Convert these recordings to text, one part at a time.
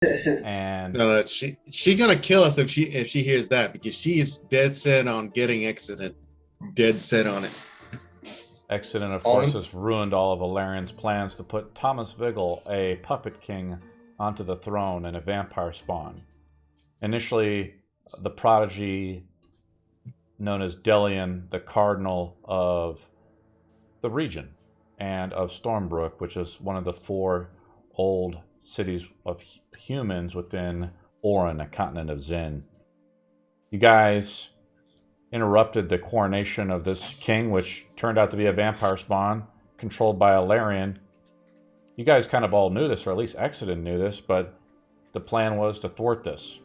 And No, she gonna kill us if she hears that because she's dead set on getting exited. Dead set on it. Exodus, of course, On has ruined all of Ellarian's plans to put Thomas Vigil, a puppet king, onto the throne in a vampire spawn. Initially, the prodigy known as Delian, the cardinal of the region and of Stormbrook, which is one of the four old cities of humans within Orin, a continent of Zin. You guys interrupted the coronation of this king, which turned out to be a vampire spawn controlled by Ellarian. You guys kind of all knew this, or at least Exodus knew this, but the plan was to thwart this.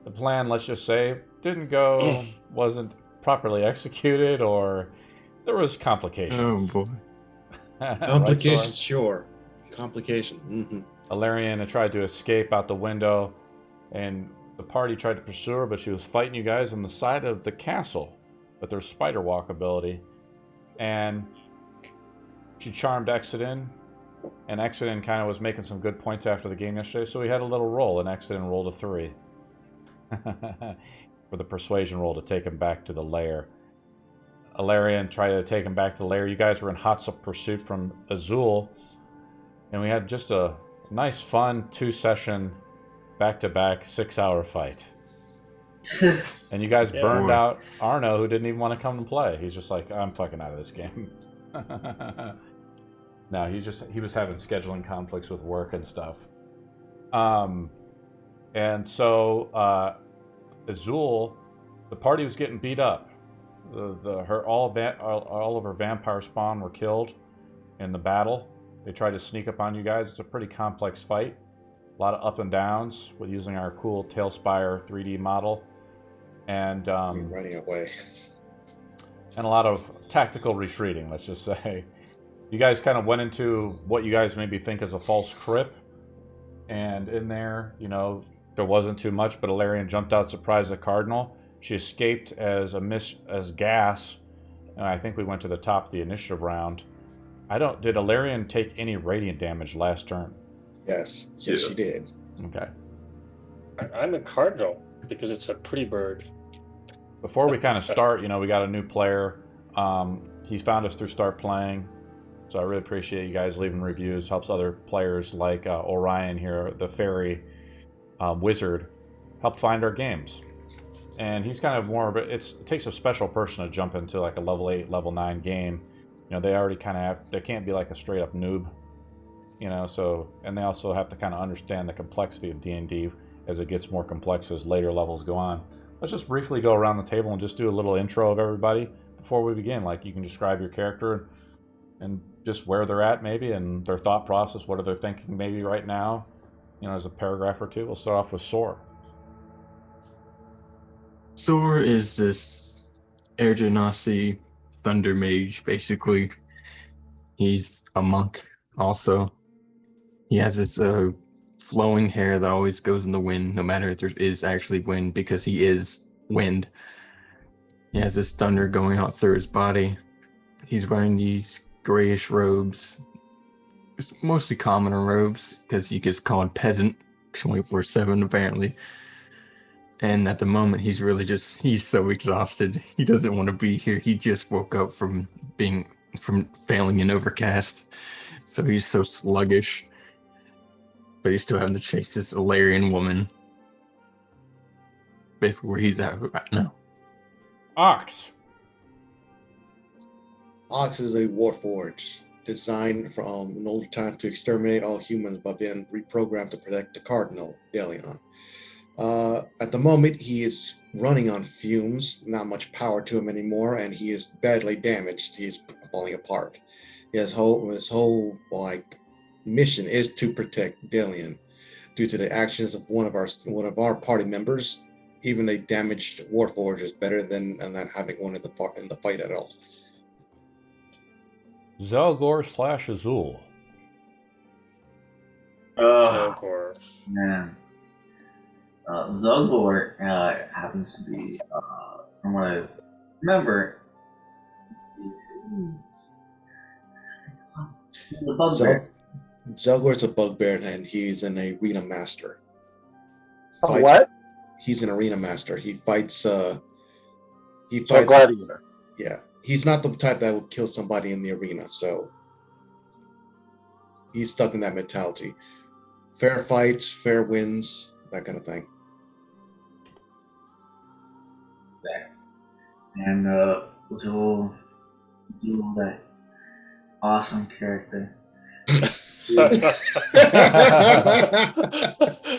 The plan, let's just say, didn't go, wasn't properly executed, or there was complications. Oh boy. complication, Right, sure. Complication. Ellarian had tried to escape out the window, and the party tried to pursue her, but she was fighting you guys on the side of the castle with her spider walk ability. And she charmed Exodin, and Exodin kind of was making some good points after the game yesterday, so we had a little roll, and Exodin rolled a 3 for the persuasion roll to take him back to the lair. Ellarian tried to take him back to the lair. You guys were in hot pursuit from Azul, and we had just a nice, fun 2-session, back-to-back 6-hour fight. And you guys burned out Arno, who didn't even want to come and play. He's just like, I'm fucking out of this game. No, he was having scheduling conflicts with work and stuff. And so Azul, the party was getting beat up. All of her vampire spawn were killed in the battle. They tried to sneak up on you guys. It's a pretty complex fight. A lot of up and downs with using our cool Tailspire 3D model. And running away. And a lot of tactical retreating, let's just say. You guys kind of went into what you guys maybe think is a false crypt. And in there, there wasn't too much, but Ellarian jumped out, surprised the Cardinal. She escaped as gas, and I think we went to the top of the initiative round. Did Ellarian take any radiant damage last turn? Yes, she did. Okay. I'm a cardinal because it's a pretty bird. Before we kind of start, we got a new player. He's found us through Start Playing, so I really appreciate you guys leaving reviews. Helps other players like Orion here, the fairy wizard, help find our games. And he's kind of more of it takes a special person to jump into like a level 8, level 9 game. They already kind of they can't be like a straight up noob. So, and they also have to kind of understand the complexity of D&D as it gets more complex as later levels go on. Let's just briefly go around the table and just do a little intro of everybody before we begin. Like, you can describe your character and just where they're at maybe and their thought process, what are they thinking maybe right now, as a paragraph or two. We'll start off with Sor. Sor is this Air Genasi thunder mage, basically. He's a monk also. He has this flowing hair that always goes in the wind, no matter if there is actually wind, because he is wind. He has this thunder going out through his body. He's wearing these grayish robes. It's mostly commoner robes, because he gets called peasant 24/7 apparently. And at the moment, he's so exhausted. He doesn't want to be here. He just woke up from failing in Overcast. So he's so sluggish. But he's still having to chase this Ellarian woman. Basically where he's at right now. Ox. Ox is a warforged designed from an older time to exterminate all humans, but being reprogrammed to protect the Cardinal, Delion. At the moment, he is running on fumes, not much power to him anymore, and he is badly damaged. He's falling apart. His whole mission is to protect Delion. Due to the actions of one of our party members, even a damaged warforged is better than not having one in the fight at all. Zelgor/Azul. Zelgor. Man. Zelgor happens to be, from what I remember, he's a bugbear. Zelgor is a bugbear, and he's an arena master. fights. What? He's an arena master. He fights. He So a fights. gladiator. Yeah, he's not the type that would kill somebody in the arena. So he's stuck in that mentality. Fair fights, fair wins, that kind of thing. And Zool, that awesome character.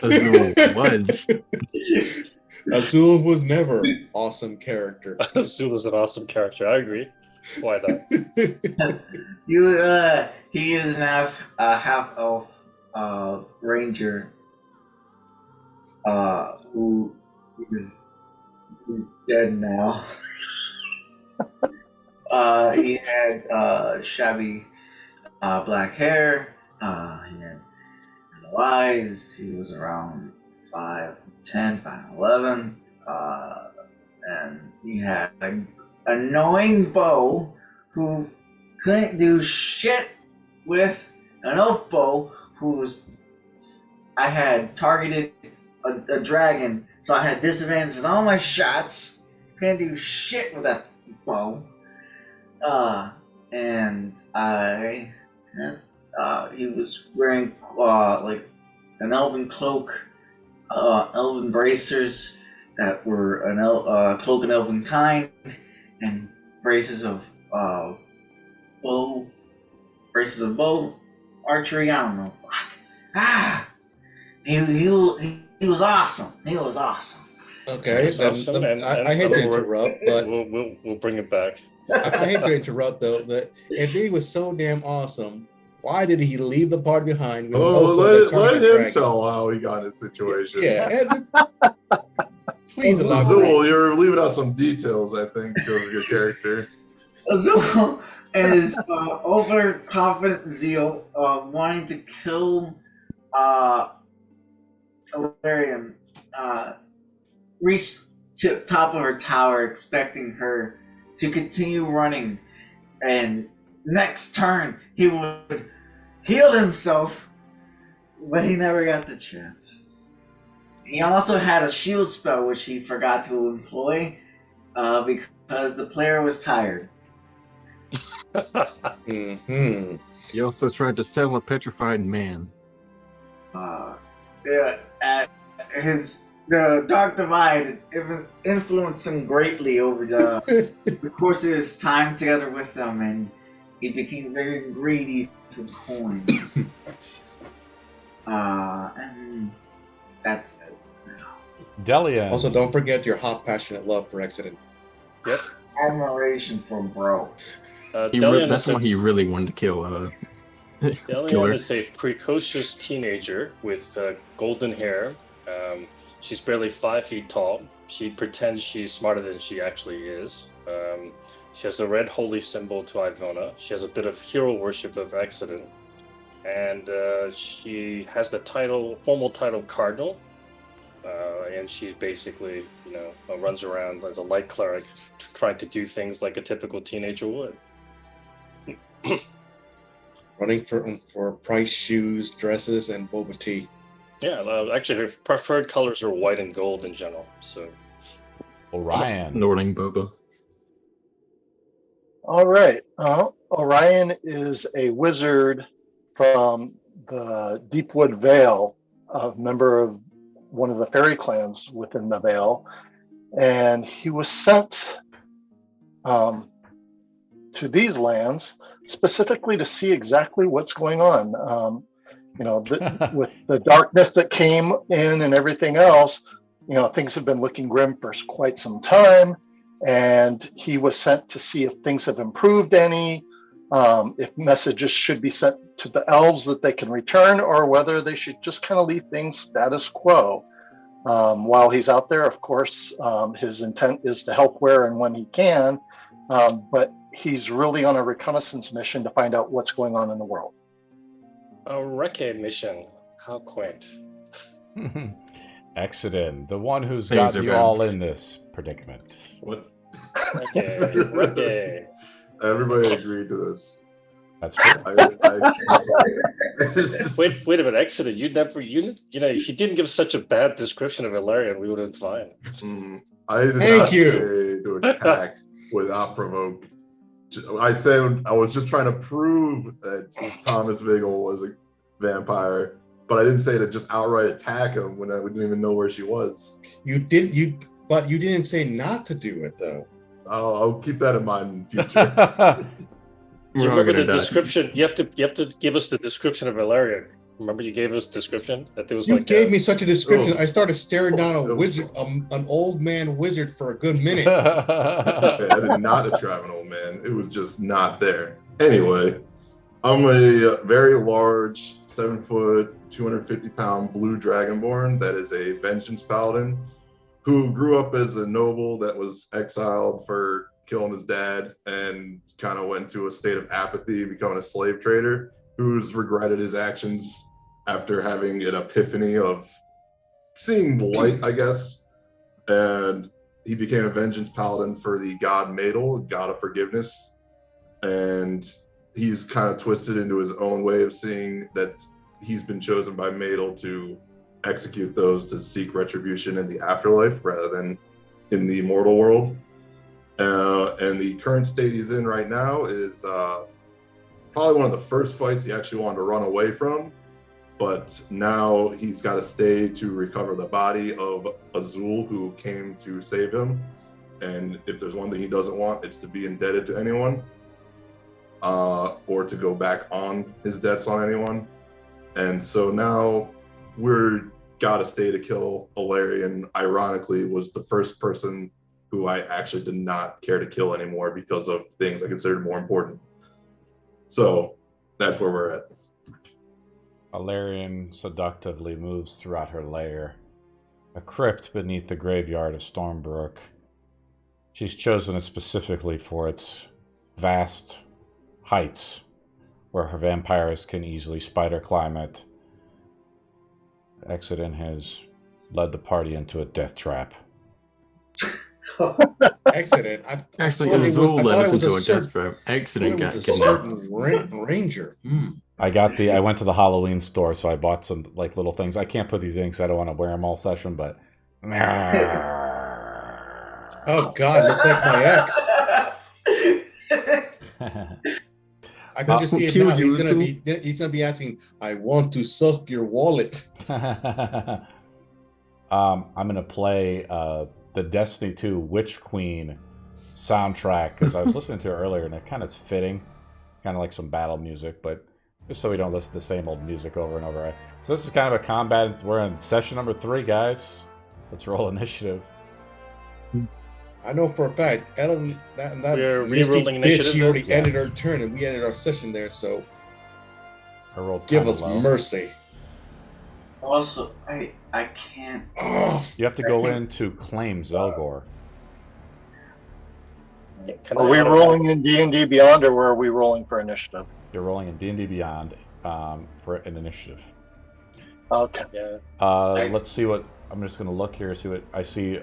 Azul was. Azul was never awesome character. Azul is an awesome character. I agree. Why not? He is an half elf ranger who is dead now. He had shabby black hair. He had no eyes. He was around 5'10", 5'11", and he had an annoying bow who couldn't do shit with an elf bow. I had targeted a dragon, so I had disadvantage on all my shots. Couldn't do shit with that bow. And he was wearing like an elven cloak, elven bracers that were cloak and elven kind, and braces of bow archery. I don't know. Fuck. He was awesome. He was awesome. Okay, Awesome. I hate to interrupt, but we'll bring it back. I hate to interrupt though. That if he was so damn awesome, why did he leave the party behind? With let him tell how he got in his situation. Yeah, please allow Azul, you're leaving out some details, I think, of your character. Azul and his overconfident zeal of wanting to kill Ellarian reached to the top of her tower, expecting her to continue running, and next turn he would heal himself, but he never got the chance. He also had a shield spell which he forgot to employ because the player was tired. Mm-hmm. He also tried to sell a petrified man. The Dark Divide influenced him greatly over the course of his time together with them, and he became very greedy for coin. And that's it. Delia. Also, don't forget your hot, passionate love for Exodus. Yep. Admiration for bro. That's why he really wanted to kill Delian is a precocious teenager with golden hair. She's barely 5 feet tall. She pretends she's smarter than she actually is. She has a red holy symbol to Ivona. She has a bit of hero worship of Exodus. And she has the formal title Cardinal. And she basically, runs around as a light cleric, trying to do things like a typical teenager would. Running for price shoes, dresses, and boba tea. Yeah, actually, her preferred colors are white and gold in general. So, Orion. Nording Boba. All right. Orion is a wizard from the Deepwood Vale, a member of one of the fairy clans within the Vale, and he was sent to these lands specifically to see exactly what's going on. With the darkness that came in and everything else, things have been looking grim for quite some time, and he was sent to see if things have improved any, if messages should be sent to the elves that they can return, or whether they should just kind of leave things status quo. While he's out there, of course, his intent is to help where and when he can, but he's really on a reconnaissance mission to find out what's going on in the world. a recce mission. How quaint. Exodus, the one who's Things got are you bad. all in this predicament. What? Recce. Everybody agreed to this. That's true. Wait a minute, Exeter. You know, if you didn't give such a bad description of Ellarian, we would have been fine. I did Thank not you. say to attack without provoke. I said I was just trying to prove that Thomas Vigil was a vampire, but I didn't say to just outright attack him when I didn't even know where she was. But you didn't say not to do it though. I'll keep that in mind in the future. Do you We're all remember gonna the die. description? You have to give us the description of Ellarian. Remember, you gave us description that there was You like gave me such a description. Oh. I started staring down a wizard, an old man wizard, for a good minute. Okay, I did not describe an old man. It was just not there. Anyway, I'm a very large, 7 foot, 250-pound blue dragonborn that is a vengeance paladin who grew up as a noble that was exiled for killing his dad and kind of went to a state of apathy, becoming a slave trader, who's regretted his actions after having an epiphany of seeing the light, I guess. And he became a vengeance paladin for the god Madel, god of forgiveness. And he's kind of twisted into his own way of seeing that he's been chosen by Madel to execute those to seek retribution in the afterlife rather than in the mortal world. And the current state he's in right now is probably one of the first fights he actually wanted to run away from, but now he's got to stay to recover the body of Azul, who came to save him. And if there's one thing he doesn't want, it's to be indebted to anyone, or to go back on his debts on anyone. And so now we're got to stay to kill Ellarian. Ironically, was the first person who I actually did not care to kill anymore because of things I considered more important. So that's where we're at. Ellarian seductively moves throughout her lair, a crypt beneath the graveyard of Stormbrook. She's chosen it specifically for its vast heights, where her vampires can easily spider climb it. Exodin has led the party into a death trap. Accident. Actually, thought it Azul was- I led thought us it was into a a certain- death trap. I Accident thought it got was a kidnapped. certain ranger. I went to the Halloween store, so I bought some like little things. I can't put these in because I don't want to wear them all session, but Oh God, looks like my ex. I can just see it Kill now. you, He's gonna be asking, "I want to suck your wallet." I'm gonna play the Destiny 2 Witch Queen soundtrack because I was listening to it earlier and it kind of is fitting, kind of like some battle music, but just so we don't listen to the same old music over and over. So this is kind of a combat. We're in session number 3, guys. Let's roll initiative. I know for a fact, Ellen, that We're misty re-rolling bitch, initiative she already then? ended her turn, and we ended our session there. So I rolled give kinda us low. mercy. Also, I can't. Oh, You have to go in to claim Zelgor. Can Are I we auto- rolling in D&D Beyond, or were we rolling for initiative? You're rolling in D&D Beyond for an initiative. Okay. Yeah. Let's see what I'm just going to look here. See what I see.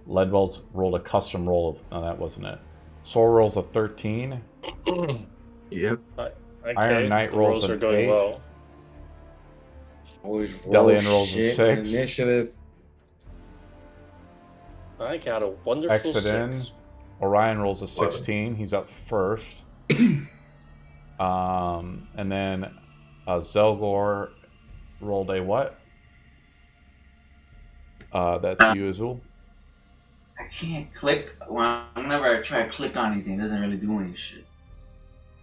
Ledwell's rolled a custom roll of. No, that wasn't it. Soul rolls a 13. Yep. Okay, Iron Knight the rolls rolls an are going 8. well. always Delian rolls a shit 6. initiative. I got a wonderful Exit in. 6. Orion rolls a 16. He's up first. And then Zelgor rolled a what? That's you, Azul. I can't click. Whenever I try to click on anything, it doesn't really do any shit.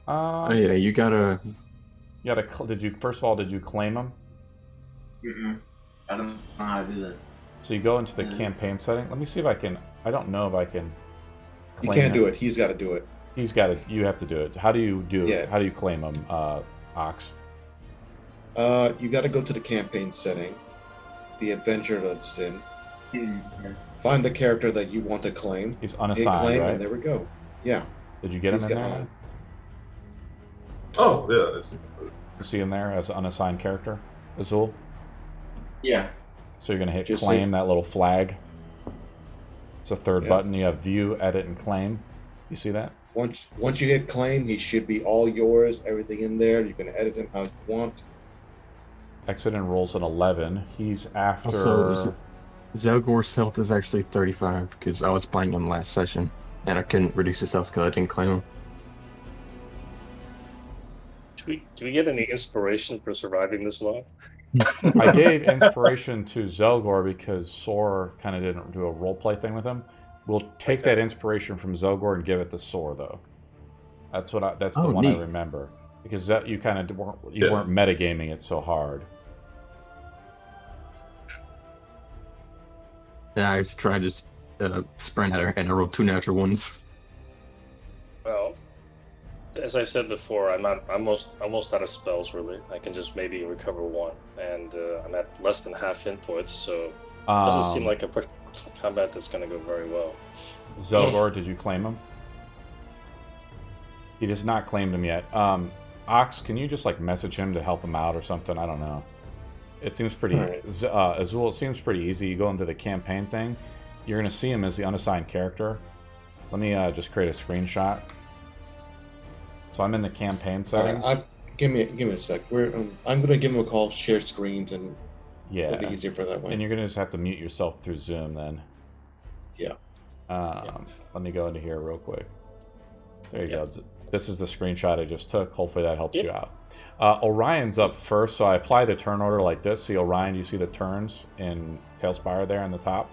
Oh yeah, you gotta. You gotta. Did you first of all? Did you claim him? Mm-mm. I don't know how to do that. So you go into the Mhm. campaign setting. Let me see if I can. I don't know if I can. You claim can't him. do it. He's got to do it. He's got it. You have to do it. How do you do it? Yeah. How do you claim him, Ox? You got to go to the campaign setting, the Adventure of Sin. Find the character that you want to claim. He's Hit unassigned, claim, right? and there we go. Yeah. Did you get him He's in got- there? Oh, yeah. You see him there as an unassigned character, Azul? Yeah. So you're gonna hit Just claim, hit- that little flag. It's a third Yeah. button. You have view, edit, and claim. You see that? Once you hit claim, he should be all yours. Everything in there, you can edit him how you want. Exodin rolls an 11. He's after. Also, Zelgor's health is actually 35 because I was playing him last session and I couldn't reduce his health because I didn't claim him. Do we get any inspiration for surviving this long? I gave inspiration to Zelgor because Sor kind of didn't do a roleplay thing with him. We'll take that inspiration from Zelgor and give it to Sor, though. That's the one neat. I remember because that you kind of weren't metagaming it so hard. Yeah, I've tried to sprint at her and I rolled 2 natural ones. Well, as I said before, I'm almost out of spells. Really, I can just maybe recover 1, and I'm at less than half hit points, so it doesn't seem like a combat that's going to go very well. Zelgor, did you claim him? He has not claimed him yet. Ox, can you just like message him to help him out or something? I don't know. It seems pretty. Right. Azul, it seems pretty easy. You go into the campaign thing. You're going to see him as the unassigned character. Let me just create a screenshot. So I'm in the campaign settings. Give me a sec. I'm going to give him a call, share screens, and Yeah. it'll be easier for that way. And you're going to just have to mute yourself through Zoom then. Yeah. Let me go into here real quick. There you go. This is the screenshot I just took. Hopefully that helps you out. Orion's up first, so I apply the turn order like this. See Orion, you see the turns in Tailspire there on the top?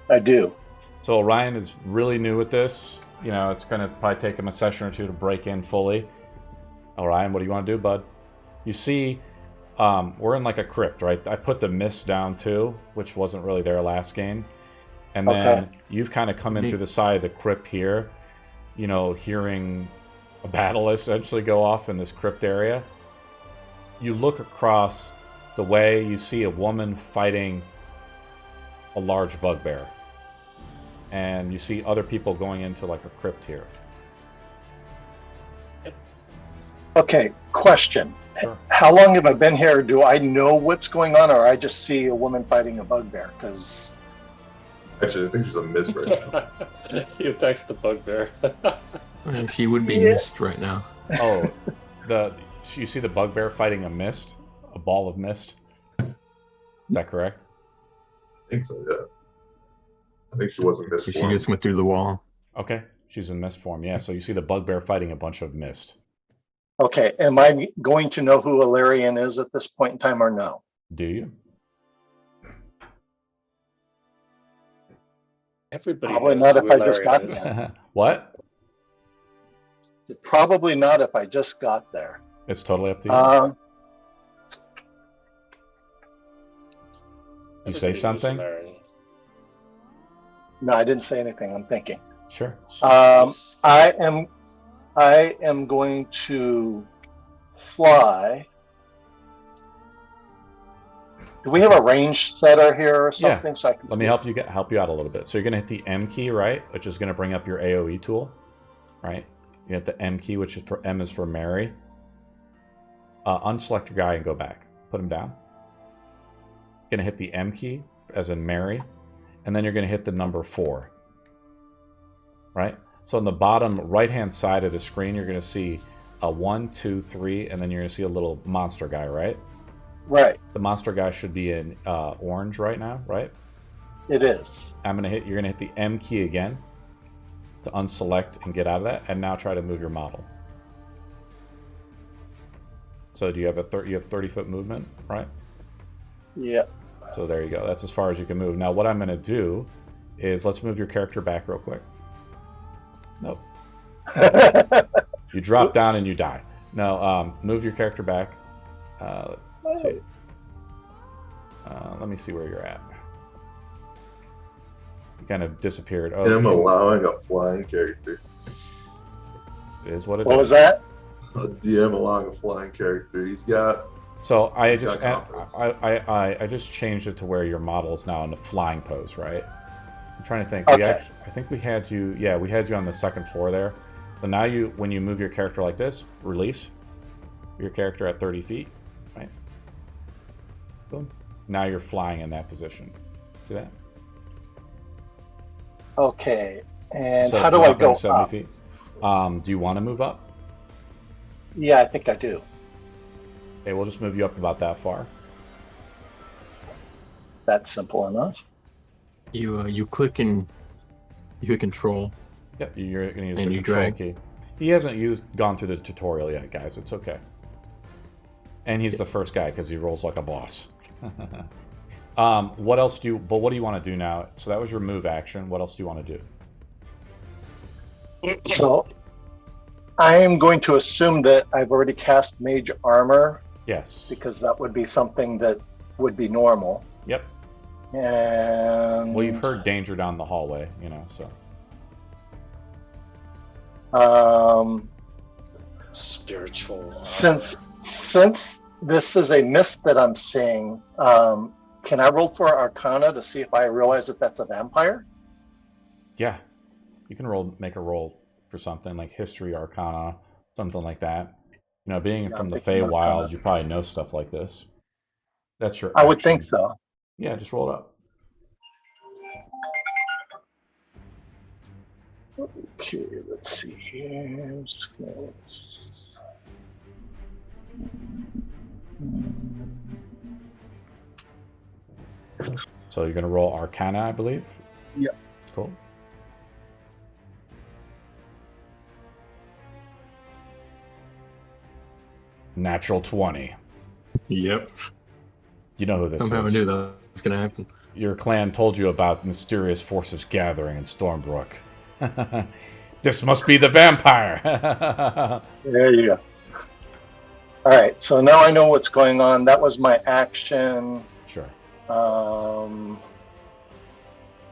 I do. So Orion is really new at this. You know, it's going to probably take him a session or two to break in fully. Orion, what do you want to do, bud? You see, we're in like a crypt, right? I put the mist down too, which wasn't really there last game. And then you've kind of come in through the side of the crypt here, you know, hearing a battle essentially go off in this crypt area. You look across the way, you see a woman fighting a large bugbear. And you see other people going into like a crypt here. Okay, question. Sure. How long have I been here? Do I know what's going on, or I just see a woman fighting a bugbear? Because Actually, I think she's a miss right now. He attacks the bugbear. She would be missed right now. Oh, you see the bugbear fighting a mist? A ball of mist? Is that correct? I think so, yeah. I think she wasn't missed. She just went through the wall. Okay, she's in mist form, yeah. So you see the bugbear fighting a bunch of mist. okay, am I going to know who Ellarian is at this point in time, or no? Do you? Everybody Probably knows not who if I just got Ellarian is. there. What? Probably not if I just got there. It's totally up to you. You say Everybody knows something? Ellarian. No, I didn't say anything. I'm thinking. Sure. I am going to fly. Do we have a range setter here or something? Yeah. So I can Let me help you out a little bit. So you're going to hit the M key, right? Which is going to bring up your AoE tool, right? You hit the M key, which is for M is for Mary. Unselect your guy and go back. Put him down. You're going to hit the M key, as in Mary, and then you're going to hit the number 4, right? So on the bottom right-hand side of the screen, you're going to see a 1, 2, 3, and then you're going to see a little monster guy, right? Right. The monster guy should be in orange right now, right? It is. You're gonna hit the M key again to unselect and get out of that, and now try to move your model. So do you have you have 30-foot movement, right? Yep. So there you go. That's as far as you can move. Now what I'm gonna do is let's move your character back real quick. Nope. You drop down and you die. No, move your character back. Let's see. Let me see where you're at. You kind of disappeared. Oh, I'm allowing a flying character. It is what it is. What was that? A DM allowing a flying character. He's got. So I He's just got confidence. I just changed it to where your model is now in the flying pose, right? I'm trying to think. Okay. I think we had you. Yeah, we had you on the second floor there. So now when you move your character like this, release your character at 30 feet, right? Boom. Now you're flying in that position. See that? Okay. And So how do I dropping go 70 up? feet. Do you want to move up? Yeah, I think I do. Okay, we'll just move you up about that far. That's simple enough. You click and you hit control. Yep, you're going to use And the you control drag. key. He hasn't gone through the tutorial yet, guys. It's okay. And he's the first guy because he rolls like a boss. What else what do you want to do now? So that was your move action. What else do you want to do? So I am going to assume that I've already cast Mage Armor Yes. because that would be something that would be normal. Yep. And Well, you've heard danger down the hallway, so. Spiritual. Since this is a mist that I'm seeing, can I roll for Arcana to see if I realize that that's a vampire? Yeah. You can make a roll for something like History, Arcana, something like that. Being Yeah, from I'm the thinking Feywild, Arcana. you probably know stuff like this. That's your I would action. think so. Yeah, just roll it up. Okay, let's see here. Skills. So you're going to roll Arcana, I believe? Yep. Cool. Natural 20. Yep. You know who this Somehow I is. knew that was gonna happen. Your clan told you about mysterious forces gathering in Stormbrook. This must be the vampire. There you go. All right, so now I know what's going on. That was my action. Sure.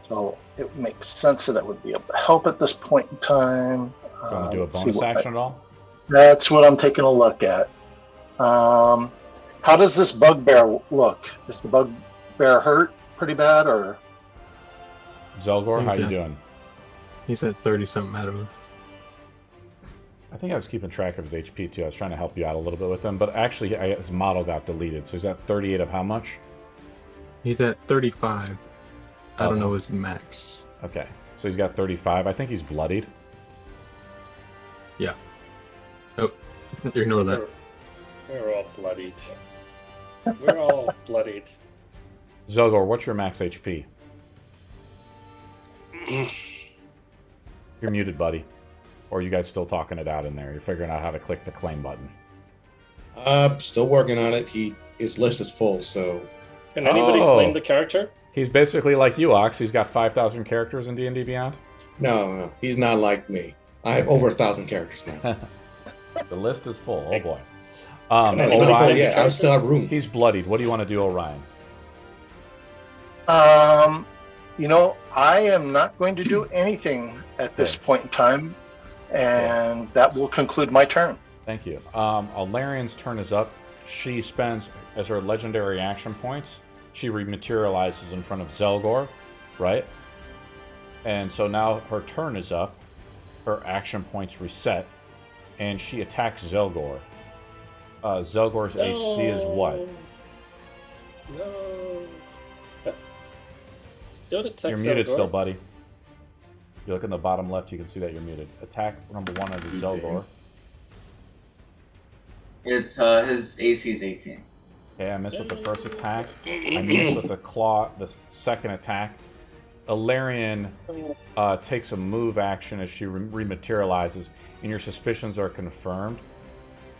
So it makes sense that would be able to help at this point in time. You want to do a Let's see bonus what action at all? That's what I'm taking a look at. How does this bugbear look? Is the bugbear hurt pretty bad, or? Zelgor, how you Exactly. doing? He's at 30-something out of. I think I was keeping track of his HP too. I was trying to help you out a little bit with him, but actually his model got deleted. So he's at 38 of how much? He's at 35. I don't Okay. know his max. Okay, so he's got 35. I think he's bloodied. Yeah. Oh, ignore that. We're all bloodied. We're all bloodied. Zelgor, what's your max HP? You're muted, buddy. Or are you guys still talking it out in there? You're figuring out how to click the claim button. Still working on it. His list is full, so Can anybody Oh. claim the character? He's basically like you, Ox. He's got 5,000 characters in D&D Beyond. no, he's not like me. I have over 1,000 characters now. The list is full. Oh boy. No, the list is full, Orion, yeah, I still have room. he's bloodied. What do you want to do, Orion? I am not going to do anything at this Okay. point in time, and that will conclude my turn. Thank you. Ellarian's turn is up. She spends, as her legendary action points, she rematerializes in front of Zelgor, right? And so now her turn is up. Her action points reset, and she attacks Zelgor. Zelgor's AC is what? No. Don't attack You're muted Zelgor. still, buddy. If you look in the bottom left, you can see that you're muted. Attack number 1 under Zelgor. It's his AC is 18. Okay, I missed with the first attack. I missed with the claw, the second attack. Ellarian takes a move action as she rematerializes, and your suspicions are confirmed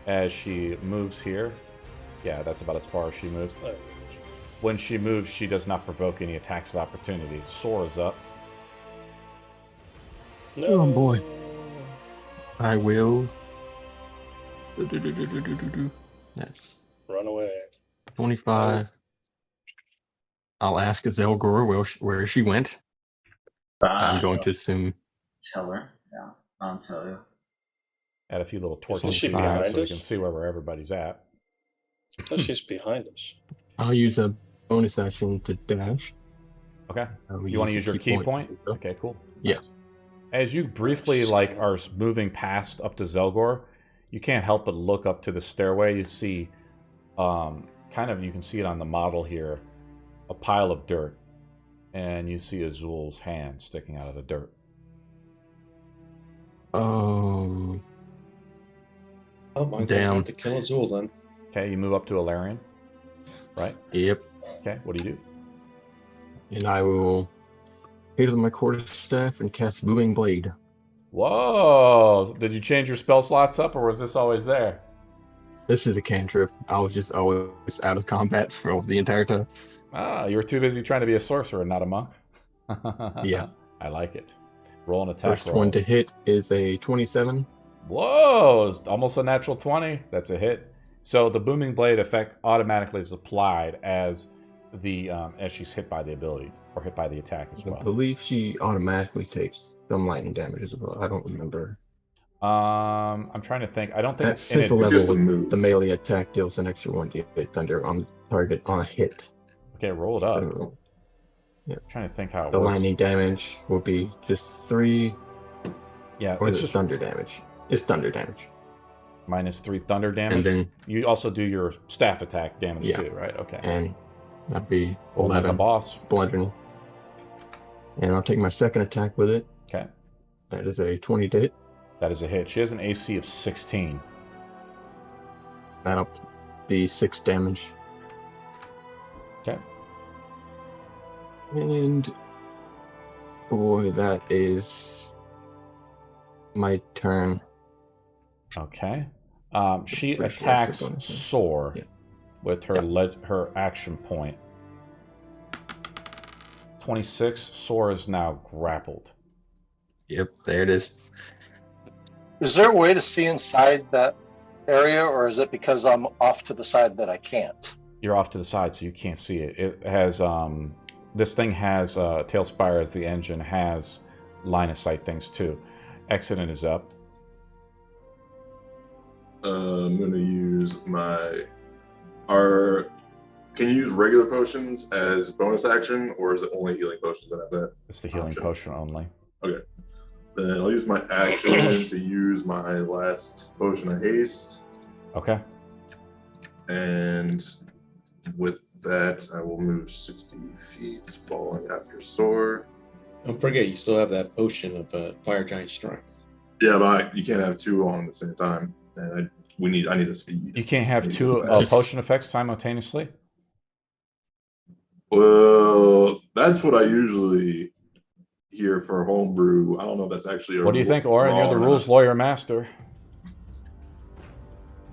as she moves here. Yeah, that's about as far as she moves. When she moves, she does not provoke any attacks of opportunity. Sora is up. No. Oh, boy. I will. That's Run away. 25. I'll ask Zelgor where she went. I'm going to assume. Tell her. Yeah, I'll tell you. Add a few little torches she to the eyes behind so we us? can see where everybody's at. Oh, she's behind us. I'll use a bonus action to dash. Okay. I will You want to use a your key point? Okay. Okay, cool. Yeah. As you briefly are moving past up to Zelgor, you can't help but look up to the stairway. You see, you can see it on the model here, a pile of dirt, and you see Azul's hand sticking out of the dirt. Oh, Oh, I'm going to damn. have to kill Azul then. Okay, you move up to Ellarian. Right? Yep. Okay, what do you do? And I will hit with my quarterstaff and cast Booming Blade. Whoa! Did you change your spell slots up, or was this always there? This is a cantrip. I was just always out of combat for the entire time. Ah, you were too busy trying to be a sorcerer, not a monk. Yeah. I like it. Roll an attack First roll. one to hit is a 27. Whoa! It's almost a natural 20. That's a hit. So the booming blade effect automatically is applied as she's hit by the ability or hit by the attack as I well. believe she automatically takes some lightning damage as well. I don't remember. I'm trying to think. I don't think At it's in fifth it. level, just a move. the melee attack deals an extra 1d8 thunder on target on a hit. Okay, roll it up. So, I'm trying to think how it the works. lightning damage will be just 3, Yeah, or it's is it just thunder damage? It's thunder damage. -3 thunder damage. And then, You also do your staff attack damage Yeah. too, right? Okay. and that'd be Roll like a 11 boss. bludgeoning. And I'll take my second attack with it. Okay. That is a 20 to hit. That is a hit. She has an AC of 16. That'll be 6 damage. Okay. And boy, that is my turn. Okay. She Pretty sure attacks that's the bonus, yeah. Soar Yeah. with her her action point. 26. Soar is now grappled. Yep, there it is. Is there a way to see inside that area, or is it because I'm off to the side that I can't? You're off to the side, so you can't see it. It has this thing has Tailspire as the engine, has line of sight things too. Accident is up. I'm gonna use my. Can you use regular potions as bonus action, or is it only healing potions that have that? It's the healing Option. potion only. Okay. Then I'll use my action to use my last potion of haste, Okay. and with that, I will move 60 feet, following after Soar. Don't forget, you still have that potion of Fire Giant Strength. Yeah, but you can't have two on at the same time, and I need the speed. You can't have I need two the fast. potion effects simultaneously. Well, that's what I usually hear for homebrew. I don't know if that's actually. What do you think, Oren? You're the law or rules not. lawyer master.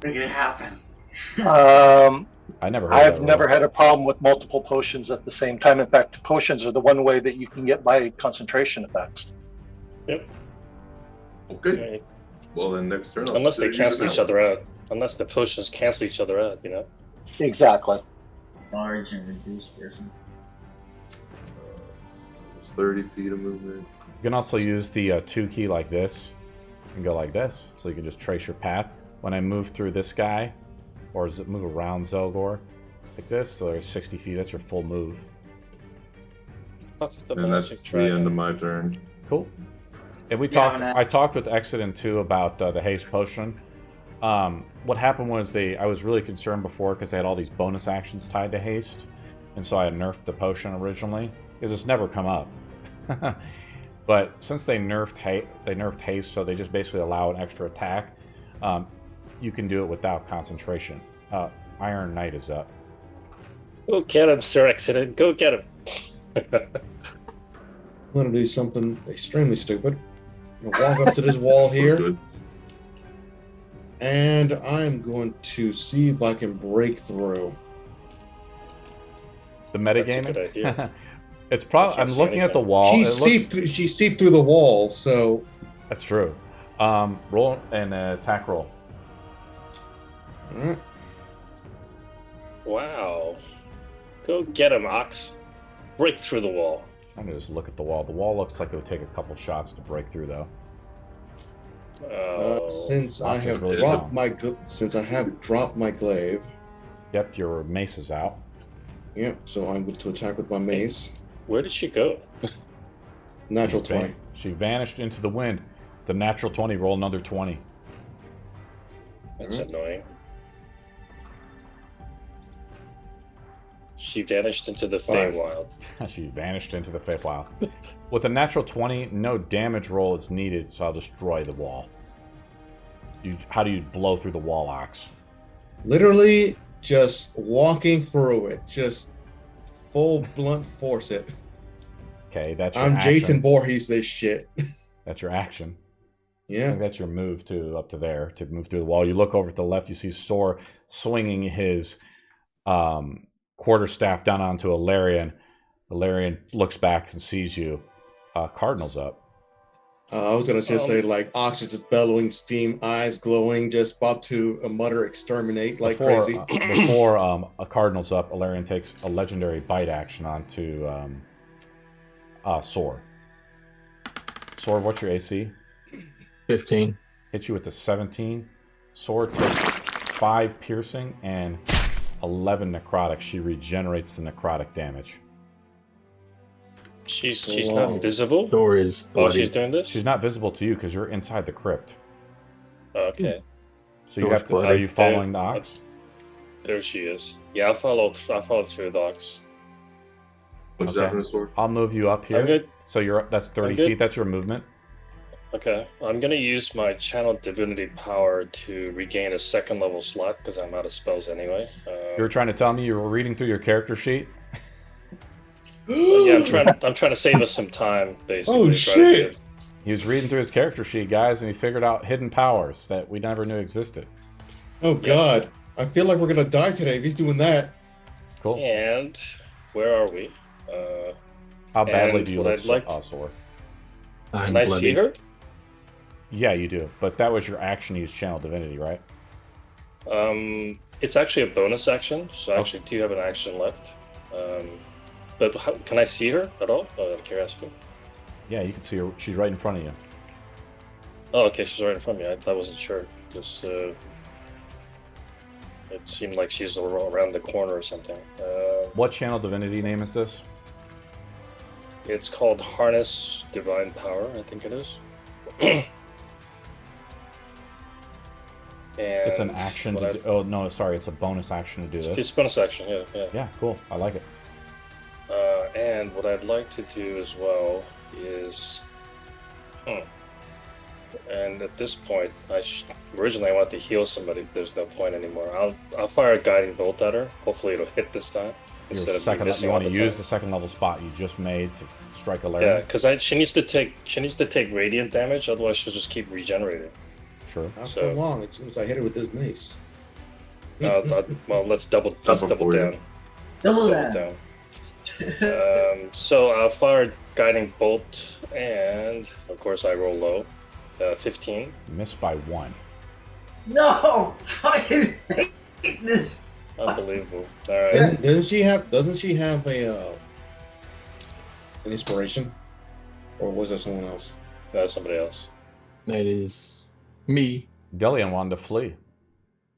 Make it happen. I never heard I've that never rule. had a problem with multiple potions at the same time. In fact, potions are the one way that you can get by concentration effects. Yep. Okay. Right. Well, then next turn. I'll Unless they consider cancel using each that other out. Unless the potions cancel each other out, you know? Exactly. Large and reduced person. one. It's 30 feet of movement. You can also use the 2 key like this and go like this, so you can just trace your path. When I move through this guy, or does it move around Zelgor like this? So there's 60 feet. That's your full move. Off the And magic that's the dragon. end of my turn. Cool. And we Yeah, talked. on that. I talked with Exodus too about the haste potion. What happened was I was really concerned before because they had all these bonus actions tied to haste, and so I had nerfed the potion originally because it's never come up. But since they nerfed haste, so they just basically allow an extra attack. You can do it without concentration. Iron Knight is up. Go get him, Sir Accident. Go get him. I'm going to do something extremely stupid. I'm going to walk up to this wall here, Good. and I'm going to see if I can break through. The That's a metagaming. good idea. It's probably. I can't I'm see looking at the anything. wall. She see through the wall, so That's true. Roll an attack roll. all right. Wow. Go get him, Ox. Break through the wall. I'm gonna just look at the wall. The wall looks like it would take a couple shots to break through, though. Oh. Since I Ox is have really dropped strong. my glaive, Yep, your mace is out. yeah. So I'm going to attack with my mace. Where did she go? Natural She's 20. She vanished into the wind. The natural 20. Roll another 20. That's Alright. annoying. She vanished into the 5. Feywild. She vanished into the Feywild. With a natural 20, no damage roll is needed, so I'll destroy the wall. How do you blow through the wall, Ox? Literally just walking through it. Just full blunt force it. Okay, that's your I'm action. Jason Voorhees this shit. That's your action. I Yeah. think that's your move to up to there to move through the wall. You look over to the left. You see Sor swinging his quarterstaff down onto Ellarian. Ellarian looks back and sees you. Cardinal's up. I was gonna just say like oxygen just bellowing, steam, eyes glowing, just about to mutter exterminate like crazy. Before a Cardinal's up, Ellarian takes a legendary bite action onto Sor. Sor, what's your AC? 15. Hits you with the 17. Sword takes 5 piercing and 11 necrotic. She regenerates the necrotic damage. She's Whoa. not visible Door is while bloody. she's doing this? She's not visible to you because you're inside the crypt. Okay. So you Door's have to. bloody. Are you following the ox? There she is. Yeah, I followed through the Ox. What's Okay. happening, Sword? I'll move you up I'm here. good. So that's 30 I'm good. feet. That's your movement. Okay. I'm gonna use my channel divinity power to regain a 2nd level slot because I'm out of spells anyway. You were trying to tell me you were reading through your character sheet. Yeah, I'm trying to save us some time, basically. Oh, Try to shit. get- He was reading through his character sheet, guys, and he figured out hidden powers that we never knew existed. Oh god. I feel like we're gonna die today if he's doing that. Cool. And where are we? How badly and do you what look, I'd like- Sor? I'm Can I bloody. see her? Yeah, you do. But that was your action to use channel divinity, right? It's actually a bonus action, so I Oh. actually do have an action left. But can I see her at all? Out of curiosity. Yeah, you can see her. She's right in front of you. Oh, okay, she's right in front of me. I wasn't sure because it seemed like she's around the corner or something. What channel divinity name is this? It's called Harness Divine Power, I think it is. And It's an action what to do. Oh, no, sorry. It's a bonus action to do It's this. bonus action, yeah. Yeah, cool. I like it. And what I'd like to do as well is, and at this point, originally I wanted to heal somebody, but there's no point anymore. I'll fire a guiding bolt at her. Hopefully it'll hit this time instead Your of me second, missing you all want to the use time. the second level spot you just made to strike a Yeah, Larry? because she needs to take radiant damage, otherwise she'll just keep regenerating. Sure. Not So- for long, as soon as I hit her with this mace. Well, let's double Double for you. down. Double Let's that. So I'll fire guiding bolt, and of course I roll low, 15. You missed by 1. No, fucking hate this. Unbelievable. All right. Doesn't she have a an inspiration? Or was that someone else? Somebody else. That is me. Delian wanted to flee.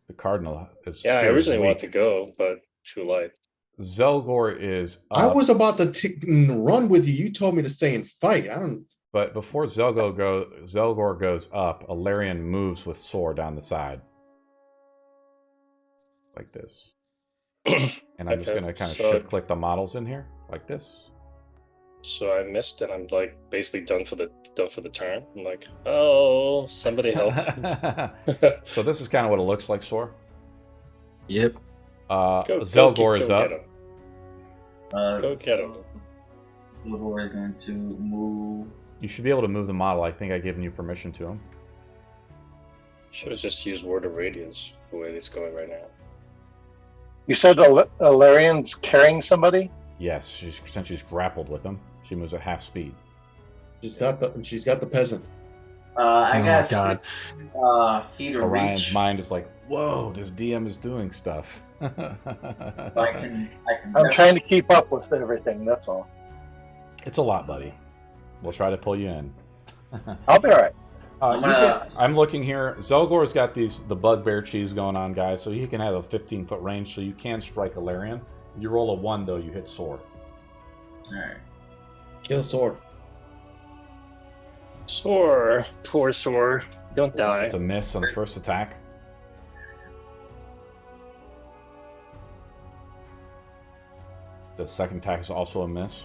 The Cardinal is. Yeah, I spirit is originally weak. wanted to go, but too light. Zelgor is up, I was about to run with you. You told me to stay and fight. I don't. but before Zelgor goes up, Ellarian moves with Sor down the side. Like this. And I'm just Okay, going to kind of so- shift click the models in here, like this. So I missed, and I'm like basically done for the turn. I'm like, oh, somebody help! So this is kind of what it looks like, Sor. Yep. Zelgor is go up. Get him. Go get him. Silver is going to move. You should be able to move the model. I think I've given you permission to him. Should have just used Word of Radiance the way it's going right now. You said Ellarian's carrying somebody? Yes, she's grappled with him. She moves at half speed. She's got the peasant. I Oh got God. feet of Orion's reach. mind is like, whoa, this DM is doing stuff. So I can I'm trying to keep up with everything, that's all. It's a lot, buddy. We'll try to pull you in. I'll be all right. I'm looking here. Zelgor's got the bugbear cheese going on, guys, so he can have a 15-foot range, so you can strike Ellarian. If you roll a 1, though, you hit Sor. Alright. Kill sword. Sore, poor Sore, don't die. It's a miss on the first attack. The second attack is also a miss.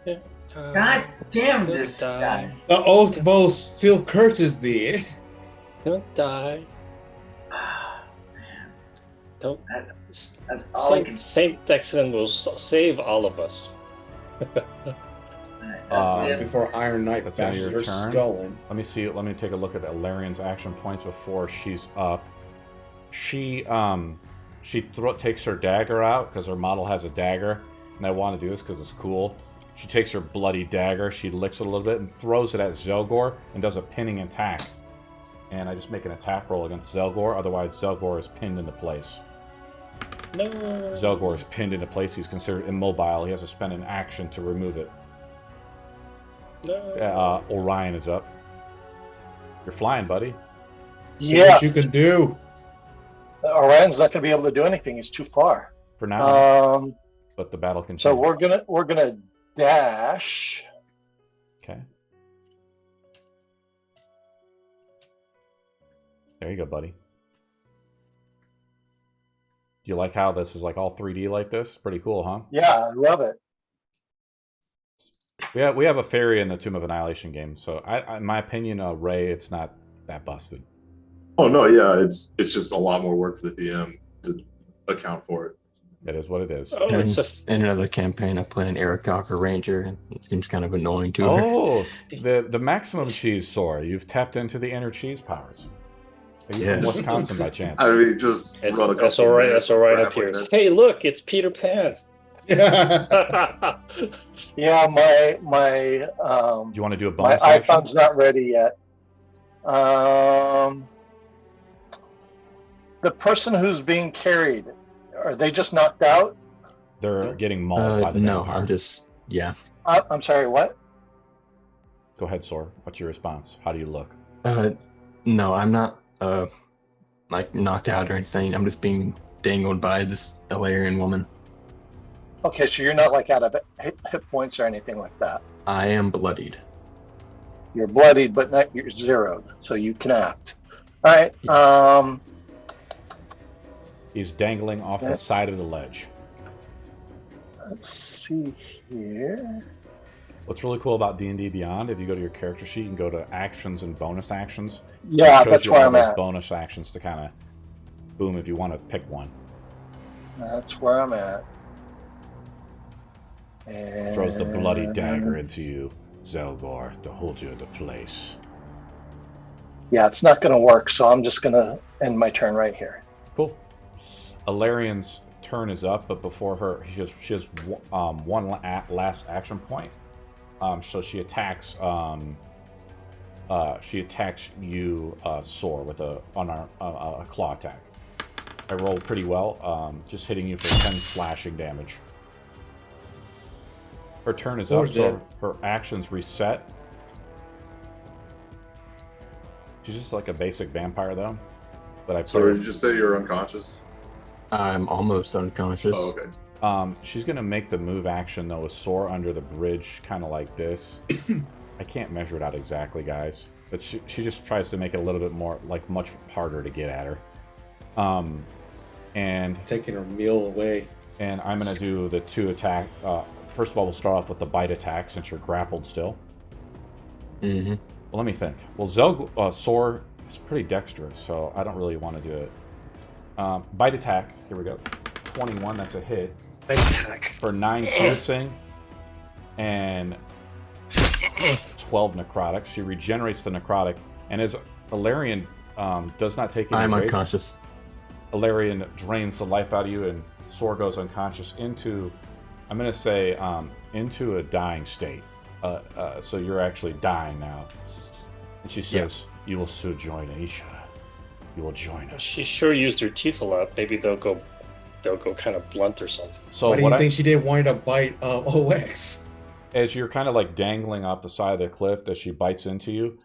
Yeah. God damn this guy. The oath bow still curses thee. Don't die. Don't. That's all I can Saint Dexon will save all of us. That's it. Before Iron Knight That's the end of bashes your your turn. skull in. Let me see. Let me take a look at Ellarian's action points before she's up. She takes her dagger out because her model has a dagger, and I want to do this because it's cool. She takes her bloody dagger, she licks it a little bit, and throws it at Zelgor and does a pinning attack. And I just make an attack roll against Zelgor. Otherwise, Zelgor is pinned into place. No. Zelgor is pinned into place. He's considered immobile. He has to spend an action to remove it. No. Orion is up. You're flying, buddy. See Yeah. what you can do. Orion's not going to be able to do anything. He's too far. For now, Um, but the battle continues. so we're gonna dash. Okay. There you go, buddy. You like how this is like all 3D like this? Pretty cool, huh? Yeah, I love it. We have a fairy in the Tomb of Annihilation game, so in my opinion, Ray, it's not that busted. Oh no, yeah, it's just a lot more work for the DM to account for it. It is what it is. Oh, it's a. In another campaign, I play an Arakaka Ranger, and it seems kind of annoying to her. Oh, the maximum cheese Sora. You've tapped into the inner cheese powers. Are you Yes. from Wisconsin by chance? I mean, just That's, run a that's couple all right. minutes, That's all right rap up here. like this. Hey, look, it's Peter Pan. Yeah. Yeah, my Do you want to do a my bonus action? iPhone's not ready yet. The person who's being carried, are they just knocked out? They're getting mauled by the No, vampire. I'm just, yeah. I'm sorry, what? Go ahead, Sora. What's your response? How do you look? No, I'm not, like, knocked out or anything. I'm just being dangled by this Ellarian woman. Okay, so you're not like out of hit points or anything like that. I am bloodied. You're bloodied, but not you're zeroed, so you can act. All right. He's dangling off the side of the ledge. Let's see here. What's really cool about D&D Beyond, if you go to your character sheet, you can go to actions and bonus actions. Yeah, It shows that's you where all I'm those at. bonus actions to kind of boom if you want to pick one. That's where I'm at. And Throws the bloody dagger into you, Zelgor, to hold you into place. Yeah, it's not going to work, so I'm just going to end my turn right here. Cool. Ellarian's turn is up, but before her, she has one last action point. So she attacks you, Sor, with a claw attack. I rolled pretty well, just hitting you for 10 slashing damage. Her turn is up, Sor's so dead. her actions reset. She's just like a basic vampire, though. But I put So her, did you just say you're unconscious? I'm almost unconscious. Oh, okay. she's gonna make the move action though with Sor under the bridge, kind of like this. I can't measure it out exactly, guys, but she just tries to make it a little bit more, like, much harder to get at her. And Taking her meal away. I'm gonna do the 2 attack. First of all, we'll start off with the bite attack since you're grappled still. Mm-hmm. Well, let me think. Well, Sor is pretty dexterous, so I don't really want to do it. Bite attack. Here we go. 21. That's a hit. Bite attack. For 9 piercing and 12 necrotic. She regenerates the necrotic, and as Ellarian does not take any I'm rage, unconscious. Ellarian drains the life out of you, and Sor goes unconscious into, I'm going to say, into a dying state. So you're actually dying now. And she says, "You will soon join Aisha. You will join us." She sure used her teeth a lot. Maybe they'll go kind of blunt or something. So Why do you think she didn't wind up bite OX? as you're kind of like dangling off the side of the cliff as she bites into you,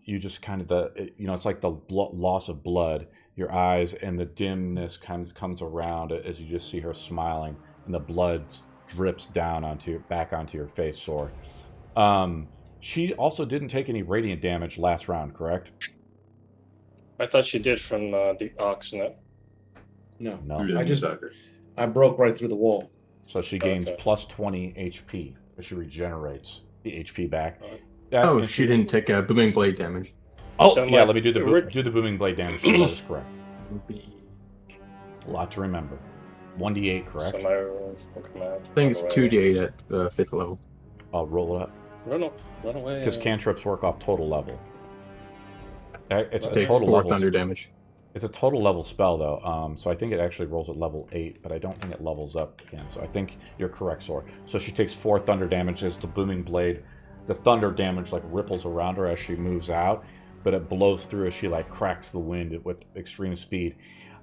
you just kind of it's like the loss of blood. Your eyes and the dimness comes around as you just see her smiling, and the blood drips down back onto your face, Sor. She also didn't take any radiant damage last round, correct? I thought she did from the Oxnet. No. No. You didn't I just- attack her. I broke right through the wall. So she gains Okay. plus 20 HP. She regenerates the HP back. Oh, and she didn't take booming blade damage. Oh, So yeah, my- let me do the we're- do the booming blade damage. So that is correct. Would be- A lot to remember. 1d8, correct? So my command. I think it's 2d8 at 5th level. I'll roll it up. Run away. Because cantrips work off total level. It's a Takes total 4 level. thunder damage. It's a total level spell, though. So I think it actually rolls at level 8, but I don't think it levels up again. So I think you're correct, Sora. So she takes 4 thunder damage as the booming blade. The thunder damage like ripples around her as she moves out, but it blows through as she like cracks the wind with extreme speed.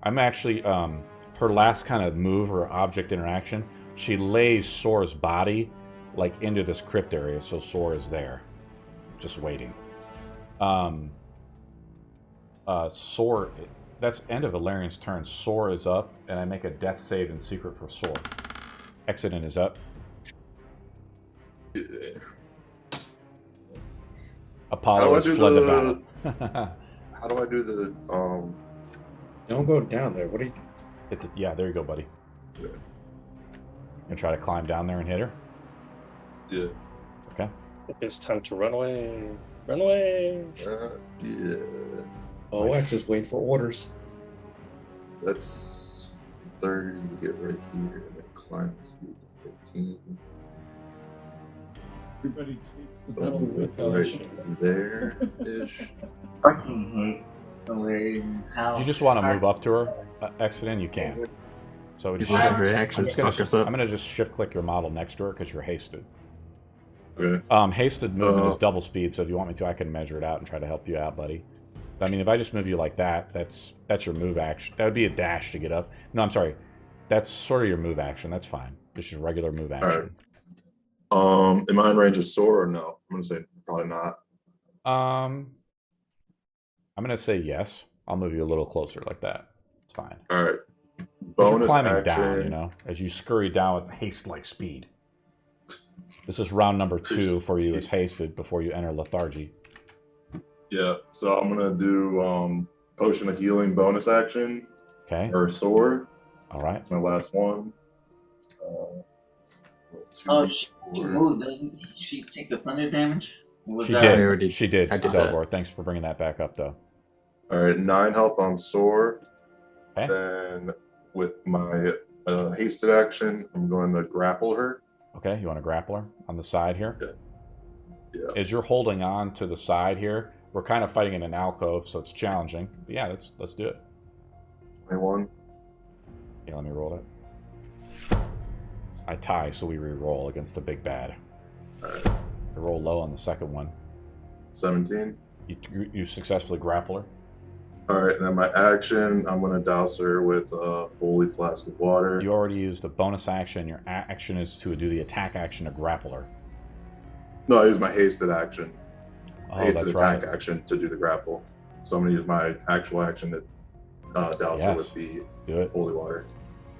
I'm actually her last kind of move or object interaction. She lays Sora's body like into this crypt area, so Sora is there, just waiting. Sora. That's end of Ellarian's turn. Sora is up, and I make a death save in secret for Sora. Exodus is up. Apollo has fled the battle. How do I do the Don't go down there. What are you? Yeah, there you go, buddy. Yeah. And try to climb down there and hit her. Yeah. Okay. It's time to run away. Run away. Yeah. OX is waiting for orders. That's 30 to get right here, and then climb speed to 15. Everybody takes the So battle with right there ish. Fucking hate Ellarian. How You just want to move up to her, Exodus, you can't. So These just, reactions I'm fuck us up. going to just shift click your model next to her because you're hasted. Okay. Hasted movement is double speed, so if you want me to, I can measure it out and try to help you out, buddy. I mean, if I just move you like that, that's your move action. That would be a dash to get up. No, I'm sorry. That's sort of your move action. That's fine. This is regular move action. All right. Am I in range of Sora or no? I'm gonna say probably not. I'm gonna say yes. I'll move you a little closer like that. It's fine. All right. 'Cause you're Bonus climbing action. down, you know, as you scurry down with haste-like speed. This is round number 2 for you as hasted before you enter lethargy. Yeah. So I'm gonna do potion of healing bonus action Okay. or sword. All right. That's my last one. Oh, she moved, doesn't she take the thunder damage? Was She that did. already- She did. I did that. Zelvor. Thanks for bringing that back up, though. All right, 9 health on Soar. Okay. Then with my hasted action, I'm going to grapple her. Okay. You want to grapple her on the side here? Yeah. As you're holding on to the side here, we're kind of fighting in an alcove, so it's challenging. But yeah, let's do it. 21. Yeah, let me roll it. I tie, so we re-roll against the big bad. All right. I roll low on the second one. 17. You successfully grapple her. All right, and then my action, I'm going to douse her with a holy flask of water. You already used a bonus action. Your action is to do the attack action to grapple her. No, I use my hasted action. Oh, Hasted that's attack right. action to do the grapple. So I'm going to use my actual action to douse her Yes. with the Do it. holy water.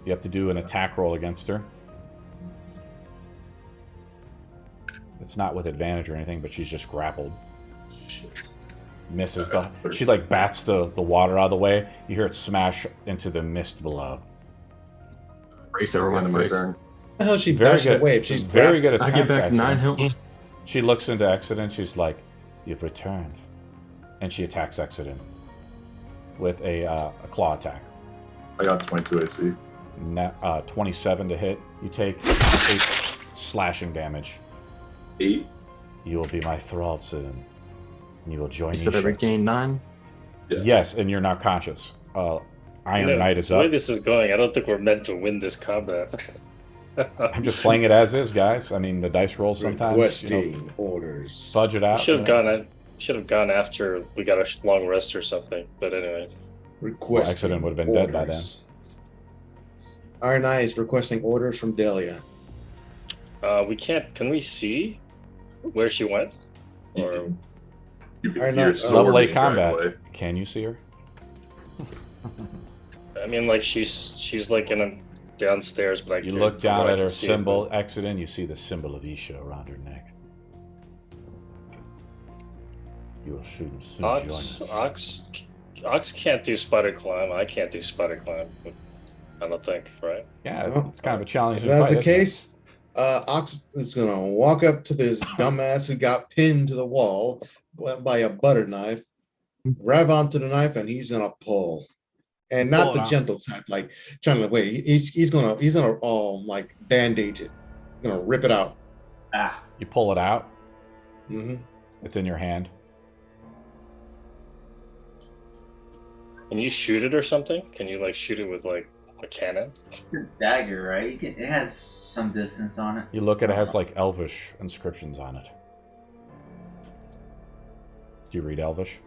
You have to do an attack roll against her. It's not with advantage or anything, but she's just grappled. Shit. Misses Okay, she like bats the water out of the way. You hear it smash into the mist below. Race That's over the end of my my face. turn. The hell, she Very dashed good. away. If she's very good I attempt. get back 9 Exodus. health. She looks into Exodus. She's like, "You've returned," and she attacks Exodus with a claw attack. I got 22 AC. 27 to hit. You take 8 slashing damage. 8. You will be my thrall soon. And you will join You me. said I regained 9? Yeah. Yes, and you're not conscious. Iron You know, Knight is the way up. this is going, I don't think we're meant to win this combat. I'm just playing it as is, guys. I mean, the dice rolls sometimes. requesting orders. Fudge it out. Should have gone after we got a long rest or something. But anyway, Requesting Accident would have been dead by then. Iron Eye is requesting orders from Delia. we can't. Can we see where she went? Or You can Alright, hear now- sword Level 8 being dragged combat. away. Can you see her? I mean, like she's like in a downstairs, but I You can't- look from down what I at her can see, symbol, Exodus, you see the symbol of Isha around her neck. You will soon join Ox, us. Ox can't do spider climb. I can't do spider climb. I don't think, right? Yeah, Well, it's kind of a If challenging that's fight. the isn't it? case, Ox is gonna walk up to this dumbass who got pinned to the wall by a butter knife, grab onto the knife, and he's gonna pull. And Pull not it the out. gentle type, like trying to wait. He's gonna like bandage it. He's gonna rip it out. Ah, You pull it out. Hmm. It's in your hand. Can you shoot it or something? Can you like shoot it with like a cannon? it's a dagger, right? It has some distance on it. You look at it, it has like Elvish inscriptions on it. Do you read Elvish?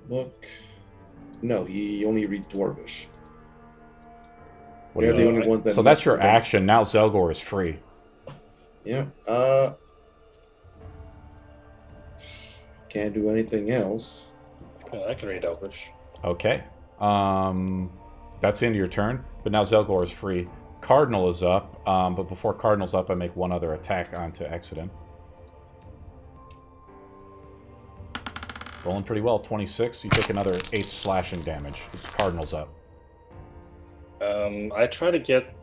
Look. No, he only reads Dwarvish. What do They're you the know? only ones that. So that's your mess with them. action. Now Zelgor is free. Yeah. Can't do anything else. I can read Elvish. Okay. That's the end of your turn. But now Zelgor is free. Cardinal is up. But before Cardinal's up, I make one other attack onto Exodus. Rolling pretty well. 26. You take another 8 slashing damage. It's Cardinal's up. I try to get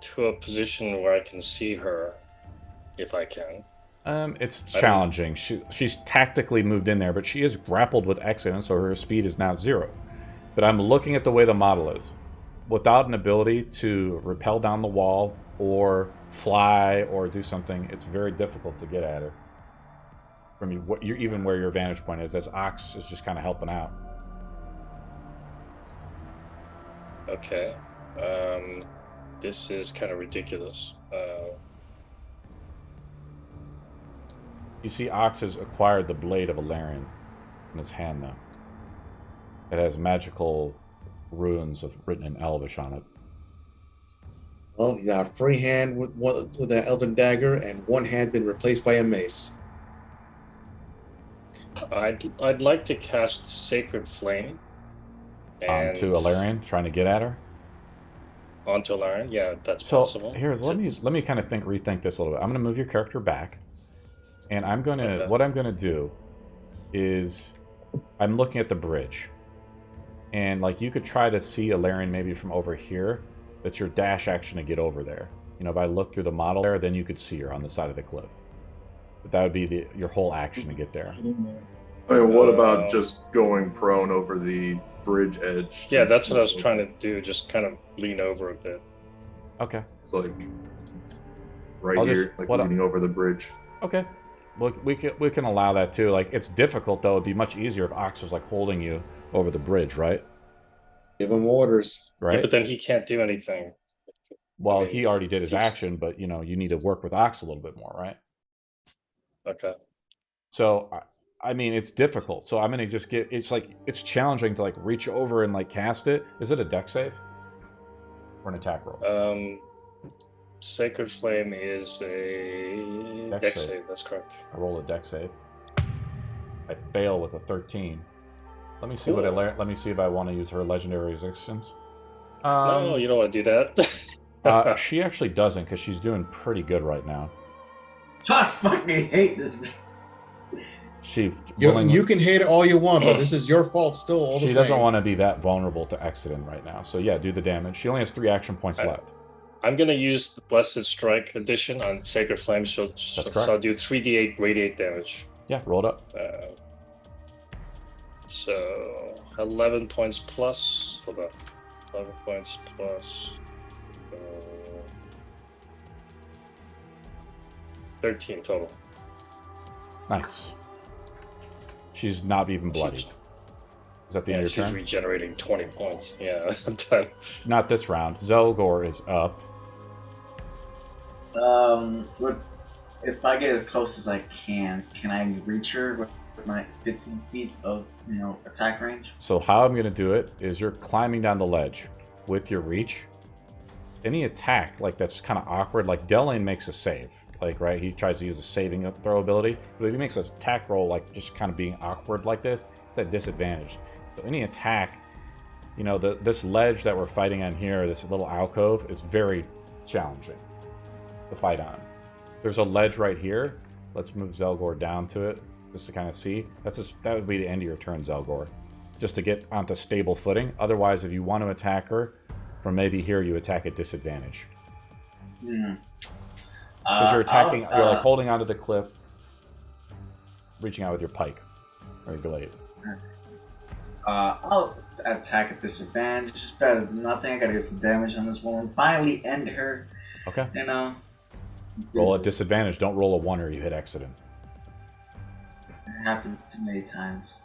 to a position where I can see her, if I can. It's challenging. She's tactically moved in there, but she is grappled with Exodus, so her speed is now 0. But I'm looking at the way the model is. Without an ability to rappel down the wall or fly or do something, it's very difficult to get at her. From even where your vantage point is, as Ox is just kind of helping out. Okay. This is kind of ridiculous. You see Ox has acquired the blade of Ellarian in his hand now. It has magical runes written in Elvish on it. Well, he got a free hand with that elven dagger, and one hand been replaced by a mace. I'd like to cast Sacred Flame. Onto Ellarian, trying to get at her. Onto Ellarian, yeah, that's So possible. let me kind of rethink this a little bit. I'm going to move your character back, and I'm going to what I'm going to do is I'm looking at the bridge, and like you could try to see Ellarian maybe from over here. That's your dash action to get over there. You know, if I look through the model there, then you could see her on the side of the cliff. But that would be your whole action to get there. I mean, what about just going prone over the bridge edge? Yeah, that's what I was trying to do. Just kind of lean over a bit. Okay. It's like here, leaning over the bridge. Okay. Well, we can allow that too. Like, it's difficult though. It'd be much easier if Ox was like holding you over the bridge, right? Give him orders. Right. Yeah, but then he can't do anything. Well, he already did his action, but you know, you need to work with Ox a little bit more, right? Okay. So, I mean, it's difficult. So I'm gonna just it's challenging to like reach over and like cast it. Is it a dex save or an attack roll? Sacred Flame is a dex save. That's correct. I roll a dex save. I fail with a 13. Let me see what let me see if I want to use her legendary resistance. No, you don't want to do that. She actually doesn't, because she's doing pretty good right now. I fucking hate this. You can hate it all you want, but this is your fault still. All the same. She doesn't want to be that vulnerable to Exodus right now. So yeah, do the damage. She only has 3 action points left. I'm gonna use the Blessed Strike edition on Sacred Flame, so I'll do 3d8 radiant damage. Yeah, roll it up. So 11 points plus. Hold on. 11 points plus. 13 total. Nice. She's not even bloodied. Is that the end of your turn? She's regenerating 20 points. Yeah, I'm done. Not this round. Zelgor is up. If I get as close as I can I reach her with my 15 feet of attack range? So how I'm going to do it is you're climbing down the ledge with your reach. Any attack like that's kind of awkward, like Delaine makes a save, like right, he tries to use a saving throw ability, but if he makes an attack roll like just kind of being awkward like this, it's at disadvantage. So any attack, this ledge that we're fighting on here, this little alcove, is very challenging to fight on. There's a ledge right here. Let's move Zelgor down to it just to kind of see. That would be the end of your turn, Zelgor. just to get onto stable footing. Otherwise, if you want to attack her from maybe here, you attack at disadvantage. Because you're attacking, you're like holding onto the cliff, reaching out with your pike or your glaive. I'll attack at disadvantage. It's better than nothing. I gotta get some damage on this woman. Finally end her. Okay. You know. Roll at disadvantage. Don't roll a 1 or you hit accident. It happens too many times.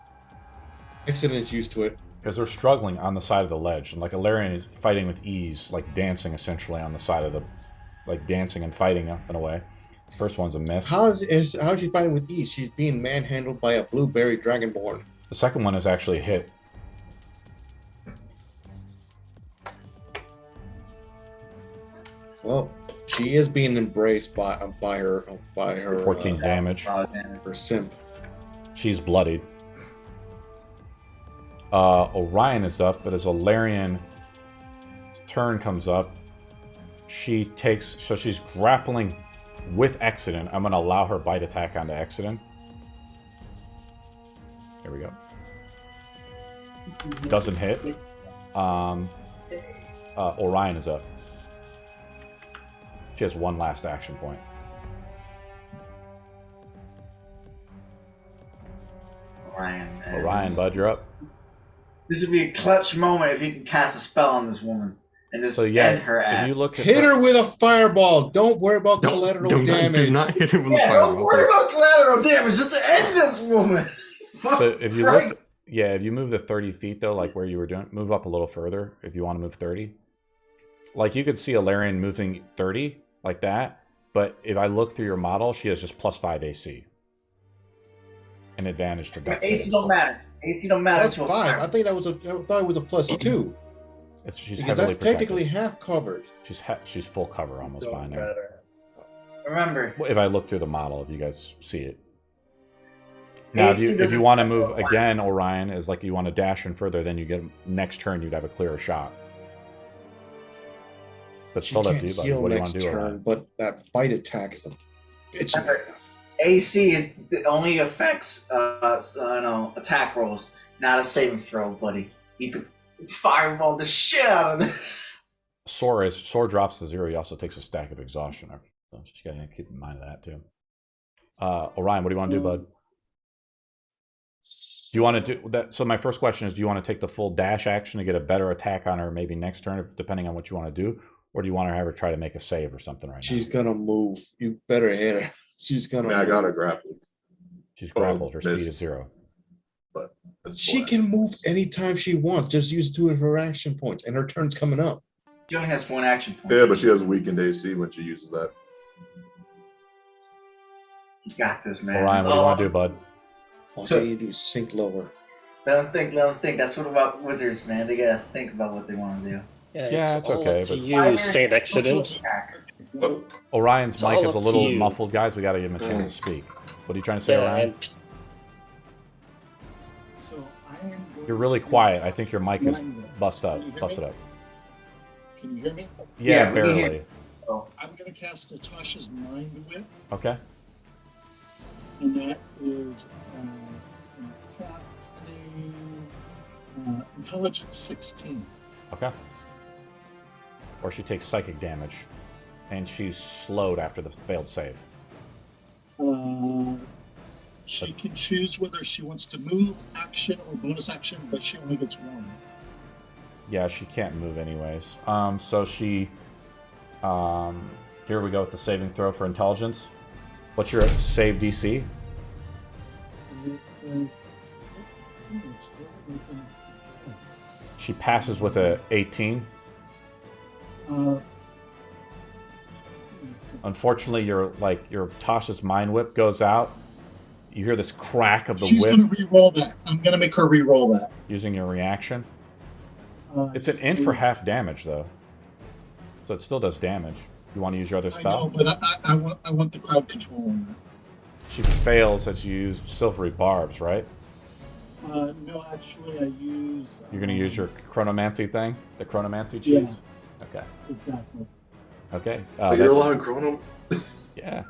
Accident's used to it. Because they're struggling on the side of the ledge. And like Ellarian is fighting with ease, like dancing essentially on the side of the... Like dancing and fighting in a way. First one's a miss. How is she fighting with ease? She's being manhandled by a blueberry dragonborn. The second one is actually a hit. Well, she is being embraced by her 14 damage. Her simp. She's bloodied. Orion is up, but as Ellarian's turn comes up, she takes, so she's grappling with Exodus. I'm going to allow her bite attack onto Exodus. There we go. Doesn't hit. Orion is up. She has one last action point. Orion, bud, you're up. This would be a clutch moment if you can cast a spell on this woman and just end her ass. If you look at hit her with a fireball. Don't worry about collateral damage. Do not hit her with a fireball. Don't worry about collateral damage. Just to end this woman. So if you look, if you move the 30 feet though, like where you were doing, move up a little further if you want to move 30. Like you could see Ellarian moving 30 like that, but if I look through your model, she has just +5 AC. An advantage to dex. AC don't matter. AC don't matter. That's 5. I thought it was a +2. She's because that's technically half covered. She's full cover almost by now. Remember, if I look through the model, if you guys see it. Now, if you want to move again, Orion is like you want to dash in further, then you get next turn. You'd have a clearer shot. But still up to you, buddy. What do you want to do? Turn, but that bite attack is a bitch and a half. AC only affects attack rolls, not a saving throw, buddy. You can fireball the shit out of this. Soar drops to 0. He also takes a stack of exhaustion. So just gotta keep in mind of that too. Orion, what do you want to do, bud? Do you want to do that? So my first question is, do you want to take the full dash action to get a better attack on her maybe next turn, depending on what you want to do? Or do you want to have her try to make a save or something right She's gonna move. You better hit her. She's gonna. I got her grappled. She's grappled. Her speed is 0. But she can move anytime she wants. Just use 2 of her action points, and her turn's coming up. She only has 1 action point. Yeah, but she has weakened AC when she uses that. You got this, man. Orion, what do you want to do, bud? All you need to do is sink lower. Let them think. That's what about wizards, man. They gotta think about what they want to do. Yeah, it's okay. To you, Saint Accident. Orion's mic is a little muffled, guys. We got to give him a chance to speak. What are you trying to say, Orion? You're really quiet. I think your mic is busted up. Can you hear me? Yeah, barely. I'm going to cast Natasha's Mind Whip. Okay. And that is Intelligence 16. Okay. Or she takes psychic damage, and she's slowed after the failed save. She can choose whether she wants to move, action, or bonus action, but she only gets 1. Yeah, she can't move anyways. So she... here we go with the saving throw for intelligence. What's your save DC? It says 16, which doesn't make any sense. She passes with a 18. Unfortunately, your Tasha's Mind Whip goes out. You hear this crack of the whip. She's going to re-roll that. I'm going to make her re-roll that. Using your reaction. It's an int for half damage, though. So it still does damage. You want to use your other spell? I know, but I want the crowd control on that. She fails as you use silvery barbs, right? No, actually, I use... You're going to use your chronomancy thing? The chronomancy cheese? Yeah. Okay. Exactly. Okay. You're allowed chrono? Yeah.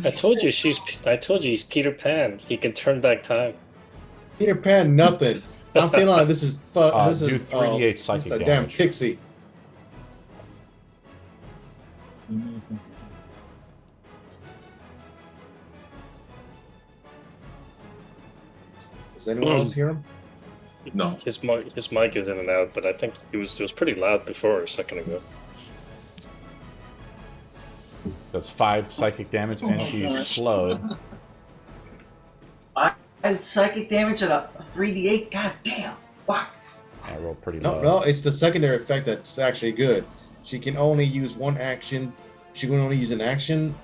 I told you he's Peter Pan. He can turn back time. Peter Pan, nothing. I'm feeling like this is this do is 3d8 psychic the damage. damn pixie. Does anyone else hear him? No. His mic is in and out, but I think it was pretty loud before a second ago. Does 5 psychic damage, and she's slowed. I have psychic damage at a 3d8. God damn! Wow. I rolled pretty No, low. no, it's the secondary effect that's actually good. She can only use one action. She can only use an action,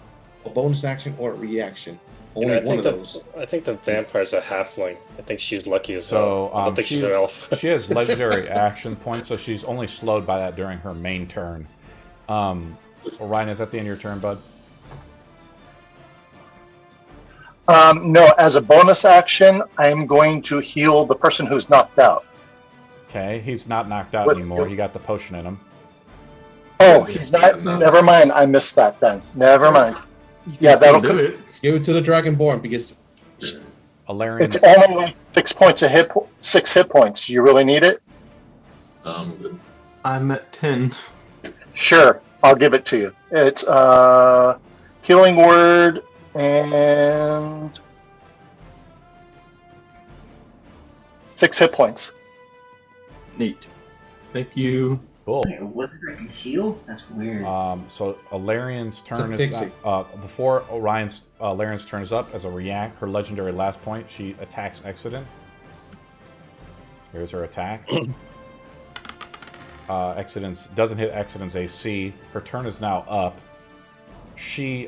a bonus action, or a reaction. Only And one of those. I think the vampire's a halfling. I think she's lucky as So, well. I don't think she's an elf. She has legendary action points, so she's only slowed by that during her main turn. Orion, is that the end of your turn, bud? No, as a bonus action, I am going to heal the person who's knocked out. Okay, he's not knocked out What- anymore. He got the potion in him. Oh, he's not. Never mind. I missed that then. Never mind. You Yeah, can still that'll do it. Give it to the Dragonborn because Ellarian. It's only like 6 points of 6 hit points. You really need it? Good. I'm at 10. Sure, I'll give it to you. It's healing word and 6 hit points. Neat. Thank you. Cool. Wait, was it like a heal? That's weird. So Ellarian's turn It's a is pixie. before Ellarian's turn is up as a react. Her legendary last point. She attacks Exodus. Here's her attack. Exodus doesn't hit Exodus AC. Her turn is now up. She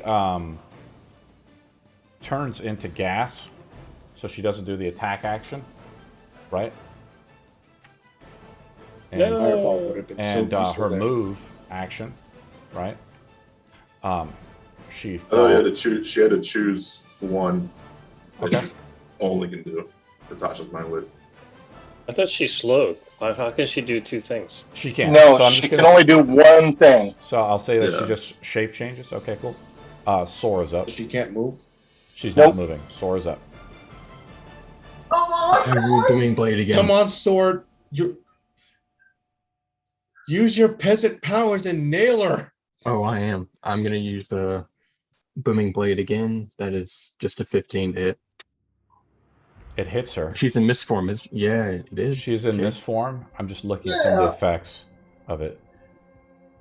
turns into gas, so she doesn't do the attack action, right? And, No. Fireball would have been so and useful her there. move action, right? She Oh, she had to choose one that Okay. she only can do for Tasha's Mind Whip. I thought she slowed. How can she do two things? She can't. No, so I'm she just can gonna. only do one thing. So I'll say that Yeah. she just shape changes. Okay, cool. Sora's up. She can't move. She's Nope. not moving. Sora's up. I will doing blade again. Come on, sword. Use your peasant powers and nail her. Oh, I am. I'm gonna use a booming blade again. That is just a 15 to hit. It hits her. She's in mist form. Yeah, it is. She's in Okay. this form. I'm just looking at some of the effects of it.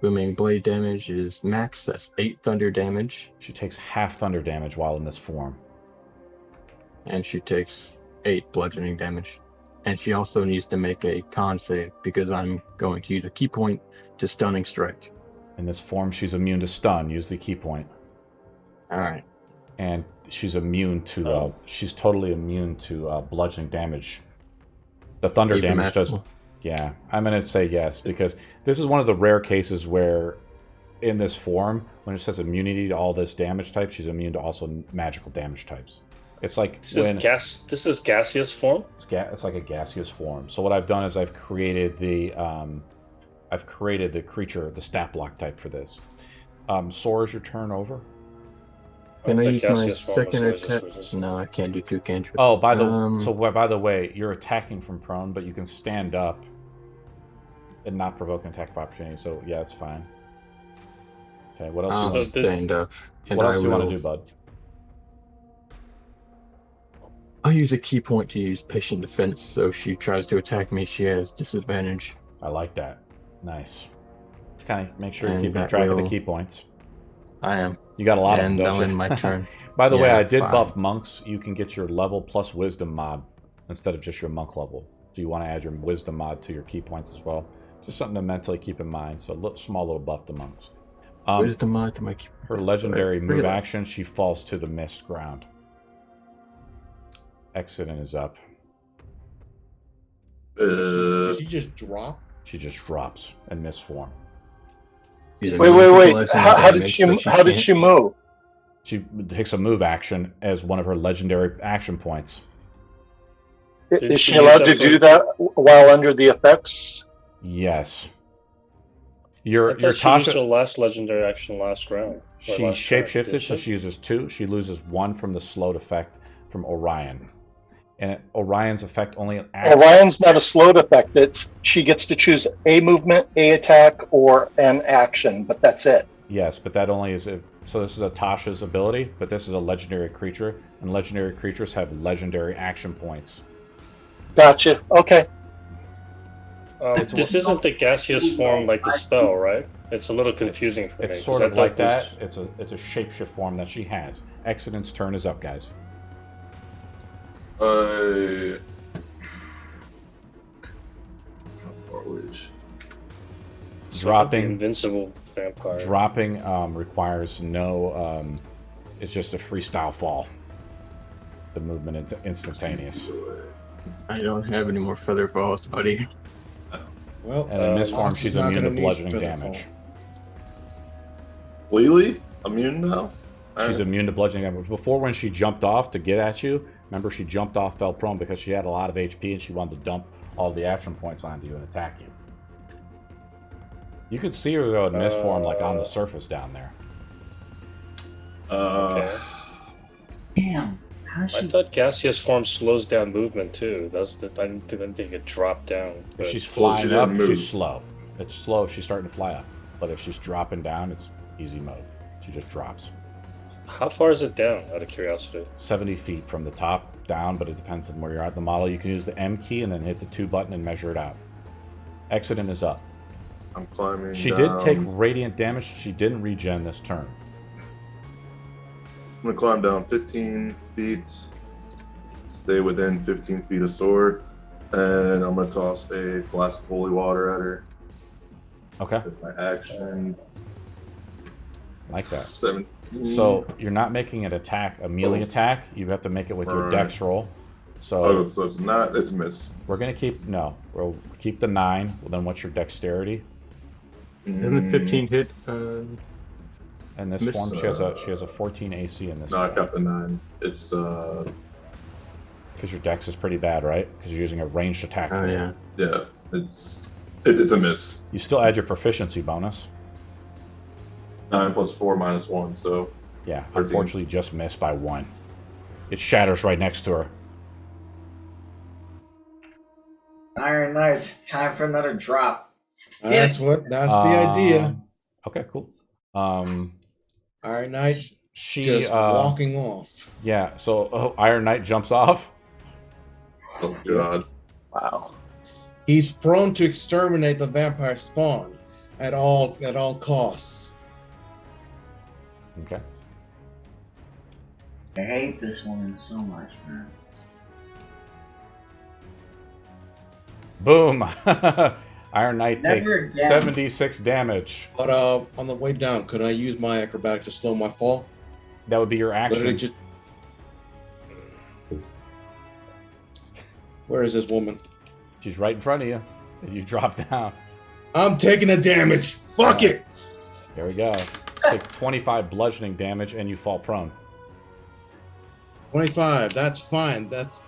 Booming blade damage is max. That's 8 thunder damage, She takes half thunder damage while in this form. and she takes 8 bludgeoning damage. And she also needs to make a con save because I'm going to use a key point to stunning strike. In this form, she's immune to stun. Use the key point. All right. And she's immune to. She's totally immune to bludgeoning damage. The thunder Even damage does. magical. Yeah, I'm gonna say yes because this is one of the rare cases where, in this form, when it says immunity to all this damage type, she's immune to also magical damage types. It's like This when is gas. This is gaseous form. it's like a gaseous form. So what I've done is I've created the creature, the stat block type for this. Sora's your turn over. Can I thought use my gaseous form was second always attack? resistance. No, I can't do 2 cantrips. Oh, by the way, you're attacking from prone, but you can stand up and not provoke an attack of opportunity. So yeah, it's fine. Okay, what else? I'll you want, stand up. And what else I do you want will- to do, bud? I'll use a key point to use patient defense, so if she tries to attack me, she has disadvantage. I like that. Nice. Kind of make sure you're And keeping that track of the will- key points. I am. You got a lot And of them, I'll don't end you? my turn. By the way, Yeah, I did 5. buff monks. You can get your level plus wisdom mod instead of just your monk level. So you want to add your wisdom mod to your key points as well. Just something to mentally keep in mind. So small little buff to monks. Wisdom mod to my key. Her legendary Alright, 3 move left. action, she falls to the mist ground. Exodus is up. Did she just drop? She just drops in mist form. She's Wait. neutralizing How did damage, she? so How did can't- she move? She takes a move action as one of her legendary action points. Did Is she she allowed to use that do that while under the effects? Yes. I Your thought she used her Tasha, last legendary action last round. or she last turn, shapeshifted, did so she uses 2. She loses 1 from the slowed effect from Orion. And Orion's effect only acts. Orion's not a slowed effect. She gets to choose a movement, a attack, or an action, but that's it. Yes, but that only is if. So this is a Tasha's ability, but this is a legendary creature, and legendary creatures have legendary action points. Gotcha. Okay. This isn't the gaseous form like the spell, right? It's a little confusing for me. It's sort of like that. It's a shapeshift form that she has. Exodent's turn is up, guys. How far away is she? Dropping invincible vampire. Dropping requires no. It's just a freestyle fall. The movement is instantaneous. I don't have any more feather falls, buddy. Well, And in this form, she's not immune to gonna need bludgeoning feather damage. Lily, immune now? She's immune to bludgeoning damage. Before, when she jumped off to get at you, remember she jumped off, fell prone because she had a lot of HP and she wanted to dump all the action points onto you and attack you. You could see her though in this form, like on the surface down there. Okay. Damn. How I she? thought gaseous form slows down movement too. I didn't think it dropped down. If but- she's flying up, didn't move. she's slow. It's slow if she's starting to fly up. But if she's dropping down, it's easy mode. She just drops. How far is it down, out of curiosity? 70 feet from the top down, but it depends on where you're at the model. You can use the M key and then hit the 2 button and measure it out. Exodent is up. I'm climbing She down. did take radiant damage. She didn't regen this turn. I'm going to climb down 15 feet. Stay within 15 feet of sword. And I'm going to toss a flask of holy water at her. Okay, With my action. like that. 7. So you're not making an attack, a melee attack. You have to make it with your Right. dex roll. Oh, So so it's not. It's a miss. we're gonna we'll keep the 9. Well, then what's your dexterity? Doesn't 15 hit? In this Miss, form, she has a 14 AC in this. No, I got the 9. It's Because your dex is pretty bad, right? Because you're using a ranged attack. Oh, yeah. yeah. It's a miss. You still add your proficiency bonus. 9 plus 4 minus 1. So Yeah, 13. unfortunately, just missed by 1. It shatters right next to her. Iron Knights, time for another drop. that's the idea. Okay, cool. Iron Knight She just walking off. yeah. So Iron Knight jumps off. oh god. Wow. He's prone to exterminate the vampire spawn at all costs. Okay. I hate this one so much, man. Boom. Iron Knight Never takes again. 76 damage. But on the way down, could I use my acrobatics to slow my fall? That would be your Literally action. just. Where is this woman? She's right in front of you. As you drop down. I'm taking the damage. Fuck it. There we go. Take 25 bludgeoning damage and you fall prone. 25. That's fine. That's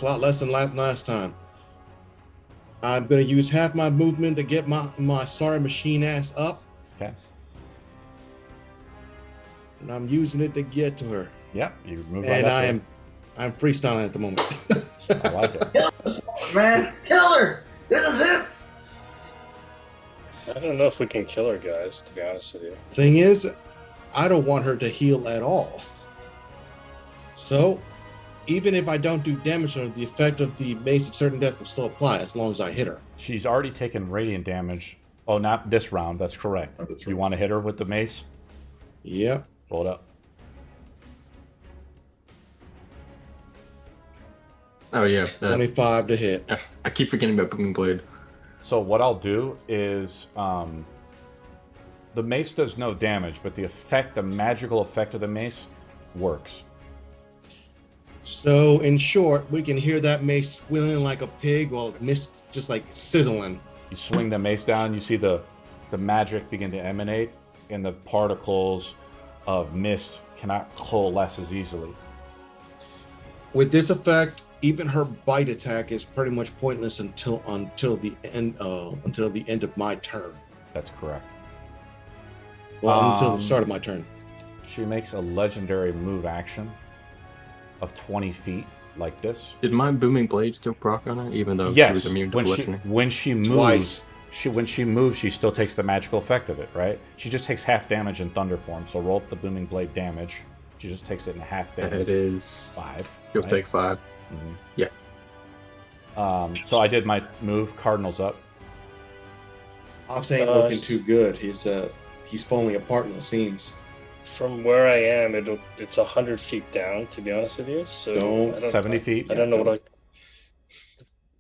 a lot less than last time. I'm gonna use half my movement to get my sorry machine ass up, Okay. and I'm using it to get to her. Yep. You move right And up. I'm freestyling at the moment. I like it. Man, kill her! This is it! I don't know if we can kill her, guys, to be honest with you. Thing is, I don't want her to heal at all. So, even if I don't do damage to her, the effect of the mace of certain death will still apply as long as I hit her. She's already taken radiant damage. Oh, not this round. That's correct. Not this You round. want to hit her with the mace? Yep. Roll it up. Oh, yeah. 25 to hit. I keep forgetting about Booming Blade. So what I'll do is, the mace does no damage, but the magical effect of the mace works. So, in short, we can hear that mace squealing like a pig while mist just like sizzling. You swing the mace down, you see the magic begin to emanate, and the particles of mist cannot coalesce as easily. With this effect, even her bite attack is pretty much pointless until the end of my turn. That's correct. Well, until the start of my turn. She makes a legendary move action of 20 feet. like this. Did my booming blade still proc on it, even though she Yes, was immune to bludgeoning? when she moves, Twice. when she moves, she still takes the magical effect of it, right? She just takes half damage in thunder form. So roll up the booming blade damage. She just takes it in half damage. It is 5. You'll right? take 5. Mhm. Yeah. So I did my move. Cardinal's up. Ox ain't looking too good. He's falling apart in the seams. From where I am, it's 100 feet down. To be honest with you, so Don't- 70 feet. I don't know what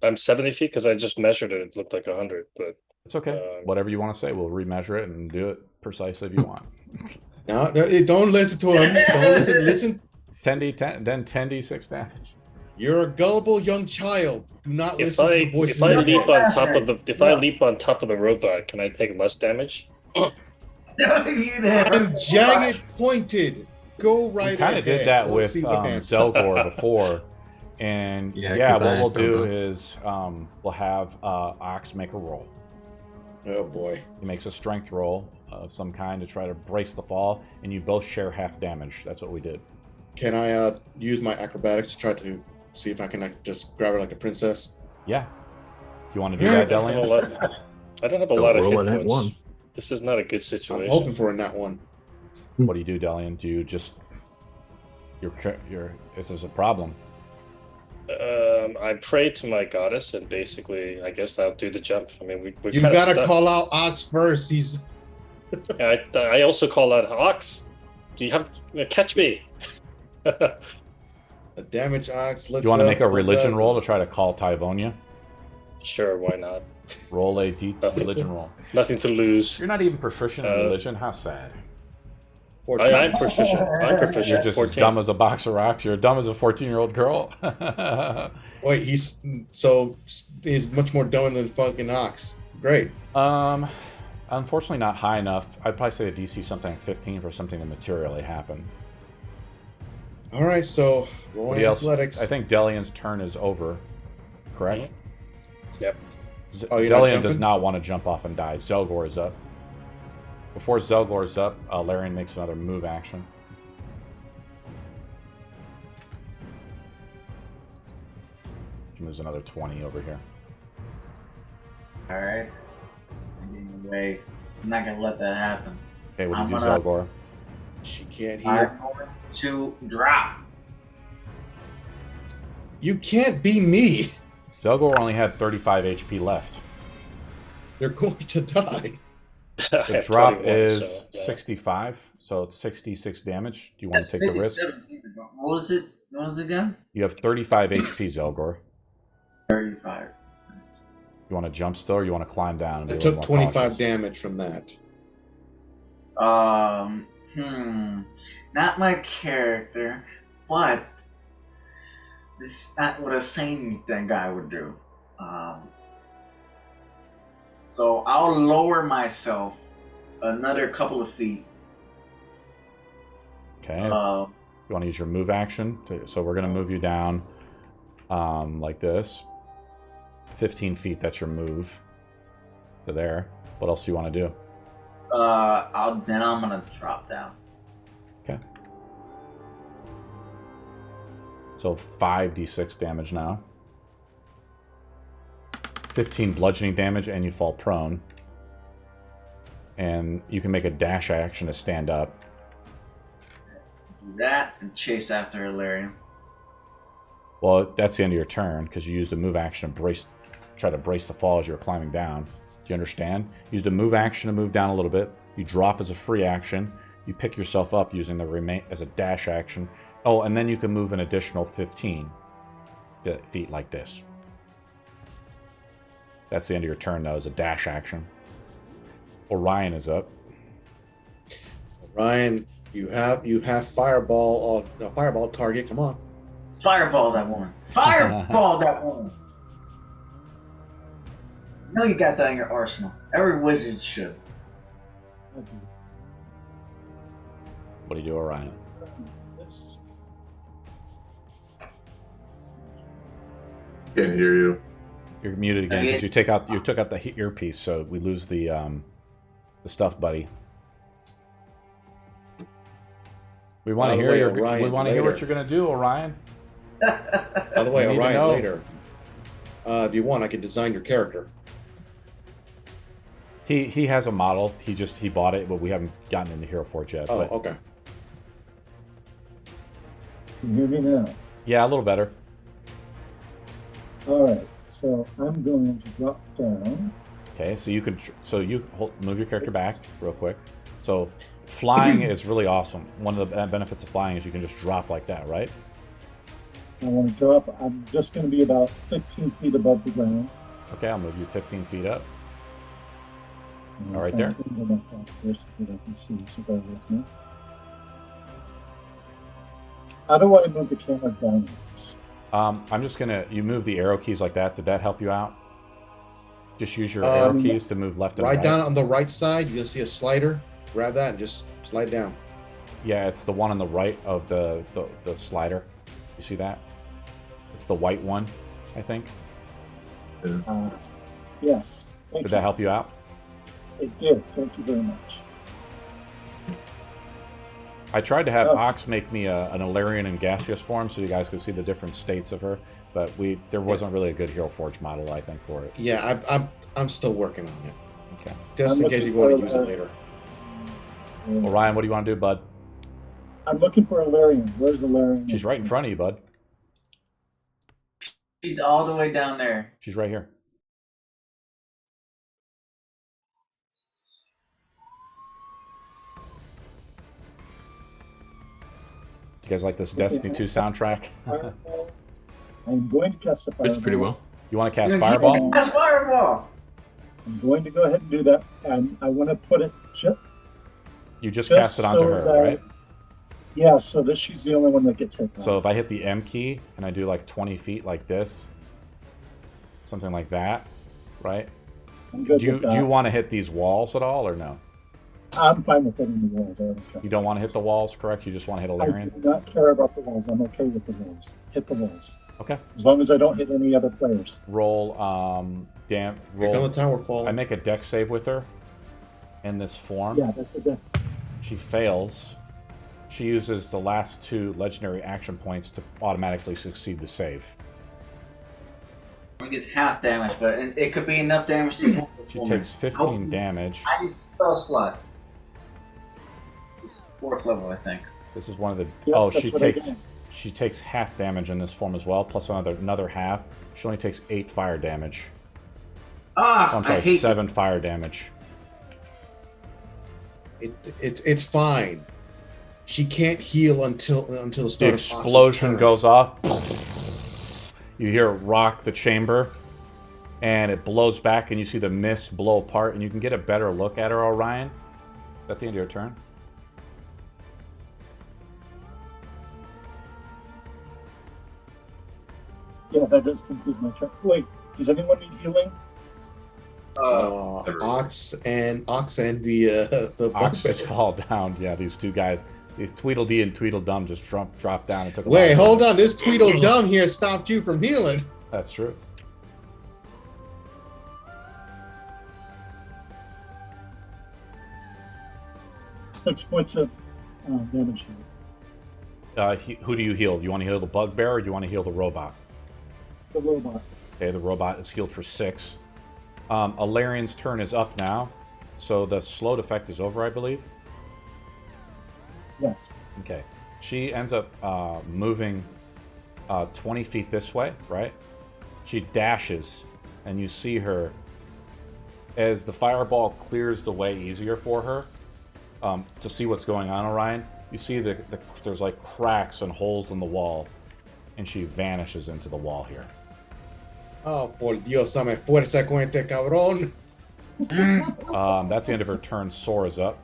I'm 70 feet because I just measured it. It looked like 100, but It's okay. Whatever you want to say, we'll remeasure it and do it precisely if you want. No, don't listen to him. Don't listen. 10d10, then 10d6 damage. You're a gullible young child. Do not if listen to the I voice if in I your leap head. on top of the I leap on top of the robot, can I take less damage? I'm jagged pointed. Go right We kind ahead. of did that We'll with see what happens. Zelgor before. And Yeah, yeah, 'cause what I we'll filled do up. is we'll have Ox make a roll. Oh boy. He makes a strength roll of some kind to try to brace the fall, and you both share half damage. That's what we did. Can I use my acrobatics to try to see if I can just grab her like a princess? Yeah. You want to do that, I don't have a Delian? lot, I don't have a Don't lot of roll hit a net points. one. This is not a good I'm situation. hoping for a nat one. What do you do, Delian? Do you just... This is a problem. I pray to my goddess, and basically, I guess I'll do the jump. I mean, we're You kinda gotta stuck. call out Ox first. He's I also call out Ox. Do you have catch me? a damage Ox. Do you want to make a religion roll to try to call Tyvonia? Sure, why not? Roll a Nothing. religion roll. Nothing to lose. You're not even proficient in religion? How sad. 14. I'm proficient. I'm proficient. You're just 14. as dumb as a box of rocks. You're dumb as a 14-year-old girl. Wait, he's much more dumb than fucking Ox. Great. Unfortunately not high enough. I'd probably say a DC something like 15 for something to materially happen. All right, so rolling Anybody else? athletics. I think Delian's turn is over. Correct? Yep. Oh, you're not Delian does jumping? not want to jump off and die. Zelgor is up. Before Zelgor is up, Ellarian makes another move action. He moves another 20 over here. Alright. Anyway, I'm not gonna let that happen. Okay, what do you do, I'm gonna- Zelgor? She can't hear. I'm going to drop. You can't be me. Zelgor only had 35 HP left. You're going to die. The drop is 65, so it's 66 damage. Do you want That's to take the risk? 57 feet ago. What was it? What was it again? You have 35 HP, Zelgor. 35. You want to jump still, or you want to climb down? And I be a took little more 25 cautious? damage from that. Not my character, but this is not what a sane guy would do. So I'll lower myself another couple of feet. Okay. You want to use your move action? So we're going to move you down like this. 15 feet, that's your move to there. What else do you want to do? I'm gonna drop down. Okay. So 5d6 damage now. 15 bludgeoning damage, and you fall prone. And you can make a dash action to stand up. Do that and chase after Ellarian. Well, that's the end of your turn, because you used a move action to try to brace the fall as you were climbing down. Do you understand? Used a move action to move down a little bit. You drop as a free action. You pick yourself up using the remain as a dash action. Oh, and then you can move an additional 15 feet like this. That's the end of your turn, though, as a dash action. Orion is up. Ryan, you have fireball target. Come on. Fireball that woman. Fireball that woman. You know you got that in your arsenal. Every wizard should. What do you do, Orion? Can't hear you. You're muted again because you took out the earpiece, so we lose the stuff, buddy. We want to hear Orion, we want to hear what you're gonna do, Orion. By the way, You need to Orion, know. later, if you want, I can design your character. He has a model. He bought it, but we haven't gotten into Hero Forge yet. Oh, but okay. Can you hear me now? yeah, a little better. All right, so I'm going to drop down. Okay, so you can move your character back real quick. So flying is really awesome. One of the benefits of flying is you can just drop like that, right? I want to drop. I'm just going to be about 15 feet above the ground. Okay, I'll move you 15 feet up. And All right, I'm there. trying to think of myself first so that I can see. So bear with me. How do I move the camera downwards? I'm just gonna. You move the arrow keys like that. Did that help you out? Just use your arrow keys to move left and right. Right down on the right side, you'll see a slider. Grab that and just slide down. Yeah, it's the one on the right of the slider. You see that? It's the white one, I think. Yes. Thank Did you. that help you out? It did. Thank you very much. I tried to have Oh. Ox make me an Ellarian in gaseous form so you guys could see the different states of her, but there wasn't really a good Hero Forge model, I think, for it. Yeah, I'm still working on it. Okay. Just I'm in case looking you want to for, use it later. Well, Ryan, what do you want to do, bud? I'm looking for Ellarian. Where's Ellarian? She's right in front of you, bud. She's all the way down there. She's right here. You guys like this Destiny 2 soundtrack? Fireball. I'm going to cast a fireball. It's pretty well. You want to cast Yeah, Fireball? That's fireball. I'm going to go ahead and do that, and I want to put it You just just cast it onto so her, that- right? Yeah, so that she's the only one that gets hit. So if I hit the M key and I do like 20 feet like this, something like that, right? I'm good Do you with that. do you want to hit these walls at all or no? I'm fine with hitting the walls. I don't care. You don't want to hit the walls, correct? You just want to hit I Ellarian? do not care about the walls. I'm okay with the walls. Hit the walls. Okay. As long as I don't hit any other players. Roll Here come the roll. tower fall. I make a dex save with her in this form. Yeah, that's a good. She fails. She uses the last 2 legendary action points to automatically succeed the save. It gets half damage, but it could be enough damage to hit this She woman. takes 15 damage. I spell slot. 4th level, I think. This is one of the. Yep, Oh, that's she what I takes did. she takes half damage in this form as well, plus another half. She only takes 8 fire damage. Ah, Oh, I'm I sorry, hate 7 fire damage. It's fine. She can't heal until the The start of Fox's explosion turn. goes off. You hear it rock the chamber, and it blows back, and you see the mist blow apart, and you can get a better look at her, Orion. Is that the end of your turn? Yeah, that does complete my turn. Wait, does anyone need healing? Ox and the Ox bugbear. just fall down. Yeah, these 2 guys, these Tweedledee and Tweedledum just dropped down and took a lot Wait, of hold damage. on. This Tweedledum here stopped you from healing. That's true. Six points of damage here. Who do you heal? You want to heal the bugbear or do you want to heal the robot? The robot. Okay, the robot is healed for 6. Ellarian's turn is up now, so the slowed effect is over, I believe. Yes. Okay. She ends up moving 20 feet this way, right? She dashes, and you see her as the fireball clears the way easier for her to see what's going on, Orion. You see there's like cracks and holes in the wall, and she vanishes into the wall here. Oh, por Dios, dame fuerza con este cabrón. That's the end of her turn. Sora's up.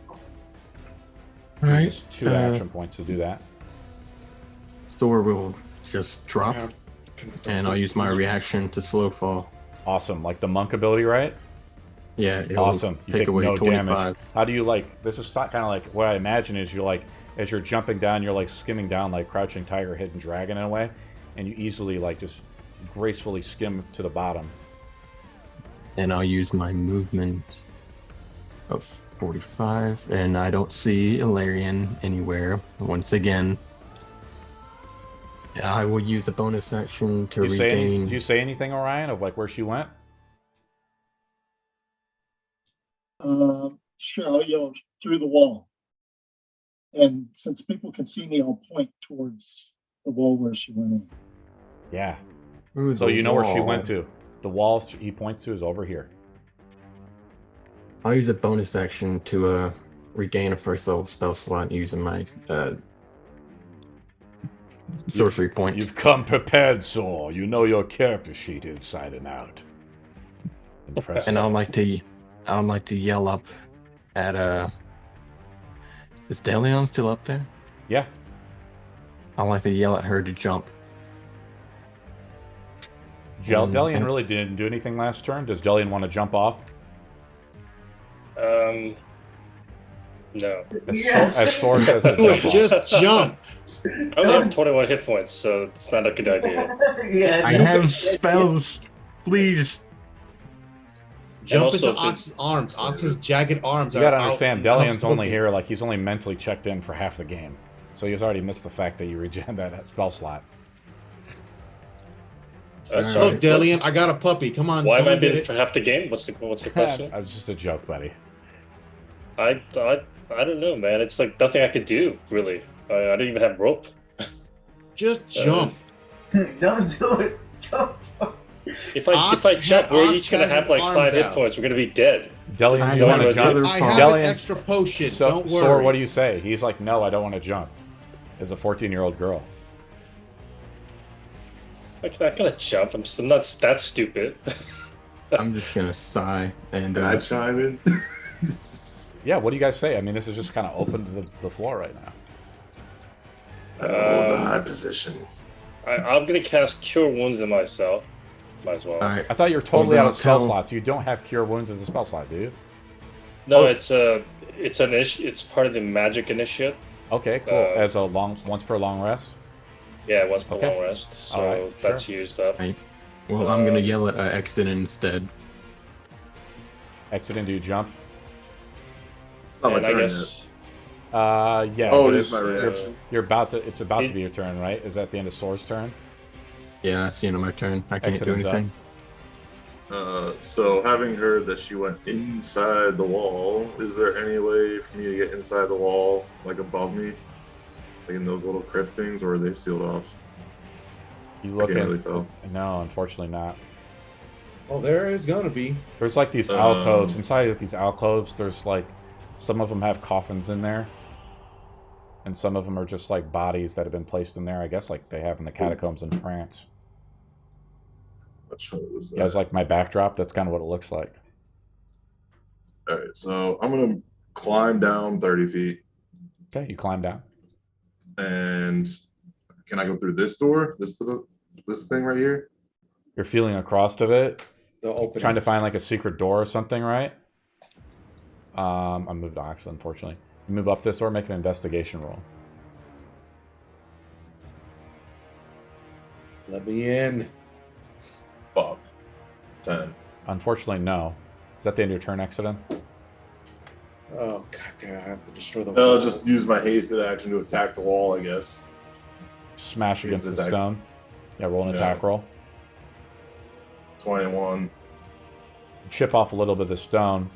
All right. Just 2 action points to do that. Thor will just drop, and I'll use my reaction to slow fall. Awesome. Like the monk ability, right? Yeah, it'll Awesome. You take away no 25. damage. How do you like? This is kind of like what I imagine is you're like as you're jumping down, you're like skimming down like Crouching Tiger, Hidden Dragon in a way, and you easily like just gracefully skim to the bottom. And I'll use my movement of 45, and I don't see Ellarian anywhere. Once again, I will use a bonus action to Do you say regain. do you say anything, Orion, of like where she went? Sure, I'll yell through the wall. And since people can see me, I'll point towards the wall where she went in. Yeah. Through So the you know where she wall. went to. The wall he points to is over here. I'll use a bonus action to regain a first level spell slot using my sorcery point. You've come prepared, Saul. You know your character sheet inside and out. Impressive. And I'd like to yell up at is Delion still up there? Yeah. I'd like to yell at her to jump. Delian really didn't do anything last turn. Does Delian want to jump off? No. As Sword says to jump off. Just jump. I only have 21 hit points, so it's not a good idea. Yeah, I have spells. Please. Jump also into Ox's arms. Ox's jagged arms You are gotta out understand, and Delian's only outspoken. here, like, he's only mentally checked in for half the game. So he's already missed the fact that you regen that spell slot. Sorry. Look, Delian, I got a puppy. Come on. Why am go I get bidding it. for half the game? What's the question? That was just a joke, buddy. I don't know, man. It's like nothing I could do, really. I don't even have rope. Just jump. Don't do it. Don't. If I jump, we're each gonna have like 5 hit out. points. We're gonna be dead. Delian, I you want to have jump? another I have Delian, an extra potion. So, Don't worry. Sor, what do you say? He's like, no, I don't want to jump. As a 14-year-old girl. I'm not gonna jump. I'm not that stupid. I'm just gonna sigh and Can I chime in? Yeah, what do you guys say? I mean, this is just kind of open to the floor right now. I don't hold the high position. I'm gonna cast Cure Wounds on myself. Might as well. all right. I thought you were totally Well, out of spell tell- slots. You don't have Cure Wounds as a spell slot, do you? No, Oh. it's part of the magic initiate. Okay, cool. Uh, As a once per long rest? Yeah, once per Okay. long rest. So Alright, that's sure. used up. Right. Well, I'm gonna yell at Exit instead. Exit, do you jump? Oh, my And I turn guess yet. Yeah. Oh, but it is my reaction. You're about to. It's about to be your turn, right? Is that the end of Sor's turn? Yeah, that's the end of my turn. I can't do Exit is up. anything. So having heard that she went inside the wall, is there any way for me to get inside the wall, like above me? Like in those little crypt things, or are they sealed off? You I look can't in. really tell. No, unfortunately not. Oh, there is gonna be. There's like these alcoves. Inside of these alcoves, there's like some of them have coffins in there, and some of them are just like bodies that have been placed in there. I guess like they have in the catacombs in France. Which one was that? Yeah, it's like my backdrop. That's kind of what it looks like. All right, so I'm gonna climb down 30 feet, Okay, you climb down. and can I go through this door? This thing right here? You're feeling across of it, The opening. trying to find like a secret door or something, right? I moved Ox, unfortunately. You move up this door, make an investigation roll. Let me in. Fuck. 10. Unfortunately, no. Is that the end of your turn, Exodus? Oh god damn! I have to destroy the I'll wall. just use my hasted action to attack the wall, I guess. Smash Use against the attack. stone. Yeah, roll an Yeah. attack roll. 21. Chip off a little bit of the stone.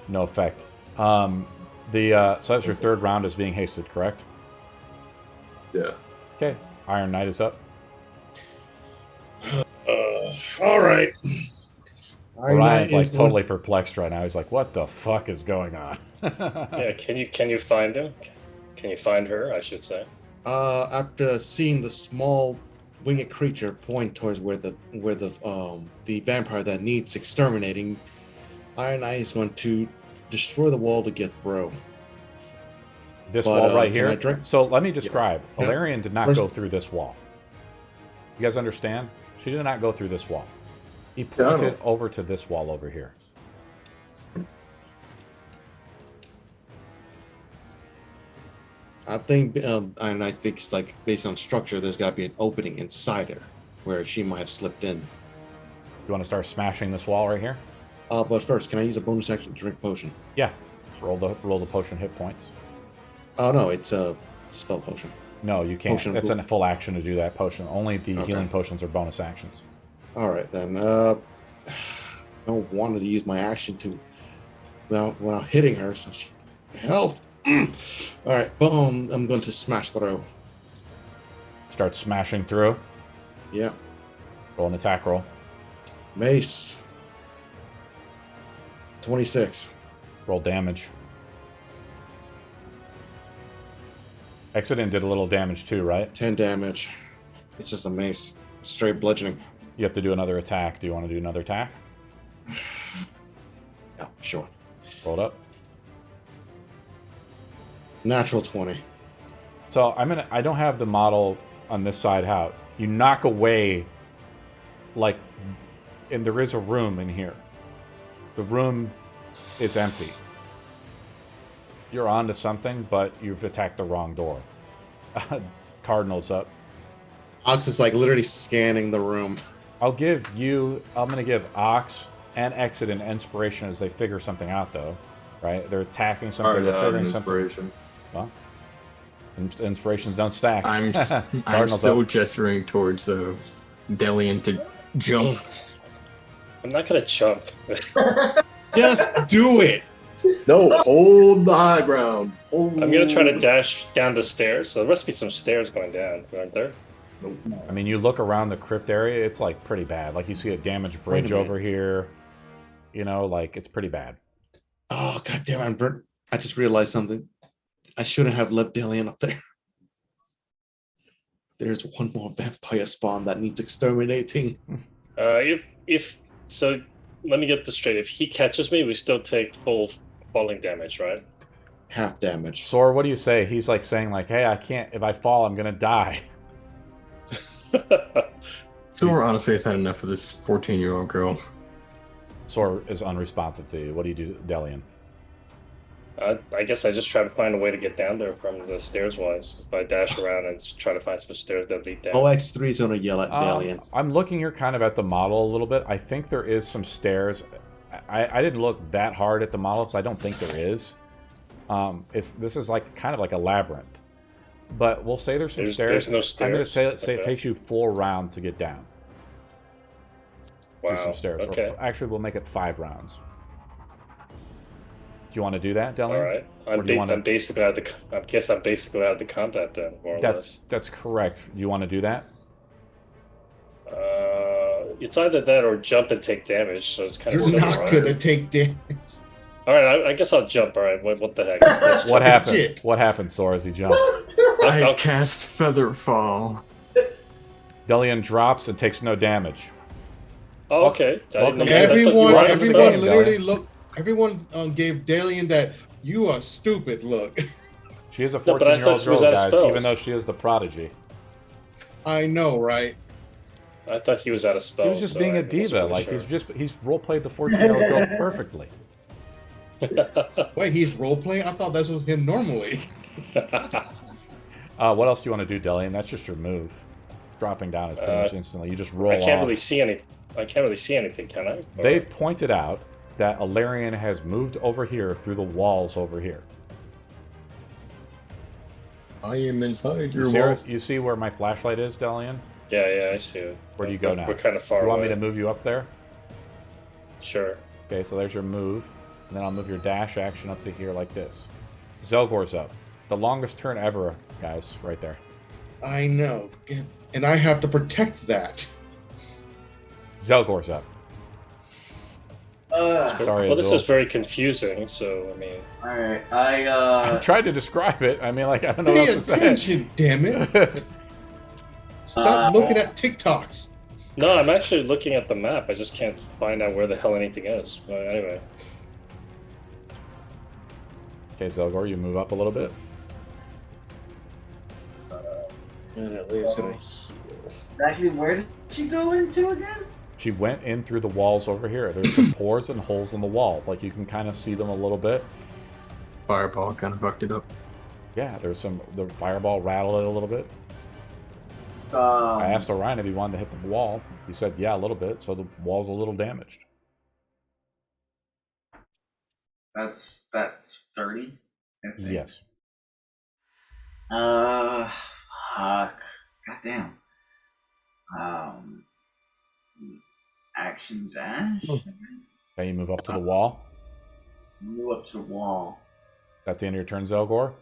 No effect. So that's your third round is being hasted, correct? Yeah. Okay. Iron Knight is up. All right. Ryan's like totally perplexed right now. He's like, "What the fuck is going on?" Yeah, can you find him? Can you find her? I should say. After seeing the small winged creature point towards where the vampire that needs exterminating, Iron Eye is going to destroy the wall to get through. This But, wall right can I here. drink- So let me describe. Yeah. Ellarian did not First- go through this wall. You guys understand? She did not go through this wall. He Yeah, I pointed know. over to this wall over here. I think, and I think it's like based on structure, there's got to be an opening inside her where she might have slipped in. You want to start smashing this wall right here? But first, can I use a bonus action to drink potion? Yeah. Roll the potion hit points. Oh no, it's a spell potion. No, you can't. Potion It's pool. a full action to do that potion. Only the Okay. healing potions are bonus actions. All right then. I don't want to use my action to without hitting her. So she health. All right, boom. I'm going to smash through. Start smashing through. Yeah. Roll an attack roll. Mace. 26. Roll damage. Exodus did a little damage too, right? 10 damage. It's just a mace. Straight bludgeoning. You have to do another attack. Do you want to do another attack? Yeah, sure. Roll it up. Natural 20. So I don't have the model on this side out. You knock away, like, and there is a room in here. The room is empty. You're onto something, but you've attacked the wrong door. Cardinal's up. Ox is like literally scanning the room. I'm going to give Ox and Exit an inspiration as they figure something out, though. Right? They're attacking something. Already They're have an figuring something. inspiration. Well, inspirations don't stack. I'm Cardinal's still up. gesturing towards Delian to jump. I'm not gonna jump. Just do it. No, hold the high ground. Hold. I'm gonna try to dash down the stairs. So there must be some stairs going down, aren't there? I mean, you look around the crypt area, it's like pretty bad. Like you see a damaged bridge minute. over here. You know, like it's pretty bad. Oh, god damn it. I just realized something. I shouldn't have left Delian up there. There's one more vampire spawn that needs exterminating. If so, let me get this straight. If he catches me, we still take full falling damage, right? Half damage. Sor, what do you say? He's like saying, like, hey, I can't, if I fall, I'm gonna die. Sora honestly has had enough of this 14-year-old girl. Sor is unresponsive to you. What do you do, Delian? I guess I just try to find a way to get down there from the stairs wise. If I dash around and try to find some stairs that lead down. OX3 is going to yell at Delian. I'm looking here kind of at the model a little bit. I think there is some stairs. I didn't look that hard at the model because I don't think there is. This is like kind of like a labyrinth. But we'll say there's some stairs. There's no stairs. I'm going to say Okay. it takes you 4 rounds to get down. Wow. Do some stairs. Okay. Or actually, we'll make it 5 rounds. Do you want to do that, Delian? All right. Or do you wanna- I'm basically out of the. I guess I'm basically out of the combat then, more or less. That's correct. Do you want to do that? It's either that or jump and take damage. So it's kind of. You're similar, not right? going to take damage. All right. I guess I'll jump. All right. What the heck? What happened? Legit. What happened, Sora, as he jumped? I I'll- cast Featherfall. Delian drops and takes no damage. Oh, okay. Welcome. I thought you Everyone, wanted to everyone game, literally Delian. looked. Everyone gave Delian that you are stupid look. She is a No, but I 14-year-old thought she was girl, out of guys, spells. even though she is the prodigy. I know, right? I thought he was out of spells. He was just so being I a wasn't diva. really Like sure. he's role-played the 14-year-old girl perfectly. Wait, he's role playing. I thought this was him normally. What else do you want to do, Delian? That's just your move. Dropping down is pretty much instantly. You just roll I can't off. really see any. I can't really see anything, can I? Or- They've pointed out that Ellarian has moved over here through the walls over here. I am inside You your see, wall. you see where my flashlight is, Delian? Yeah, I see it. Where do you go now? We're kind of far You want away. me to move you up there? Sure. Okay, so there's your move. And then I'll move your dash action up to here like this. Zelgor's up. The longest turn ever, guys, right there. I know, and I have to protect that. Zelgor's up. Sorry, Well, this Azul. is very confusing. So I mean, All right, I tried to describe it. I mean, like, I don't know Pay what else to say. attention, damn it! Stop looking at TikToks. no, I'm actually looking at the map. I just can't find out where the hell anything is. But anyway, Okay, Zelgor, you move up a little bit. And it leaves it. Exactly where did she go into again? She went in through the walls over here. There's some pores and holes in the wall. Like, you can kind of see them a little bit. Fireball kind of fucked it up. Yeah, there's some... The fireball rattled it a little bit. I asked Orion if he wanted to hit the wall. He said, yeah, a little bit. So the wall's a little damaged. That's 30. I think. Yes. Fuck. Goddamn. Action dash. I guess. Okay, you move up to the wall. Move up to the wall. That's the end of your turn, Zelgor.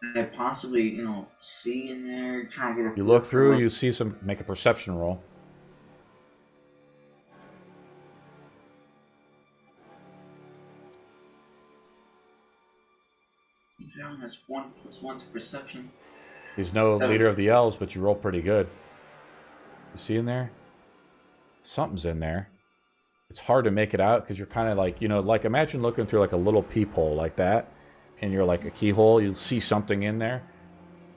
Can I possibly, see in there, try to get a You look through, you see some. Make a perception roll. That's 1 + 1 to perception. He's no leader of the elves, but you roll pretty good. You see in there? Something's in there. It's hard to make it out because you're kind of like, like imagine looking through like a little peephole like that, and you're like a keyhole. You'll see something in there.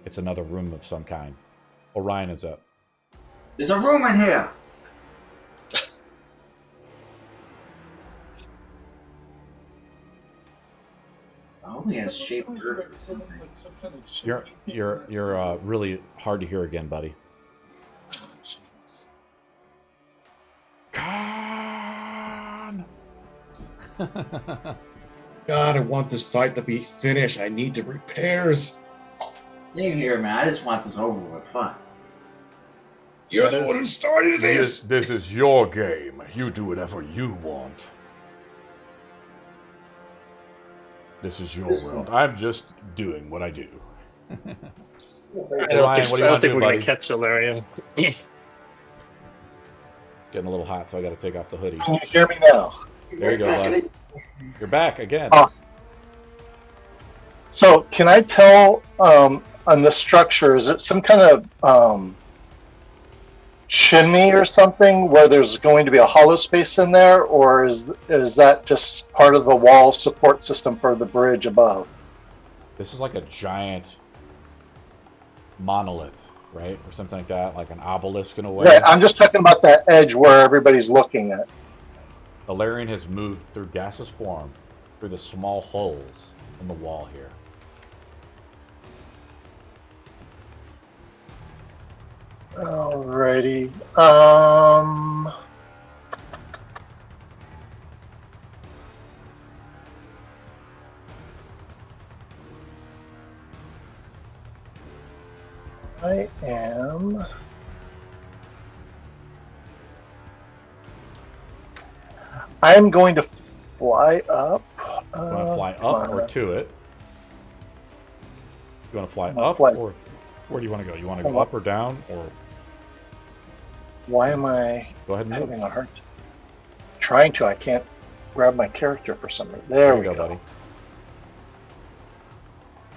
It's another room of some kind. Orion is up. There's a room in here! Oh, he has shape earth or something. You're really hard to hear again, buddy. Khan! God, I want this fight to be finished. I need the repairs. Same here, man. I just want this over with. Fuck. You're the one who started this. This is your game. You do whatever you want. This is your world. I'm just doing what I do. I don't think we're going to catch Ellarian. Getting a little hot, so I got to take off the hoodie. Can you hear me now? There you go, bud. You're back again. So can I tell on the structure, is it some kind of chimney or something where there's going to be a hollow space in there, or is that just part of the wall support system for the bridge above? This is like a giant monolith, right? Or something like that, like an obelisk in a way. Right, I'm just talking about that edge where everybody's looking at. Ellarian has moved through gaseous form through the small holes in the wall here. Alrighty. I'm going to fly up. You want to fly up or to it? You want to fly up, or where do you want to go? You want to go up or down, or? Why am I Go ahead and move. having a hard trying to? I can't grab my character for some reason. There we go, buddy.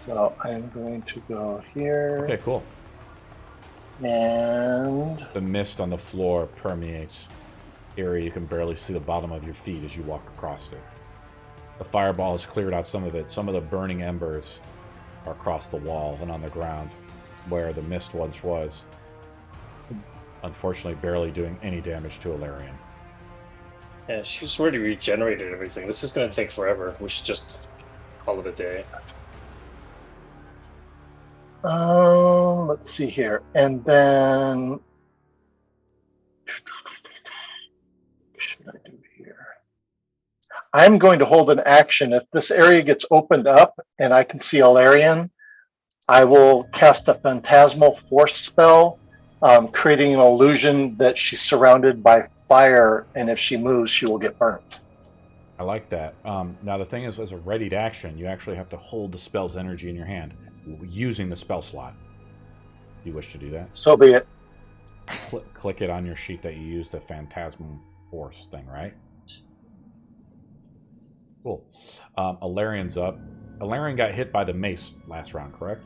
So I'm going to go here. Okay, cool. And the mist on the floor permeates area. You can barely see the bottom of your feet as you walk across it. The fireball has cleared out some of it. Some of the burning embers are across the wall and on the ground where the mist once was. Unfortunately, barely doing any damage to Ellarian. Yeah, she's already regenerated everything. This is going to take forever. We should just call it a day. Let's see here. And then what should I do here? I'm going to hold an action. If this area gets opened up and I can see Ellarian, I will cast a phantasmal force spell, creating an illusion that she's surrounded by fire, and if she moves, she will get burnt. I like that. Now, the thing is, as a readied action, you actually have to hold the spell's energy in your hand using the spell slot. Do you wish to do that? So be it. Click it on your sheet that you used the phantasmal force thing, right? Cool. Ellarian's up. Ellarian got hit by the mace last round, correct?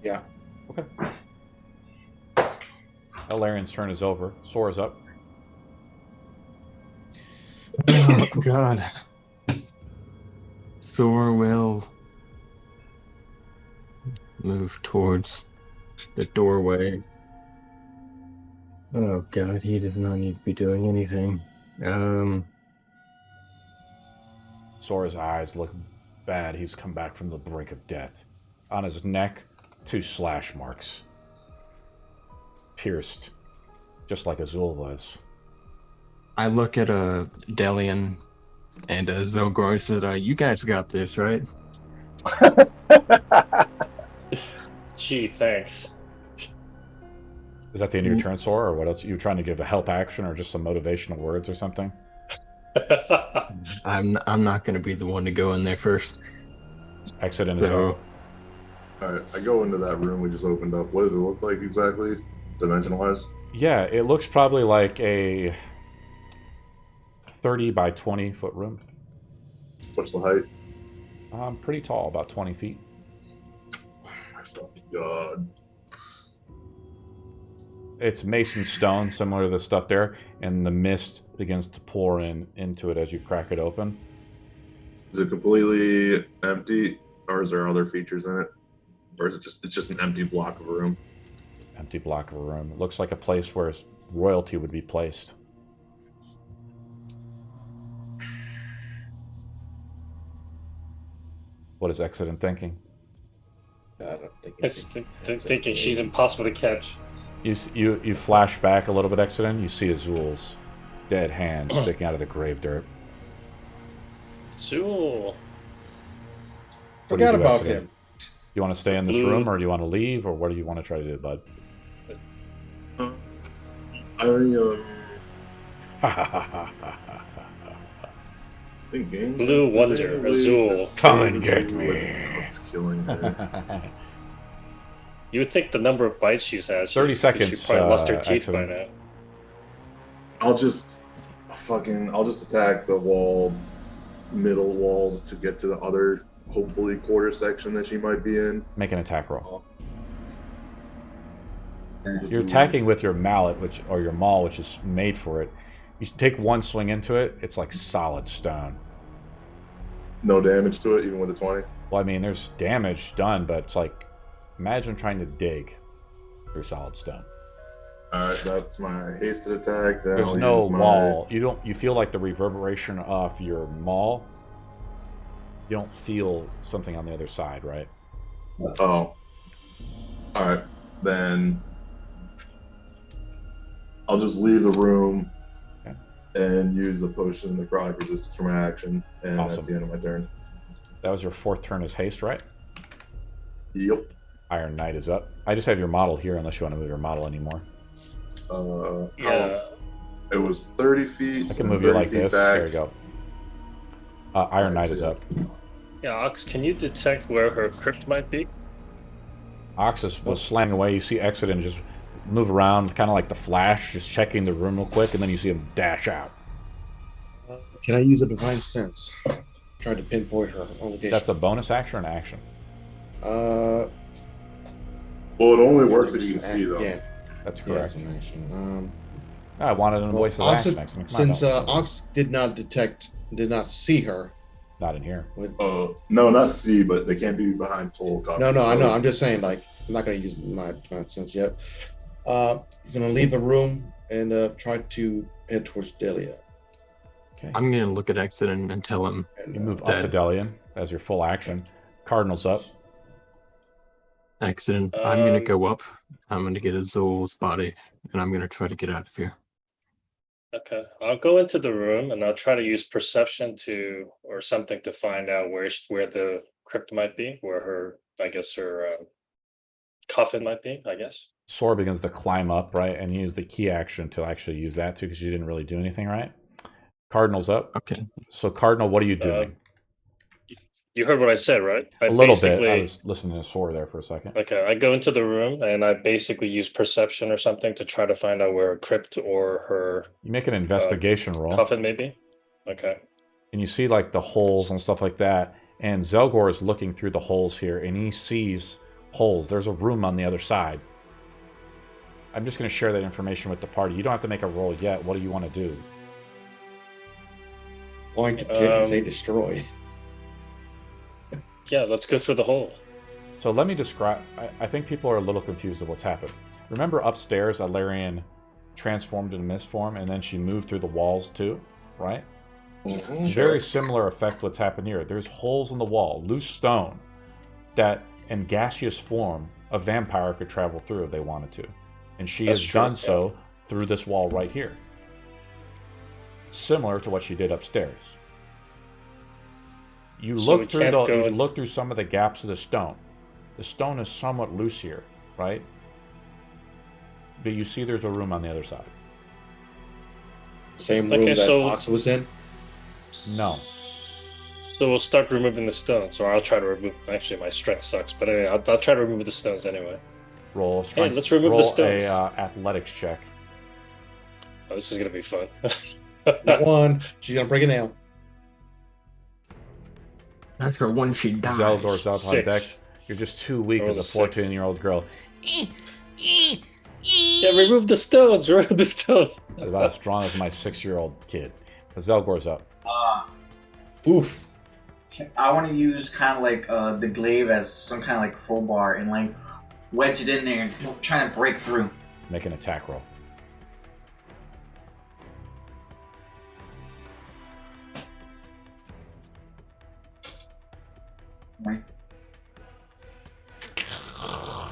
Yeah. Okay. Ellarian's turn is over. Sora's up. Oh, God. Sora will move towards the doorway. Oh, God, he does not need to be doing anything. Sora's eyes look bad. He's come back from the brink of death. On his neck, 2 slash marks. Pierced, just like Azul was. I look at Delian and Zogor and said, you guys got this, right? Gee, thanks. Is that the end of your turn, Sora, or what else? You trying to give a help action or just some motivational words or something? I'm not going to be the one to go in there first. Accident is So up. All right, I go into that room we just opened up. What does it look like exactly, dimension-wise? Yeah, it looks probably like a 30 by 20 foot room. What's the height? Pretty tall, about 20 feet. Oh my fucking god. It's mason stone, similar to the stuff there, and the mist begins to pour into it as you crack it open. Is it completely empty, or is there other features in it? Or is it just an empty block of a room? Empty block of a room. It looks like a place where royalty would be placed. What is Exodus thinking? I don't think It's thinking she's impossible to catch. You flash back a little bit, Exodus. You see Azul's dead hand sticking out of the grave dirt. Azul. What do you Forgot do, about Exodus? him. You want to stay in this room, or do you want to leave, or what do you want to try to do, bud? Thinking. Blue Wonder, Azul. Come and get me. It's killing her. You would think the number of bites she's had. 30 seconds, She probably lost her teeth Exodus. by now. I'll just attack the wall, middle wall to get to the other, hopefully, quarter section that she might be in. Make an attack roll. You're attacking with your mallet, or your maul, which is made for it. You take one swing into it, it's like solid stone. No damage to it, even with a 20. Well, I mean, there's damage done, but it's like, imagine trying to dig through solid stone. Alright, that's my hasted attack. Then There's I'll no use my- wall. You feel like the reverberation off your maul. You don't feel something on the other side, right? Oh. Alright, then I'll just leave the room and use the potion of necrotic resistance for my action, and Awesome. that's the end of my turn. That was your fourth turn as haste, right? Yep. Iron Knight is up. I just have your model here, unless you want to move your model anymore. Yeah. It was 30 feet. I can and move you 30 like feet this. back. There you go. Iron Knight is up. Yeah, Ox, can you detect where her crypt might be? Oxus was slamming away. You see Exodus just move around, kind of like the Flash, just checking the room real quick, and then you see him dash out. Can I use a divine sense? Try to pinpoint her location. That's a bonus action or an action? Well, it only works if you can it's an see, act- though. Yeah, That's yeah, correct. it's an action. I wanted an voice of Ox, action next to me. Come on, since don't. Ox did not see her. Not in here. No, not C, but they can't be behind total cover. No, I know. I'm just saying, like, I'm not going to use my divine sense yet. He's going to leave the room and try to head towards Delia. Okay. I'm going to look at Exodus and tell him. And, You move up Dead. to Delian as your full action. Cardinal's up. Exodus, I'm going to go up. I'm going to get Azul's body, and I'm going to try to get out of here. Okay, I'll go into the room and I'll try to use perception or something to find out where the crypt might be, where her coffin might be, I guess. Sora begins to climb up, right? And use the key action to actually use that too, because you didn't really do anything, right? Cardinal's up. Okay. So, Cardinal, what are you doing? You heard what I said, right? A little bit. I was listening to Sora there for a second. Okay, I go into the room and I basically use perception or something to try to find out where her crypt or her You make an investigation roll. coffin may be. Okay. And you see like the holes and stuff like that. And Zelgor is looking through the holes here, and he sees holes. There's a room on the other side. I'm just going to share that information with the party. You don't have to make a roll yet. What do you want to do? going to get say destroy. Yeah, let's go through the hole. So let me describe. I think people are a little confused of what's happened. Remember upstairs, Ellarian transformed into mist form, and then she moved through the walls too, right? It's a very similar effect to what's happened here. There's holes in the wall, loose stone, that in gaseous form a vampire could travel through if they wanted to. And she That's has true, done so through this wall right here. Similar to what she did upstairs. You So look we through can't the go you in- look through some of the gaps of the stone. The stone is somewhat loose here, right? but you see there's a room on the other side. Same room that Ox was in? No. So we'll start removing the stones, or I'll try to remove. Actually, my strength sucks, but anyway, I'll try to remove the stones anyway. Roll strength. Hey, let's remove the stones. Roll a athletics check. Oh, this is gonna be fun. That one. She's gonna break a nail. That's her one she dies. Zeldor's up on 6. deck. You're just too weak Roll as a a 6. 14-year-old girl. Yeah, remove the stones. Remove the stones. That's about as strong as my 6-year-old kid. Zelgor's up. Oof. I want to use kind of like the glaive as some kind of like crowbar and like wedge it in there and try to break through. Make an attack roll. Right.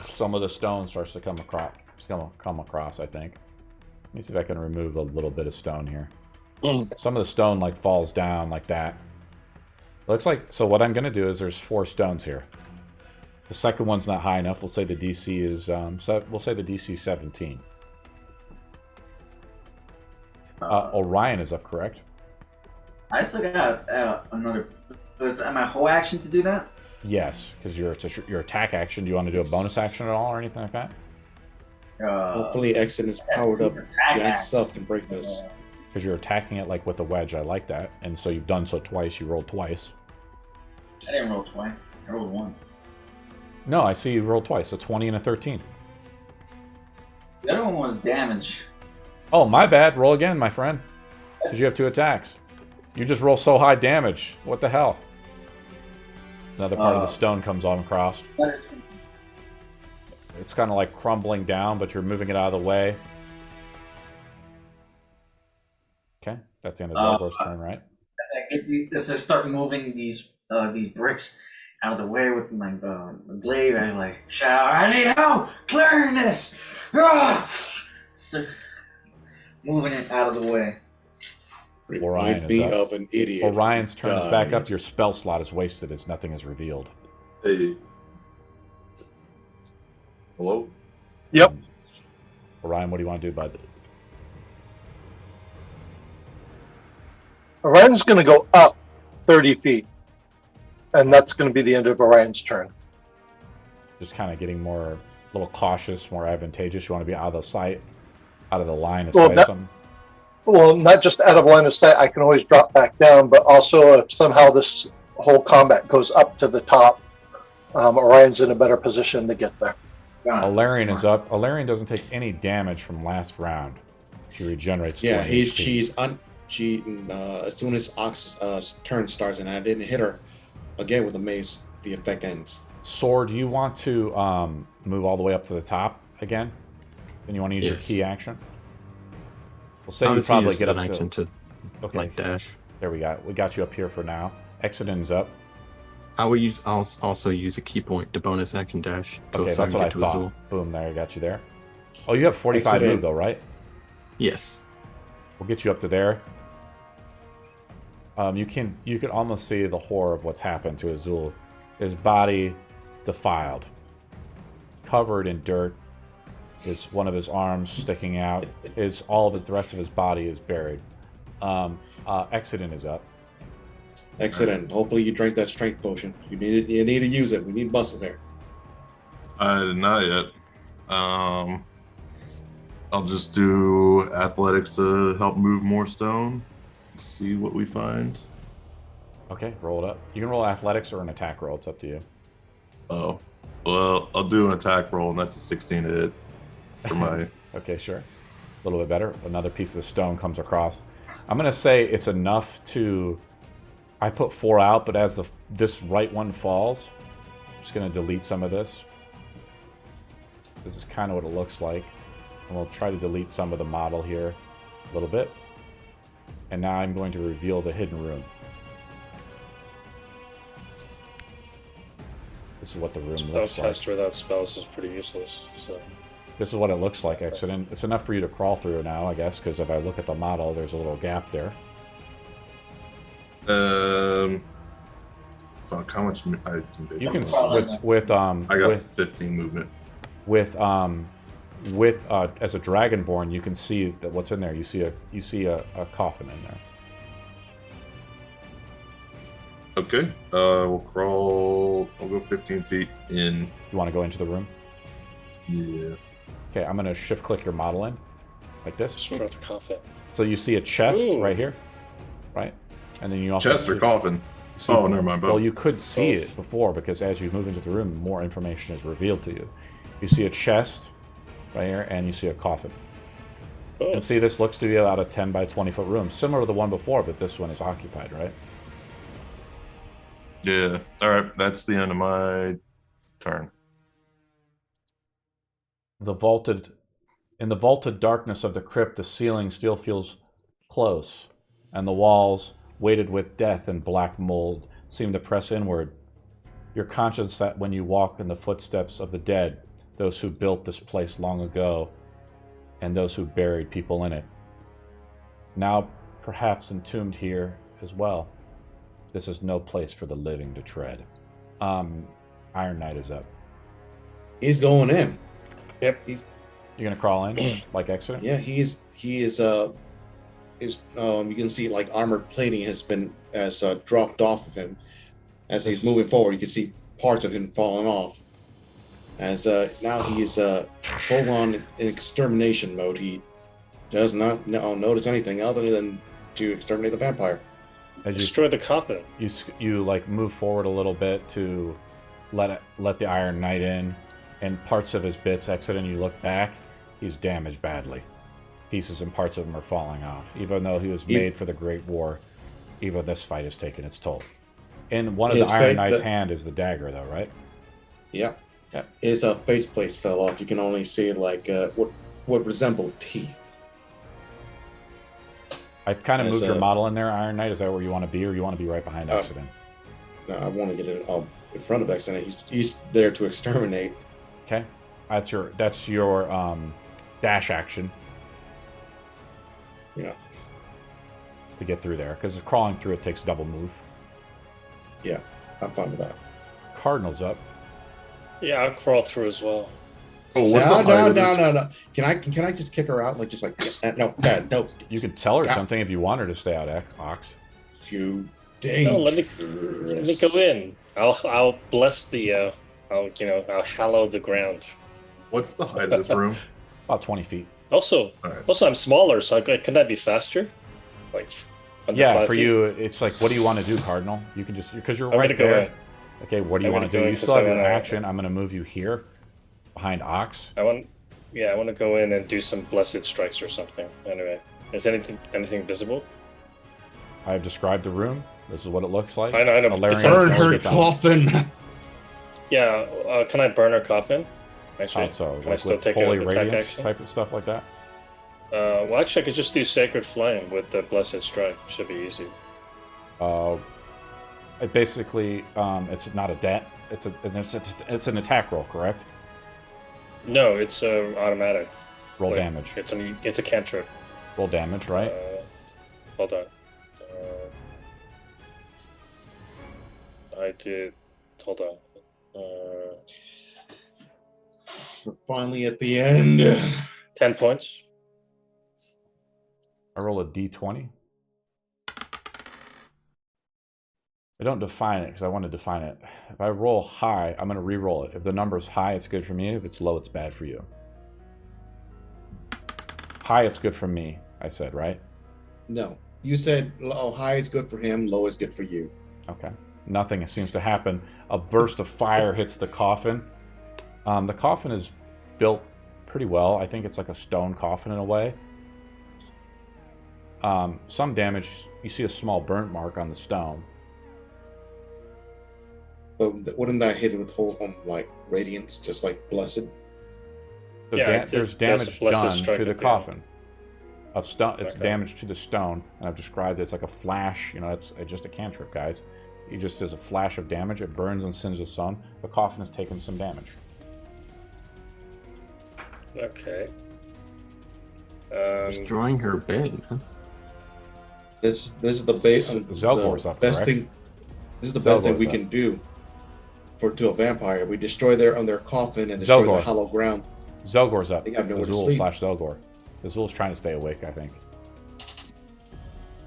Some of the stone starts to come across, I think. Let me see if I can remove a little bit of stone here. Some of the stone like falls down like that. Looks like, so what I'm going to do is there's 4 stones here. The second one's not high enough. We'll say the DC is, we'll say the DC is 17. Orion is up, correct? I still got another. Was that my whole action to do that? Yes, because your attack action. Do you want to do a bonus action at all or anything like that? Hopefully Exit is powered up. She herself can break this. Because you're attacking it like with the wedge. I like that. And so you've done so twice. You rolled twice. I didn't roll twice. I rolled once. No, I see you rolled twice. A 20 and a 13. The other one was damage. Oh, my bad. Roll again, my friend. Because you have 2 attacks. You just roll so high damage. What the hell? Another part of the stone comes on across. It's kind of like crumbling down, but you're moving it out of the way. Okay, that's the end of Zelgor's turn, right? As I get start moving these bricks out of the way with my glaive, I like shout, "I need help clearing this!" So, moving it out of the way. Remind me of an idiot. Orion's turn is back up. Your spell slot is wasted as nothing is revealed. Hey. Hello? Yep. Orion, what do you want to do, bud? Orion's going to go up 30 feet. And that's going to be the end of Orion's turn. Just kind of getting more, a little cautious, more advantageous. You want to be out of the sight, out of the line of sight of something? Well, not just out of line of sight, I can always drop back down, but also if somehow this whole combat goes up to the top, Orion's in a better position to get there. Ellarian is up. Ellarian doesn't take any damage from last round. She regenerates. Yeah, 20 HP. she's as soon as Ox's turn starts and I didn't hit her again with a mace, the effect ends. Sword, you want to move all the way up to the top again? And you want to use your key action? We'll say you probably get up to like dash. There we go. We got you up here for now. Exodin's up. I will also use a key point to bonus action dash. Okay, that's what I thought. Boom, there, I got you there. Oh, you have 45 move though, right? Yes. We'll get you up to there. You can almost see the horror of what's happened to Azul. His body defiled, covered in dirt. One of his arms sticking out. The rest of his body is buried. Exodin is up. Exodin, hopefully you drank that strength potion. You need to use it. We need muscle there. Not yet. I'll just do athletics to help move more stone. See what we find. Okay, roll it up. You can roll athletics or an attack roll. It's up to you. Oh, well, I'll do an attack roll, and that's a 16 to hit for my. Okay, sure. A little bit better. Another piece of the stone comes across. I'm gonna say it's enough to. I put 4 out, but as this right one falls, I'm just gonna delete some of this. This is kind of what it looks like. And we'll try to delete some of the model here a little bit. And now I'm going to reveal the hidden room. This is what the room looks like. Spellcaster without spells is pretty useless. So. This is what it looks like, Exodin. It's enough for you to crawl through now, I guess, because if I look at the model, there's a little gap there. Fuck, how much I can do? You can with I got 15 movement. With with as a dragonborn, you can see that what's in there. You see a coffin in there. Okay. We'll crawl. I'll go 15 feet in. You want to go into the room? Yeah. Okay, I'm gonna shift click your model in, like this. Destroy the coffin. So you see a chest Ooh. right here, right? And then you also Chest or coffin? see, Oh, never mind. Both. Well, you could see Both. it before because as you move into the room, more information is revealed to you. You see a chest right here, and you see a coffin. Oh. And see, this looks to be about a 10 by 20 foot room, similar to the one before, but this one is occupied, right? Yeah. All right. That's the end of my turn. In the vaulted darkness of the crypt, the ceiling still feels close, and the walls, weighted with death and black mold, seem to press inward. You're conscious that when you walk in the footsteps of the dead, those who built this place long ago, and those who buried people in it, now perhaps entombed here as well, this is no place for the living to tread. Iron Knight is up. He's going in. Yep. He's, You're gonna crawl in like accident? yeah, he is you can see like armored plating has dropped off of him as he's moving forward. You can see parts of him falling off. As now he is full on in extermination mode. He does not notice anything other than to exterminate the vampire. As you Destroy the coffin. you like move forward a little bit to let the Iron Knight in, and parts of his bits exit, and you look back, he's damaged badly. Pieces and parts of him are falling off. Even though he was made for the Great War, even this fight has taken its toll. In one of the Iron Knight's hand is the dagger, though, right? Yeah. His faceplate fell off. You can only see like what resembled teeth. I've kind of As moved your model in there, Iron Knight. Is that where you want to be, or you want to be right behind Accident? No, I want to get in front of Accident. He's there to exterminate. Okay, that's your dash action. Yeah. To get through there, because crawling through it takes double move. Yeah, I'm fine with that. Cardinal's up. Yeah, I'll crawl through as well. Oh, what's the height of this? No. Can I just kick her out? Like, just like, no, Dad, no. You could tell her something if you want her to stay out, Ox. You No, let me go in. I'll bless the I'll hallow the ground. What's the height of this room? About 20 feet. Also, I'm smaller, so can I be faster? Like, under 5 for feet? you, it's like, what do you want to do, Cardinal? You can just because you're I'm right gonna go there. in. Okay, what do you I'm want to gonna do? go You in still have 'cause an I wanna- action. I'm going to move you here, behind Ox. I want to go in and do some blessed strikes or something. Anyway, is anything visible? I have described the room. This is what it looks like. I know. Ellarian burn is her already found. coffin. Yeah, can I burn her coffin? Actually, So, can I like still with take holy an attack radiance action? type of stuff like that. Well, actually, I could just do Sacred Flame with the Blessed Strike. Should be easy. It basically, it's not a debt. It's an attack roll, correct? No, it's automatic. Roll Like, damage. It's a cantrip. Roll damage, right? Hold on. I did. Hold on. We're finally at the end. 10 points. I roll a d20. I don't define it because I want to define it. If I roll high, I'm going to re-roll it. If the number's high, it's good for me. If it's low, it's bad for you. High, it's good for me, I said, right? No, you said high is good for him, low is good for you. Okay. Nothing seems to happen. A burst of fire hits the coffin. The coffin is built pretty well. I think it's like a stone coffin in a way. Some damage. You see a small burnt mark on the stone. But wouldn't that hit it with whole like radiance, just like blessed? There's damage done to the coffin. Of stone, it's Okay. damage to the stone, and I've described it as like a flash. You know, it's just a cantrip, guys. It just is a flash of damage. It burns and singes the stone. The coffin has taken some damage. Okay. Destroying her bed, huh? This is the base. Zelvor's up, best correct? thing. This is the best thing Zelvor's we up. can do to a vampire. We destroy their coffin and destroy the Zelgor. hollow ground. Zelgor's up. I think I have nowhere to Azul sleep. / Zelgor. Azul's trying to stay awake, I think.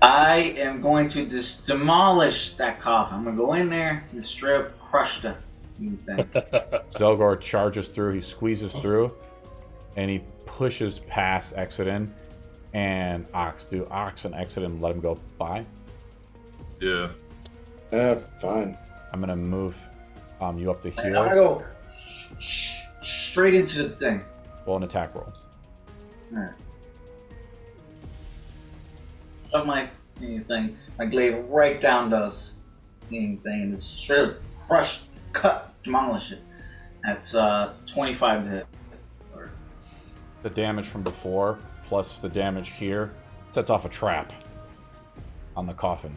I am going to just demolish that coffin. I'm gonna go in there and straight up crush the thing. Zelgor charges through, he squeezes through, and he pushes past Exodin and Ox. Do Ox and Exodin let him go by? Yeah. Fine. I'm going to move you up to I'm gonna here. go straight into the thing. Roll an attack roll. Alright. Shove my thing, my glaive right down this thing and just straight up crush, cut, demolish it. That's 25 to hit. The damage from before plus the damage here sets off a trap on the coffin.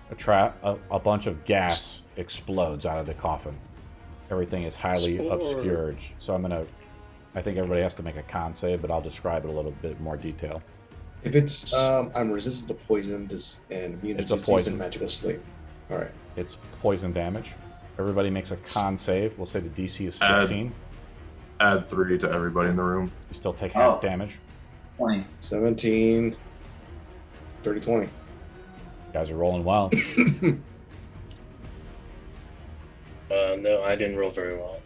A bunch of gas explodes out of the coffin. Everything is highly obscured. So I think everybody has to make a con save, but I'll describe it a little bit more detail. If it's I'm resistant to poison and immune to It's a disease poison. and magical sleep. All right. It's poison damage. Everybody makes a con save. We'll say the DC is Add- 15. Add 3 to everybody in the room. You still take half Oh. damage. 20. 17, 30, 20. You guys are rolling well. No, I didn't roll very well.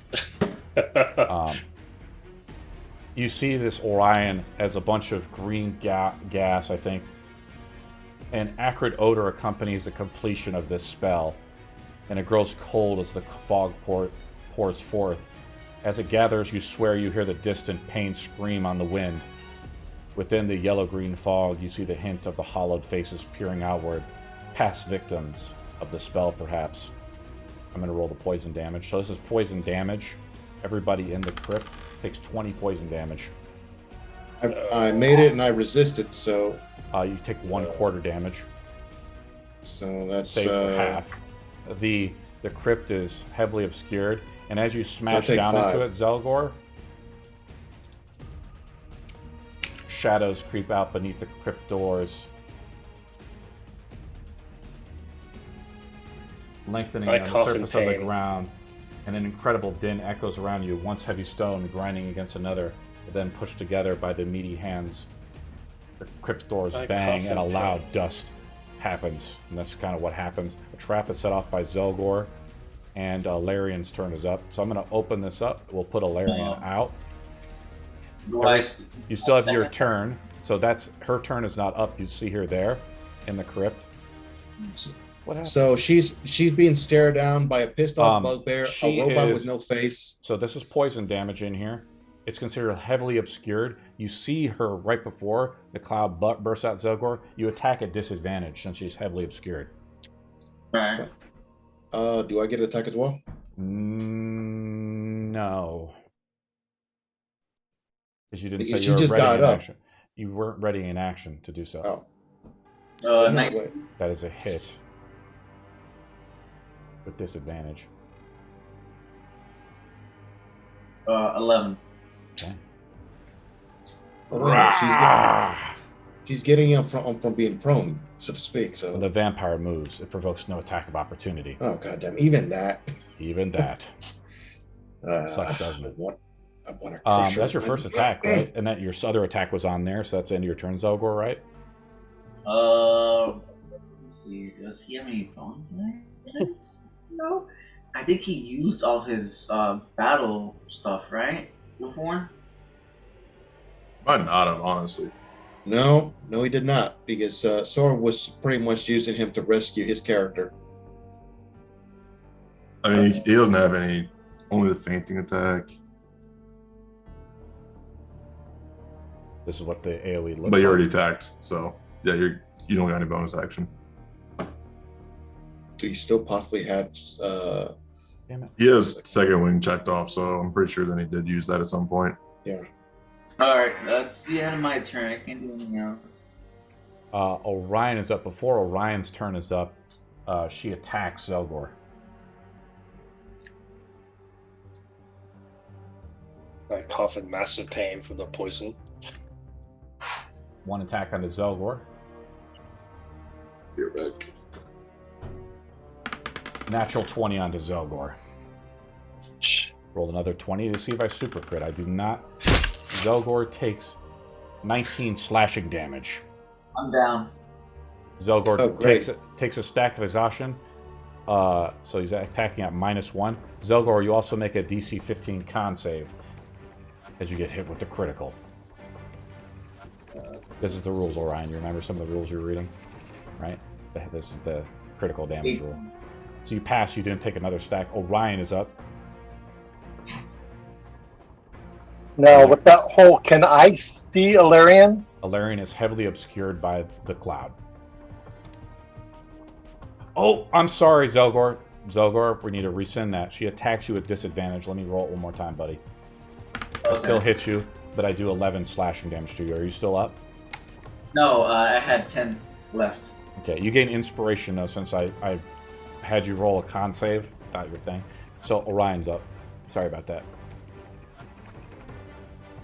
You see this Orion as a bunch of green gas, I think. An acrid odor accompanies the completion of this spell, and it grows cold as the fog pours forth. As it gathers, you swear you hear the distant pain scream on the wind. Within the yellow-green fog, you see the hint of the hollowed faces peering outward, past victims of the spell, perhaps. I'm going to roll the poison damage. So this is poison damage. Everybody in the crypt takes 20 poison damage. I made it and I resisted, so You take 1/4 damage. that's Save for half. The crypt is heavily obscured, and as you smash take down 5. into it, Zelgor, shadows creep out beneath the crypt doors, lengthening I on the cough in surface of the pain. ground, and an incredible din echoes around you, once heavy stone grinding against another, but then pushed together by the meaty hands. The crypt doors I bang, cough and a in loud pain. dust happens, and that's kind of what happens. A trap is set off by Zelgor, and Ellarian's turn is up. So I'm going to open this up. We'll put Ellarian out. Do I You still have your second? turn, so that's her turn is not up. You see her there in the crypt. What happened? So she's being stared down by a pissed off bugbear, she a robot is- with no face. So this is poison damage in here. It's considered heavily obscured. You see her right before the cloud bursts out Zelgor. You attack at disadvantage since she's heavily obscured. Alright. Do I get an attack as well? No. Because you didn't Because say she you were just ready got in up. action. You weren't ready in action to do so. Oh. Uh, No, night. wait. That is a hit. With disadvantage. 11. Okay. Oh, wait a minute, she's getting up from being prone, so to speak. So. When the vampire moves, it provokes no attack of opportunity. Oh goddamn! Even that. Even that. Sucks, doesn't it? I want to crush her. That's your first attack, right? And that your other attack was on there, so that's the end of your turn, Zelgor, right? Let's see. Does he have any bones in there? No. I think he used all his battle stuff, right? Before? Might not have, honestly. No, he did not, because Sora was pretty much using him to rescue his character. I mean, he doesn't have any, only the fainting attack. This is what the AoE looks But you like. already attacked, so yeah, you don't got any bonus action. Do you still possibly have? Damn it. He has second wing checked off, so I'm pretty sure that he did use that at some point. Yeah. Alright, that's the end of my turn. I can't do anything else. Orion is up. Before Orion's turn is up, she attacks Zelgor. I cough in massive pain from the poison. One attack onto Zelgor. You're back. Natural 20 onto Zelgor. Roll another 20 to see if I super crit. I do not. Zelgor takes 19 slashing damage. I'm down. Zelgor takes a stack of exhaustion. So he's attacking at -1. Zelgor, you also make a DC 15 con save as you get hit with the critical. This is the rules, Orion. You remember some of the rules you're reading? Right? This is the critical damage rule. So you pass, you didn't take another stack. Orion is up. Now, with that hole, can I see Ellarian? Ellarian is heavily obscured by the cloud. Oh, I'm sorry, Zelgor. Zelgor, we need to rescind that. She attacks you at disadvantage. Let me roll it one more time, buddy. I still hit you, but I do 11 slashing damage to you. Are you still up? No, I had 10 left. Okay, you gain inspiration, though, since I had you roll a con save. Not your thing. So Orion's up. Sorry about that.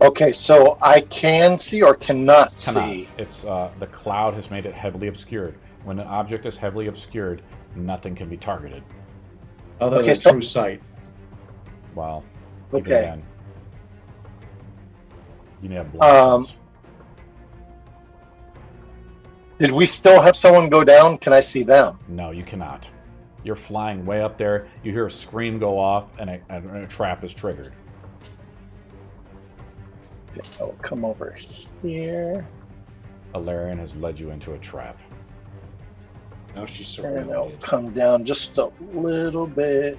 Okay, so I can see or cannot see. It's the cloud has made it heavily obscured. When an object is heavily obscured, nothing can be targeted. Other than true sight. Wow. Okay. Then, you need to have blood sense. Did we still have someone go down? Can I see them? No, you cannot. You're flying way up there. You hear a scream go off, and a trap is triggered. I'll come over here. Ellarian has led you into a trap. Now she's And I'll surrounded. come down just a little bit.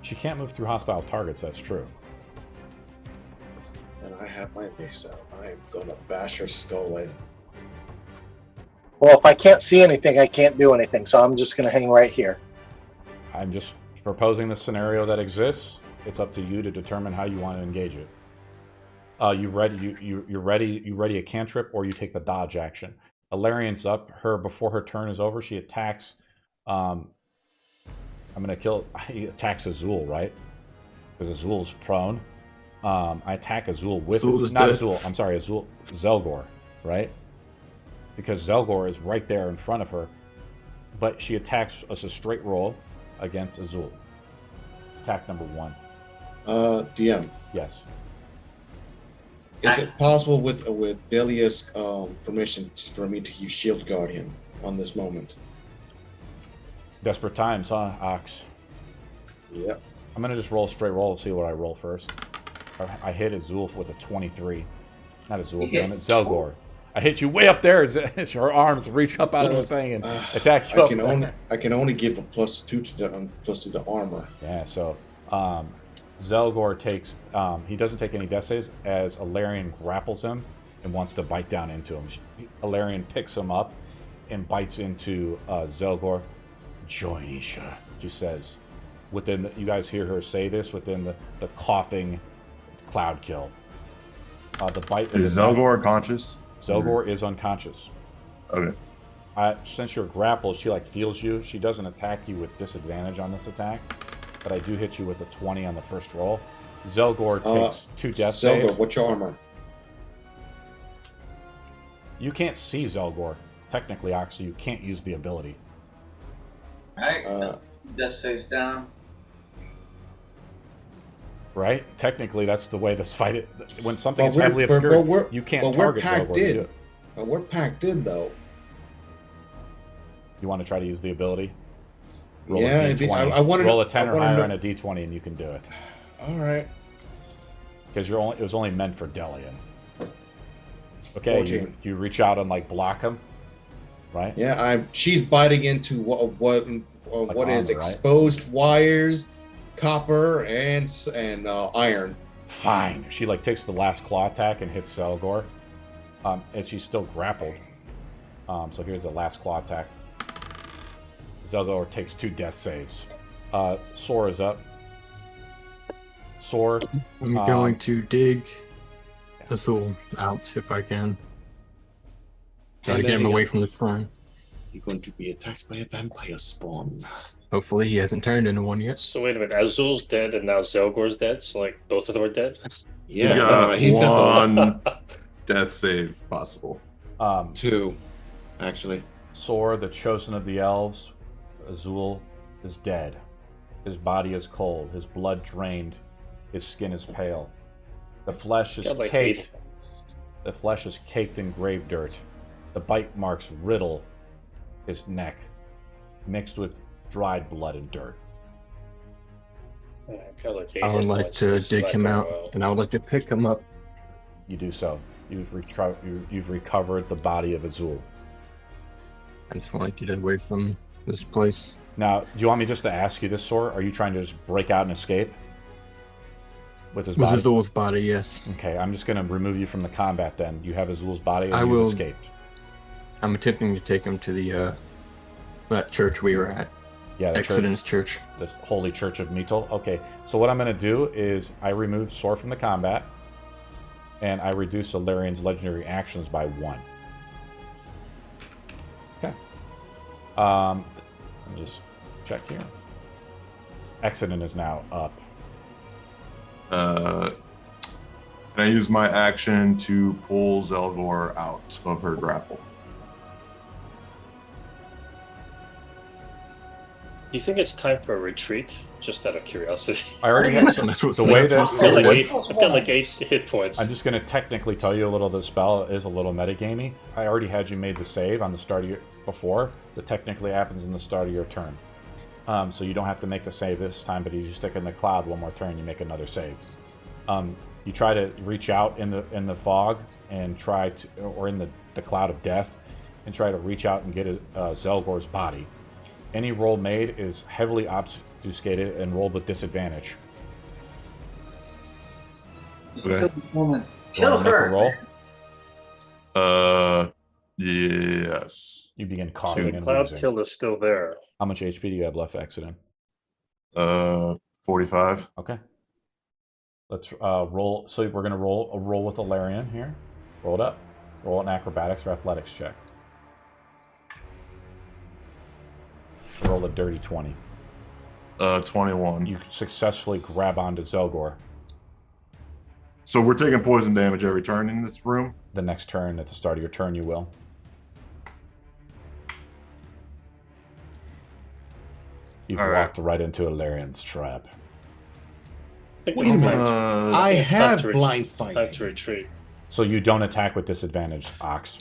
She can't move through hostile targets, that's true. And I have my base out. I am gonna bash her skull in. Well, if I can't see anything, I can't do anything. So I'm just going to hang right here. I'm just proposing the scenario that exists. It's up to you to determine how you want to engage it. You ready a cantrip, or you take the dodge action. Ellarian's up. Before her turn is over, she attacks. I'm gonna kill. He attacks Azul, right? Because Azul's prone. I attack Azul with Azul. I'm sorry, Azul. Zelgor, right? Because Zelgor is right there in front of her, but she attacks us a straight roll against Azul. Attack number 1. DM. Yes. Is it possible with Delia's permission for me to use Shield Guardian on this moment? Desperate times, huh, Ox? Yep. I'm gonna just roll a straight roll and see what I roll first. I hit Azul with a 23. Not Azul, damn it, Zelgor. I hit you way up there as her arms reach up out of the thing and attack you. I can only give a +2 to the armor. Yeah, so Zelgor takes. He doesn't take any death saves as Ellarian grapples him and wants to bite down into him. Ellarian picks him up and bites into Zelgor. Join Isha, she says. You guys hear her say this within the coughing cloud kill. The bite is Zelgor conscious? Zelgor is unconscious. Okay. Since you're grappled, she feels you. She doesn't attack you with disadvantage on this attack, but I do hit you with a 20 on the first roll. Zelgor takes 2 death saves. Zelgor, what's your armor? You can't see Zelgor. Technically, Oxy, you can't use the ability. Alright, death saves down. Right? Technically, that's the way this fight is. When something is heavily obscured, you can't target Zelgor to do it. But we're packed in, though. You want to try to use the ability? Roll yeah, a D20. Roll a 10 or higher and a D20, and you can do it. All right. Because it was only meant for Delian. Okay, you reach out and block him, right? Yeah, she's biting into what is exposed wires, copper, and iron. Fine. She takes the last claw attack and hits Zelgor, and she's still grappled. So here's the last claw attack. Zelgor takes 2 death saves. Sora is up. Sora. I'm going to dig Azul out if I can. Try to get him away from the front. You're going to be attacked by a vampire spawn. Hopefully he hasn't turned into one yet. So wait a minute, Azul's dead and now Zelgor's dead, so both of them are dead? Yeah, he's got one death save possible. 2, actually. Sora, the chosen of the elves, Azul is dead. His body is cold. His blood drained. His skin is pale. The flesh is caked. The flesh is caked in grave dirt. The bite marks riddle his neck, mixed with dried blood and dirt. I would like to dig him out, and I would like to pick him up. You do so. You've recovered the body of Azul. I just want to get away from this place. Now, do you want me just to ask you this, Sor? Are you trying to just break out and escape? With his body? With Azul's body, yes. Okay, I'm just going to remove you from the combat then. You have Azul's body and you've escaped. I'm attempting to take him to the that church we were at. Yeah, the Exodus Church. The Holy Church of Mittel. Okay, so what I'm going to do is I remove Sor from the combat, and I reduce Ellarian's legendary actions by 1. Okay. Let me just check here. Exodus is now up. Can I use my action to pull Zelgor out of her grapple? Do you think it's time for a retreat? Just out of curiosity. I already have the way that I've got like 8 hit points. I'm just going to technically tell you a little. The spell is a little metagamey. I already had you made the save on the start of your before. That technically happens in the start of your turn. So you don't have to make the save this time, but you stick in the cloud one more turn, you make another save. You try to reach out in the fog and try to, or in the cloud of death, and try to reach out and get Zelgor's body. Any roll made is heavily obfuscated and rolled with disadvantage. Okay. Moment. Kill her. Roll? Yes. You begin coughing and Cloud losing. kill is still there. How much HP do you have left, Accident? 45. Okay. Let's roll. So we're gonna roll a roll with Ellarian here. Roll it up. Roll an acrobatics or athletics check. Roll a dirty 20. 21. You successfully grab onto Zelgor. So we're taking poison damage every turn in this room? The next turn, at the start of your turn, you will. You've walked right into Ellarian's trap. Wait a minute. I have blind Time fighting. to retreat. So you don't attack with disadvantage, Ox.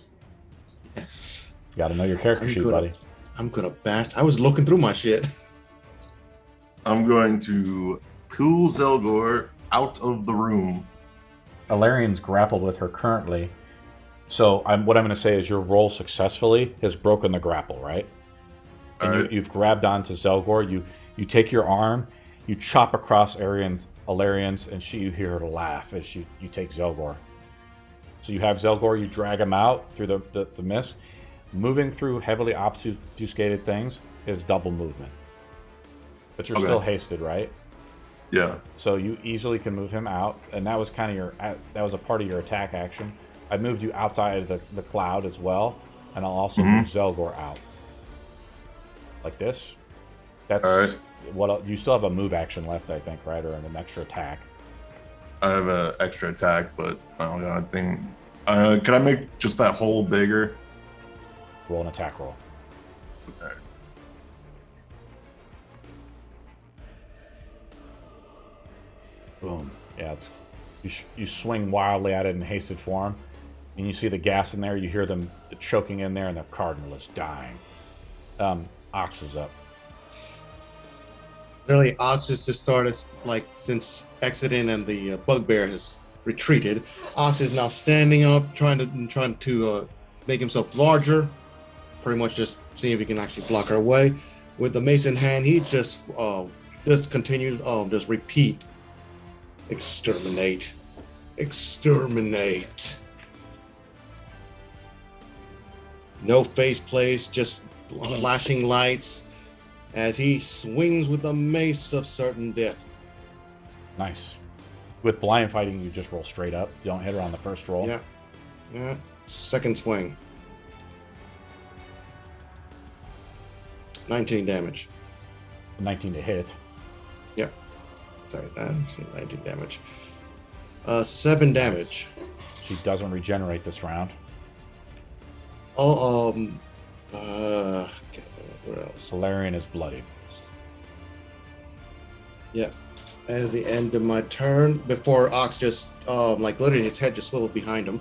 Yes. You gotta know your character sheet, buddy. I'm gonna bash. I was looking through my shit. I'm going to pull Zelgor out of the room. Ellarian's grappled with her currently. So what I'm going to say is your roll successfully has broken the grapple, right? And you've grabbed onto Zelgor. You take your arm, you chop across Ellarian's, and you hear her laugh as you take Zelgor. So you have Zelgor, you drag him out through the mist. Moving through heavily obfuscated things is double movement. But you're still hasted, right? Yeah. So you easily can move him out, and that was kind of that was a part of your attack action. I moved you outside of the cloud as well, and I'll also move Zelgor out. Like this. That's all right. What you still have a move action left, I think, right? Or an extra attack. I have an extra attack, but I don't got a thing. Can I make just that hole bigger? Roll an attack roll. Okay. Boom. Yeah, you swing wildly at it in hasted form, and you see the gas in there. You hear them choking in there, and the cardinal is dying. Ox is up. Really, Ox has just started, like, since Exodus and the bugbear has retreated. Ox is now standing up, trying to make himself larger. Pretty much just seeing if he can actually block our way. With the mace in hand, he just continues, just repeat. Exterminate. Exterminate. No face plays, just flashing lights as he swings with the mace of certain death. Nice. With blind fighting, you just roll straight up. You don't hit her on the first roll. Yeah. Second swing. 19 damage. 19 to hit. Yeah. Sorry, that's 19 damage. 7 damage. She doesn't regenerate this round. Where else? Ellarian is bloody. Yeah. That is the end of my turn. Before Ox just, like, literally his head just swivels behind him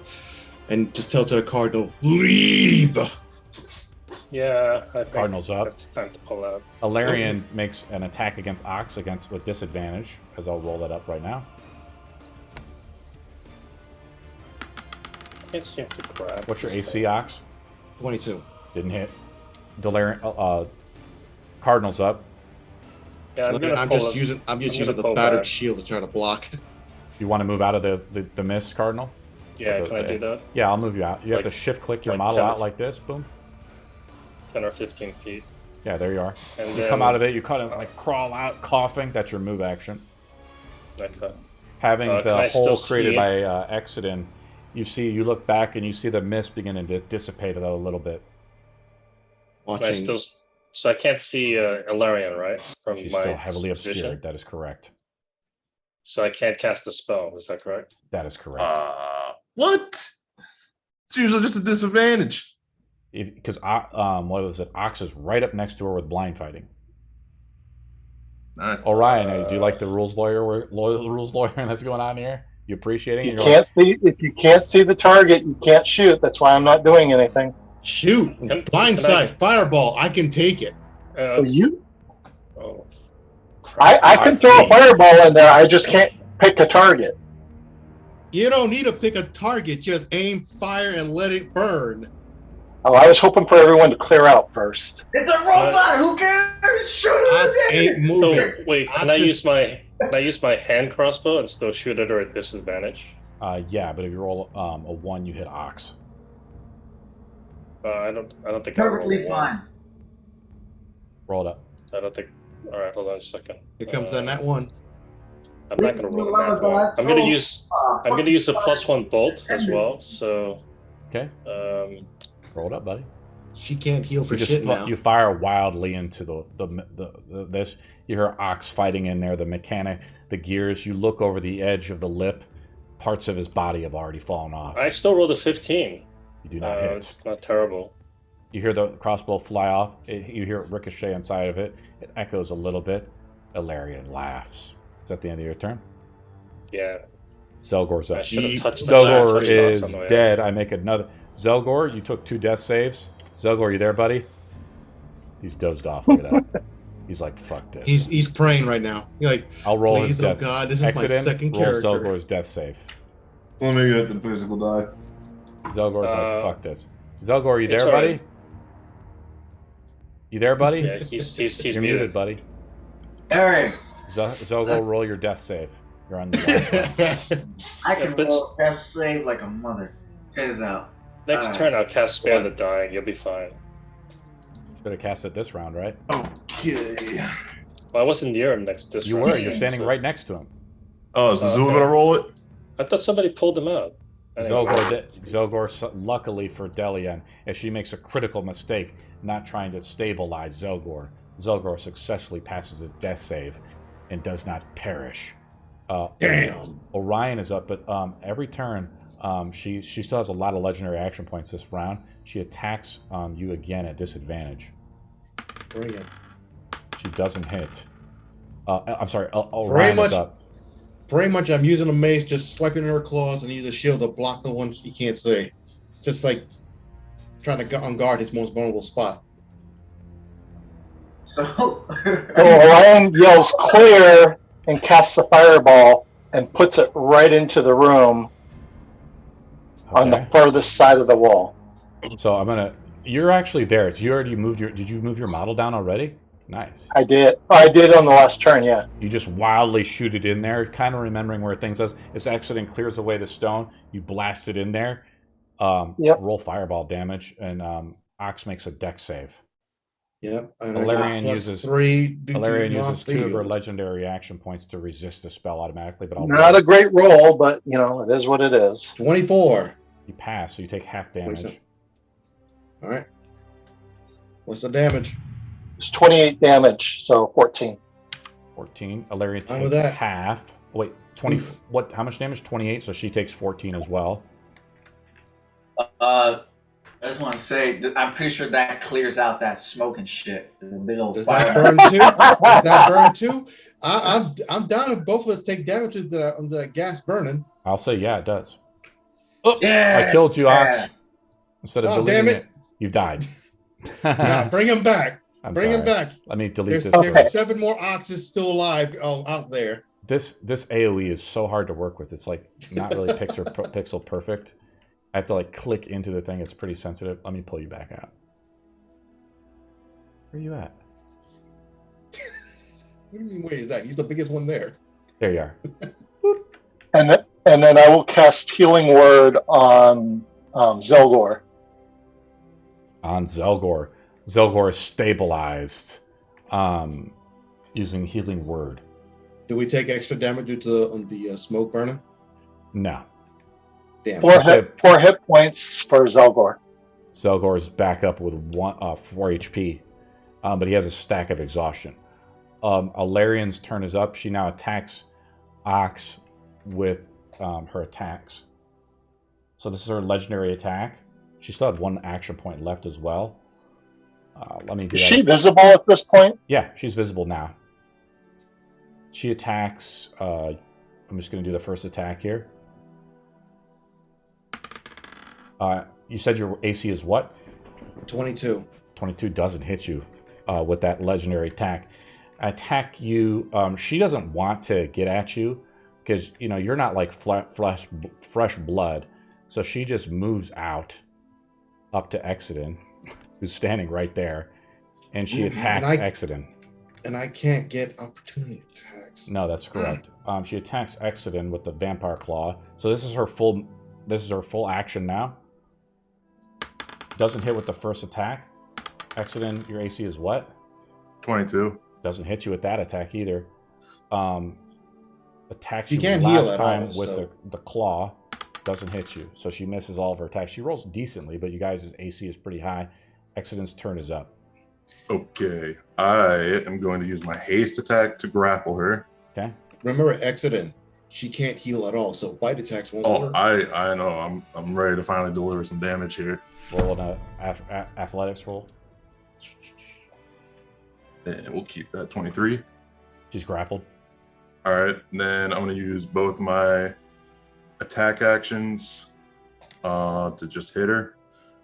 and just tells to the Cardinal, leave! Yeah, I think Cardinal's up. it's time to pull out. Ellarian makes an attack against Ox with disadvantage, as I'll roll that up right now. Can't seem to grab. What's your this AC, thing. Ox? 22. Didn't hit. Cardinal's up. Yeah, I'm just using the battered shield to try to block. You want to move out of the mist, Cardinal? Yeah, can I do that? Yeah, I'll move you out. You have Like- to shift click your like model 10 out like this. Boom. 10 or 15 feet. Yeah, there you are. And You then, come out of it. You kind of like crawl out, coughing. That's your move action. Okay. Having Can the I hole still created see- by Exodin, you look back and you see the mist beginning to dissipate a little bit. Watching. So I can't see Ellarian, right? From She's my still heavily obscured. position? That is correct. So I can't cast a spell. Is that correct? That is correct. What? It's usually just a disadvantage. Because what was it? Ox is right up next to her with blind fighting. Alright. Orion, do you like the rules lawyer that's going on here? You appreciating it? You can't see if you can't see the target, you can't shoot. That's why I'm not doing anything. Shoot! Blindside, fireball. I can take it. You, Oh, crap. I can throw a fireball in there. I just can't pick a target. You don't need to pick a target. Just aim, fire, and let it burn. Oh, I was hoping for everyone to clear out first. It's a robot. Who cares? Shoot Ox it! ain't moving. So wait, can I use my hand crossbow and still shoot at her at disadvantage? Yeah, but if you roll a 1, you hit Ox. I don't think Perfectly I rolled a one. fine. Roll it up. I don't think. All right, hold on a second. Here comes the net one. I'm not gonna roll a nat one. I'm gonna use a +1 bolt as well. So Okay. Roll it up, buddy. She can't heal for You shit now. you fire wildly into this. You hear Ox fighting in there. The mechanic, the gears. You look over the edge of the lip. Parts of his body have already fallen off. I still rolled a 15. You do not hit. It's not terrible. You hear the crossbow fly off. You hear it ricochet inside of it. It echoes a little bit. Ellarian laughs. Is that the end of your turn? Yeah. Zelgor's I up. should have touched Zelgor touched is on the way out. dead. I make another. Zelgor, you took 2 death saves. Zelgor, you there, buddy? He's dozed off. Look at that. He's like, fuck this. He's praying right now. He's like, I'll roll his please, death. oh God, this is my Exodin, second roll character. Zelgor's death save. Let me get the physical die. Zelgor's like, fuck this. Zelgor, you it's there, buddy? alright. You there, buddy? Yeah, he's You're muted. muted, buddy. Eric, Zelgor, roll your death save. You're on the last I can but- roll death save like a mother. Check this out. Next Alright. turn, I'll cast Spare the Dying. You'll be fine. Should have cast it this round, right? Okay. Well, I wasn't near him this You round, were. You're standing so- right next to him. Oh, is Zulu Okay. gonna roll it? I thought somebody pulled him out. Anyway. Zelgor, luckily for Delian, if she makes a critical mistake not trying to stabilize Zelgor successfully passes his death save and does not perish. Damn. Orion is up, but every turn, she still has a lot of legendary action points this round. She attacks you again at disadvantage. Bring it. She doesn't hit. I'm sorry, Orion is up. Pretty much, I'm using a mace, just swiping her claws, and use a shield to block the one you can't see. Just like trying to on guard his most vulnerable spot. So, So Orion yells clear and casts a fireball and puts it right into the room on the Okay. furthest side of the wall. So I'm gonna. You're actually there. You already moved your. Did you move your model down already? Nice. I did on the last turn, yeah. You just wildly shoot it in there, kind of remembering where things is. Its accident clears away the stone. You blast it in there. Yep. Roll fireball damage, and Ox makes a dex save. Yep. And Ellarian I got uses- +3. Valerian uses 2 of her non-field. legendary action points to resist the spell automatically, but I'll Not a great roll, but you know, it is what it is. 24. you pass, so you take half damage. Listen. All right. What's the damage? It's 28 damage, so 14. 14. Ellarian Fine with takes that. half. Wait, 20. Oof. What? How much damage? 28. So she takes 14 as well. I I just want to say, I'm pretty sure that clears out that smoke and shit. The big old Does fire. that burn too? Does that burn too? I'm down if both of us take damage to that gas burning. I'll say yeah, it does. Oh, Yeah, I killed you, Ox. yeah. Instead of Oh, deleting damn it, you've died. Now bring him back. I'm Bring him sorry. back. Let me delete There's, this. there's first. 7 more oxes still alive out there. This AOE is so hard to work with. It's like not really pixel perfect. I have to like click into the thing. It's pretty sensitive. Let me pull you back out. Where are you at? What do you mean, where is that? He's the biggest one there. There you are. And then I will cast Healing Word on Zelgor. On Zelgor. Zelgor is stabilized using Healing Word. Do we take extra damage due to the smoke burner? No. Damn. 4 hit points for Zelgor. Zelgor's back up with 4 HP, but he has a stack of exhaustion. Ellarian's turn is up. She now attacks Ox with her attacks. So this is her legendary attack. She still had 1 action point left as well. Let me do Is that. she visible at this point? Yeah, she's visible now. She attacks. I'm just going to do the first attack here. You said your AC is what? 22. 22 doesn't hit you with that legendary attack. Attack you. She doesn't want to get at you because you're not like fresh blood. So she just moves out up to Exodin, who's standing right there, and she attacks Exodin. And I can't get opportunity attacks. No, that's correct. She attacks Exodin with the vampire claw. So this is her full. This is her full action now. Doesn't hit with the first attack. Exodin, your AC is what? 22. Doesn't hit you with that attack either. Attacks She you can't last heal at time all, with so- the claw. Doesn't hit you. So she misses all of her attacks. She rolls decently, but you guys' AC is pretty high. Exodin's turn is up. Okay. I am going to use my haste attack to grapple her. Okay. Remember, Exodin, she can't heal at all, so bite attacks won't Oh, work. I know. I'm ready to finally deliver some damage here. Roll an athletics roll. And we'll keep that 23. She's grappled. All right. Then I'm going to use both my attack actions to just hit her.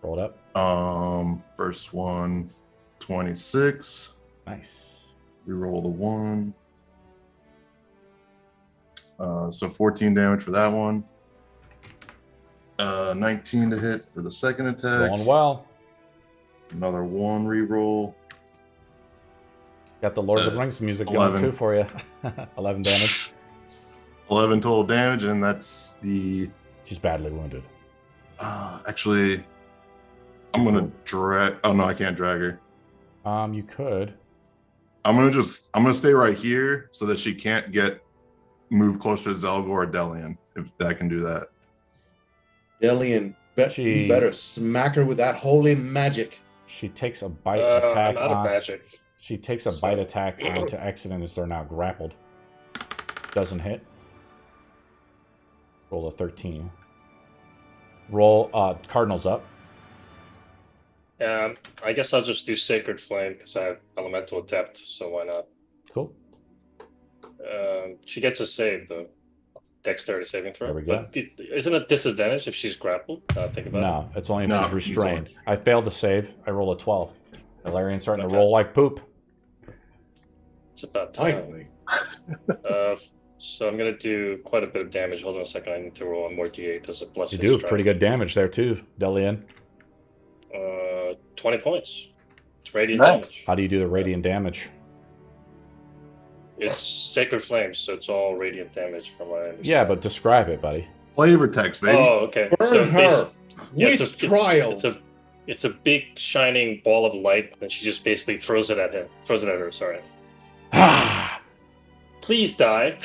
Roll it up. First one, 26. Nice. Reroll the 1. So 14 damage for that one. 19 to hit for the second attack. Rolling well. Another 1 reroll. Got the Lord of the Rings music going 11. too for you. 11 damage. 11 total damage, and that's the... She's badly wounded. Actually, I'm going to drag... Oh, no, I can't drag her. You could. I'm gonna stay right here so that she can't move closer to Zelgor or Delian, if I can do that. Delian, you better smack her with that holy magic. She takes a bite attack. I'm out of magic. She takes a bite attack onto Exodin as they're now grappled. Doesn't hit. Roll a 13. Roll Cardinal's up. I guess I'll just do Sacred Flame because I have Elemental Adept, so why not? Cool. She gets a save, though. Dexterity saving throw. There we go. But isn't it disadvantage if she's grappled? Think about it. No, it's only if No, she's restrained. it's I failed to save. I roll a 12. Ellarian's starting to Fantastic. roll like poop. It's about time. Finally. So I'm going to do quite a bit of damage. Hold on a second. I need to roll one more d8 as a blessing. You do strike. pretty good damage there too, Delian. 20 points. It's radiant Nice. damage. How do you do the radiant damage? It's Sacred Flames, so it's all radiant damage from what I understand. Yeah, but describe it, buddy. Flavor text, baby. Oh, okay. Burn her. Yeah, Witch trials. It's a big shining ball of light, and she just basically throws it at him. Throws it at her. Sorry. Please die.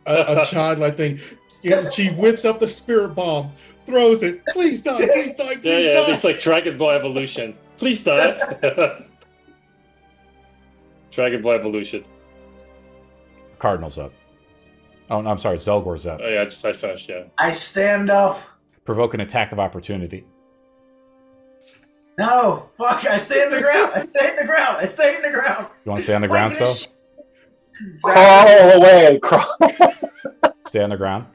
a childlike thing. Yeah, she whips up the spirit bomb, throws it. Please die, please die, please die. It's like Dragon Ball Evolution. Please die. Dragon Ball Evolution. Cardinal's up. Oh, no, I'm sorry. Zelgor's up. Oh yeah, I finished. Yeah. I stand up. Provoke an attack of opportunity. No, fuck! I stay in the ground. I stay in the ground. I stay in the ground. You want to stay on the ground, so? Crawl away. Crawl. Stay on the ground.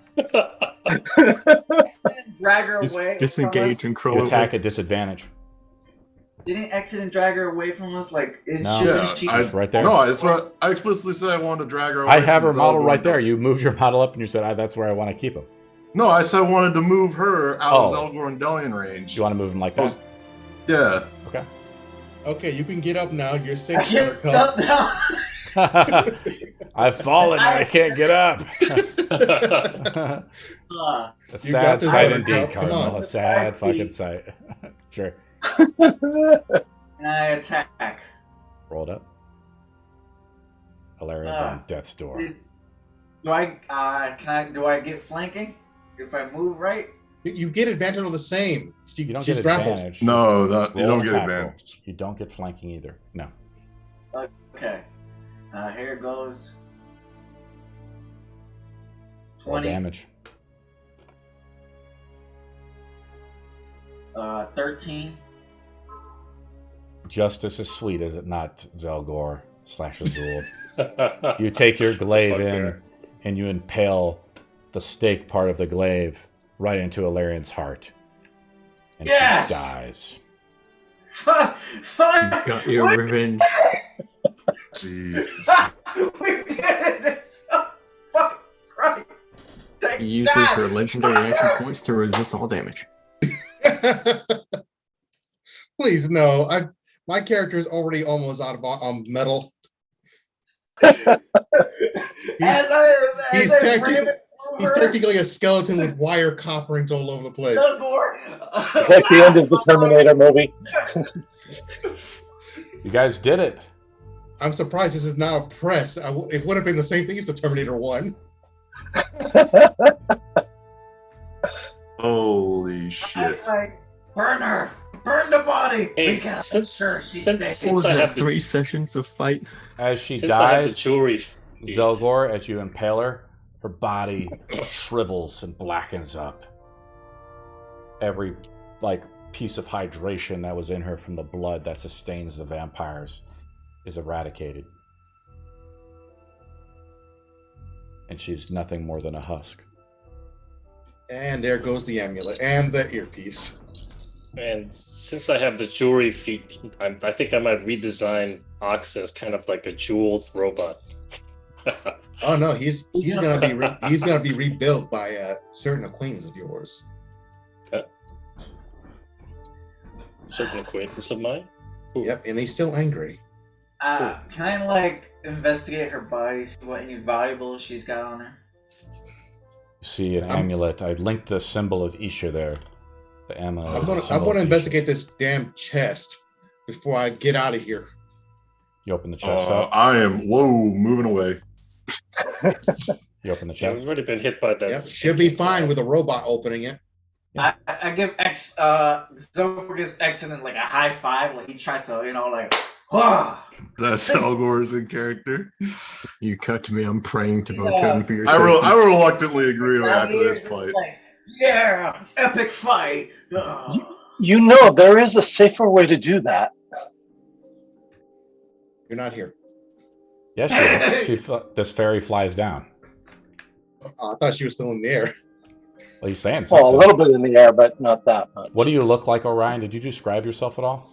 Drag her away. Disengage and crawl You attack away. at disadvantage. Didn't exit and drag her away from us? Like, No. she Right there. No, it's what I explicitly said. I wanted to drag her away. I have her from model Zelgor right and there. Delian. You moved your model up and you said, that's where I want to keep him. No, I said I wanted to move her out of Oh. Zelgor and Delian range. You want to move him like that? Yeah. Okay. Okay, you can get up now. You're safe. I can't Buttercup. no. I've fallen and I can't get up. A You got sad this, sight Buttercup. indeed, Come Cardinal. on. A sad fucking sight. Sure. And I attack. Roll it up. Ellarian's on death's door. Please. Do I get flanking if I move right? You get advantage on the same. You don't She's get grappled. advantage. No, you Roll don't an get attack roll. advantage. You don't get flanking either. No. Okay. Here goes. Roll 20. damage. 13. Justice is sweet, is it not, Zelgor / Azul? You take your glaive in and you impale the stake part of the glaive right into Ellarian's heart. And Yes! she dies. Fuck! Fuck! Got your What? revenge. Jeez. We did it! Fuck! Christ! Thank He uses God! her legendary action points to resist all damage. Please no. My character is already almost out of metal. He's technically a skeleton with wire copperings all over the place. It's like the end of the Terminator movie. You guys did it. I'm surprised this is now a press. It would have been the same thing as the Terminator 1. Holy shit. Like, burn her! Burn the body! Hey, We gotta since- make sure she's since- dead. What since was I that, have the- 3 sessions of fight? As she Since I have the dies, jewelry, Zelgor, as you impale her body shrivels and blackens up. Every piece of hydration that was in her from the blood that sustains the vampires is eradicated. And she's nothing more than a husk. And there goes the amulet and the earpiece. and since I have the jewelry feat, I think I might redesign Ox as kind of like a jeweled robot. Oh no, he's gonna be rebuilt by a certain acquaintance of yours. Certain acquaintance of mine. Ooh. Yep, and he's still angry. Can I investigate her body, see what any valuables she's got on her? You see an amulet. I linked the symbol of Isha there. The amulet. I'm is a symbol gonna of Isha. investigate this damn chest before I get out of here. You open the chest up. I am moving away. You open the Yeah, chest. we've already been hit by that. Yep, should be fine with a robot opening it. I give X Zoe gives Excellent like a high five, like he tries to, whoa. That's Elgor's in character. You cut to me. I'm praying to Yeah. Boken for your I safety. reluctantly agree Now after he this is fight. like, yeah, epic fight. Ugh. You know, there is a safer way to do that. You're not here. Yes, this fairy flies down. I thought she was still in the air. Well, he's saying something. Well, a little bit in the air, but not that much. What do you look like, Orion? Did you describe yourself at all?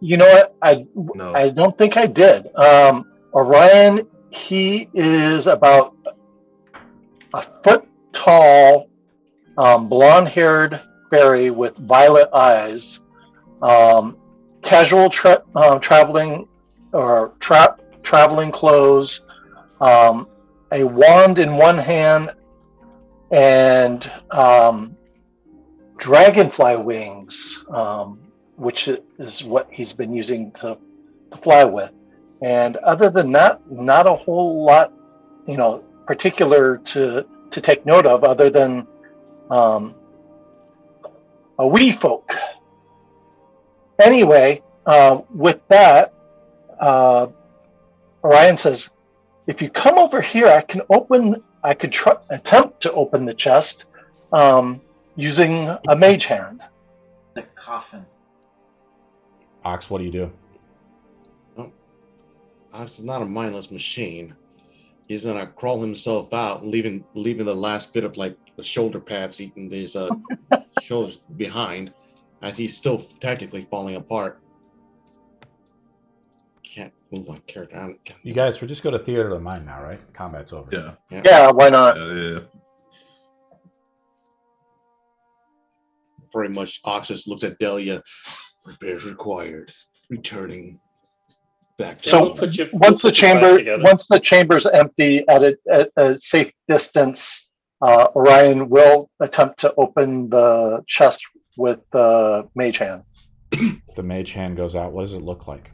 You know what? No. I don't think I did. Orion, he is about a foot tall, blonde-haired fairy with violet eyes, casual traveling clothes, a wand in one hand, and dragonfly wings, which is what he's been using to fly with. And other than that, not a whole lot, particular to take note of, other than a wee folk. Anyway, with that, Orion says, if you come over here, I could attempt to open the chest. using a mage hand. The coffin. Ox, what do you do? Ox is not a mindless machine. He's gonna crawl himself out, leaving the last bit of like the shoulder pads eating these shoulders behind, as he's still technically falling apart. Can't move my character. You guys, we're just go to theater of the mind now, right? Combat's over. Yeah. Yeah, why not? Yeah. Pretty much, Ox just looks at Delia. Repairs required. Returning back to. So once the chamber's empty at a safe distance, Orion will attempt to open the chest with the mage hand. The mage hand goes out. What does it look like?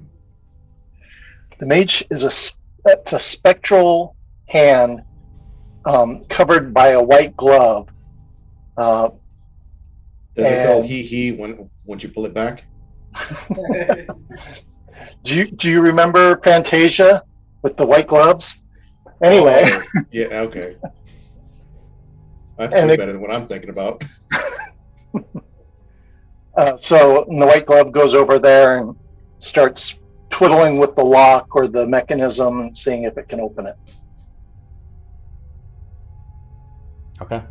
The mage is a spectral hand covered by a white glove. Does it go he once you pull it back? Do you remember Fantasia with the white gloves? Anyway. Yeah, okay. That's way better than what I'm thinking about. So the white glove goes over there and starts twiddling with the lock or the mechanism and seeing if it can open it. Okay.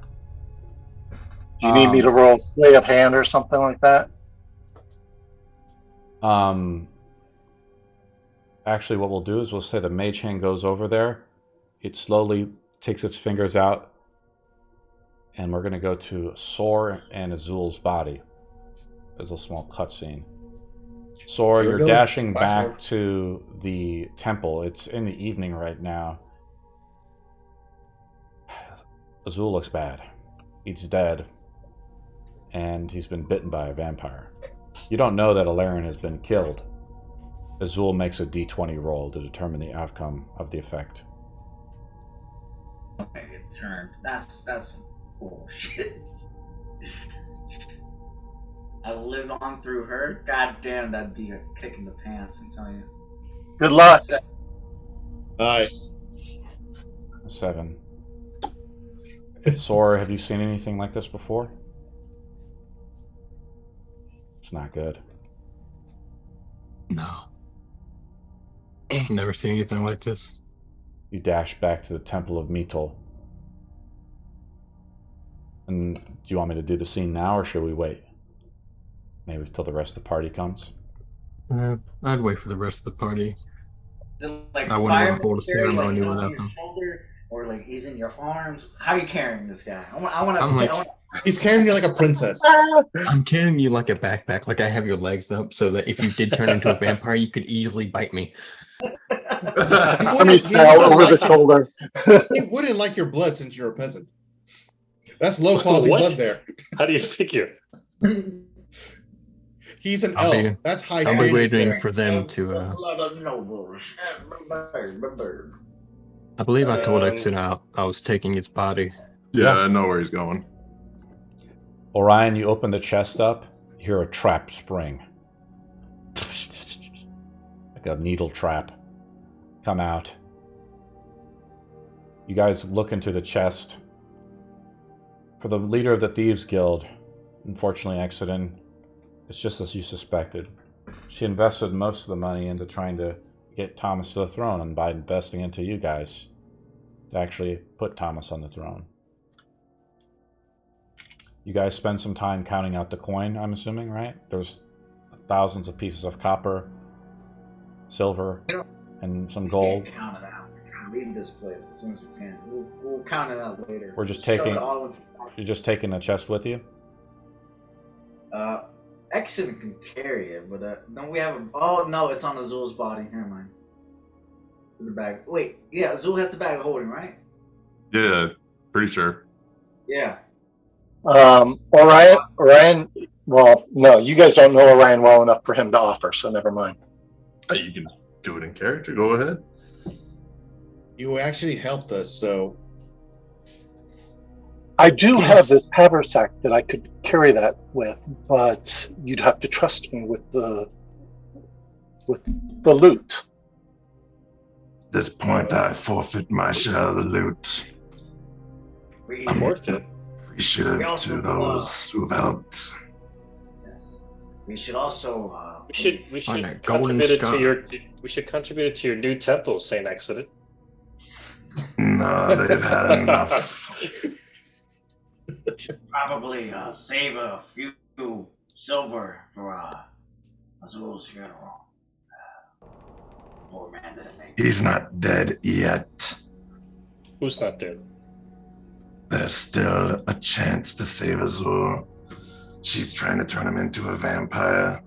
Do you need me to roll Slay of Hand or something like that? Actually, what we'll do is we'll say the mage hand goes over there. It slowly takes its fingers out, and we're going to go to Sor and Azul's body. There's a small cutscene. Sor, you're dashing back to the temple. It's in the evening right now. Azul looks bad. He's dead, and he's been bitten by a vampire. You don't know that Ellarian has been killed. Azul makes a d20 roll to determine the outcome of the effect. Okay, it turned. That's bullshit. I lived on through her. God damn, that'd be a kick in the pants, I'm telling you. Good luck. All right. 7. Sora, have you seen anything like this before? It's not good. No. Never seen anything like this. You dash back to the Temple of Metal. And do you want me to do the scene now, or should we wait? Maybe till the rest of the party comes? I'd wait for the rest of the party. Like I wouldn't want to hold a ceremony without them. Or like he's in your arms. How are you carrying this guy? He's carrying you like a princess. I'm carrying you like a backpack, like I have your legs up, so that if you did turn into a vampire, you could easily bite me. Let me smell over the shoulder. He wouldn't like your blood since you're a peasant. That's low quality blood there. How do you figure? He's an elf. That's high I'll be waiting there. for them to. I believe I told Exit out I was taking his body. Yeah, I know where he's going. Orion, you open the chest up, you hear a trap spring. Like a needle trap. Come out. You guys look into the chest. For the leader of the Thieves Guild, unfortunately, Exodin, it's just as you suspected. She invested most of the money into trying to get Thomas to the throne, and by investing into you guys, to actually put Thomas on the throne. You guys spend some time counting out the coin, I'm assuming, right? There's thousands of pieces of copper, silver, and some gold. We can't count it out. We're leaving this place as soon as we can. We'll count it out later. We're just taking. You're just taking the chest with you? Exit can carry it, but don't we have a... Oh, no, it's on Azul's body. Never mind. The bag. Wait, yeah, Azul has the bag of holding, right? Yeah, pretty sure. Yeah. Orion, well, no, you guys don't know Orion well enough for him to offer, so never mind. You can do it in character. Go ahead. You actually helped us, so... I do have this haversack that I could carry that with, but you'd have to trust me with the loot. At this point, I forfeit my share of the loot. Forfeit? Appreciative to those who've helped. Yes. We should also. We On a should golden contribute it sky. to your. We should contribute it to your new temple, Saint Exodus. No, they've had enough. We should probably save a few silver for Azul's funeral. Poor man didn't make it. He's not dead yet. Who's not dead? There's still a chance to save Azul. She's trying to turn him into a vampire.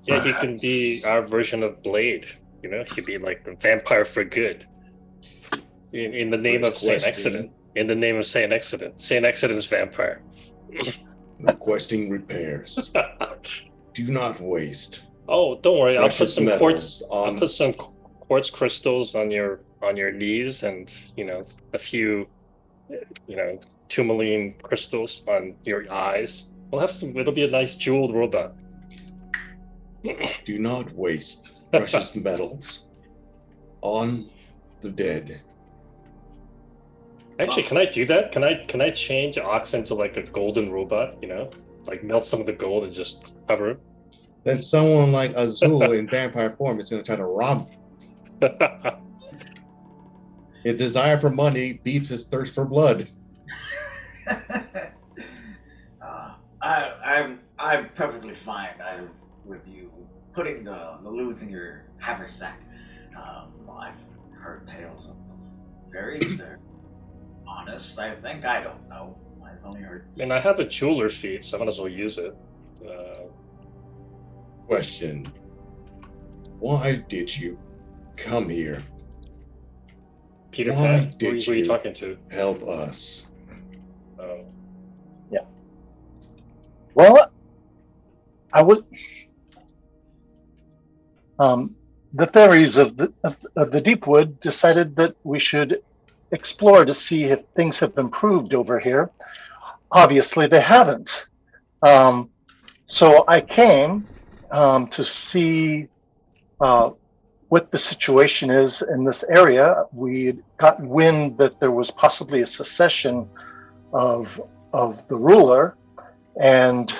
Yeah, he can be our version of Blade. You know, he could be like a vampire for good. In the name of Saint Exodus. In the name of Saint Exodus. Saint Exodus vampire. Requesting repairs. Do not waste. Oh, don't worry. I'll put precious some metals I'll on. put some quartz crystals on your knees, and a few tourmaline crystals on your eyes. We'll have some. It'll be a nice jeweled robot. Do not waste precious metals on the dead. Actually, can I do that? Can I change Ox into like a golden robot? Like melt some of the gold and just cover it. Then someone like Azul in vampire form is going to try to rob you. His desire for money beats his thirst for blood. I'm perfectly fine with you putting the loot in your haversack. I've heard tales of fairies. They're honest, I think. I don't know. I've only heard. And I have a jeweler's feet, so I might as well use it. Question. Why did you come here? Peter Why Pan? did Who are you talking to? help us? Oh. Well, I would. The fairies of the Deepwood decided that we should explore to see if things have improved over here. Obviously, they haven't. So I came to see what the situation is in this area. We got wind that there was possibly a secession of the ruler, and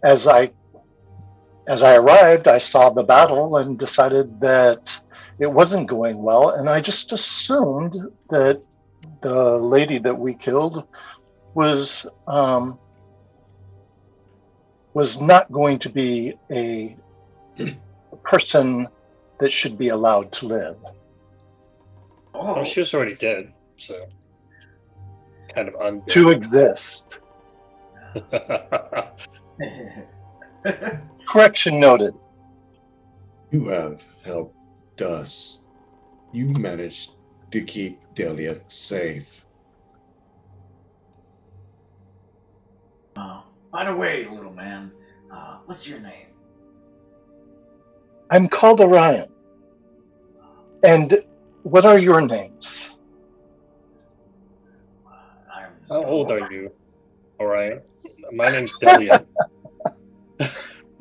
as I arrived, I saw the battle and decided that it wasn't going well, and I just assumed that the lady that we killed was not going to be a person that should be allowed to live. Oh, she was already dead, so kind of undead. To exist. Correction noted. You have helped us. You managed to keep Delia safe. By the way, little man, what's your name? I'm called Ellarian. And what are your names? How old are you, Orion? My name's Delian.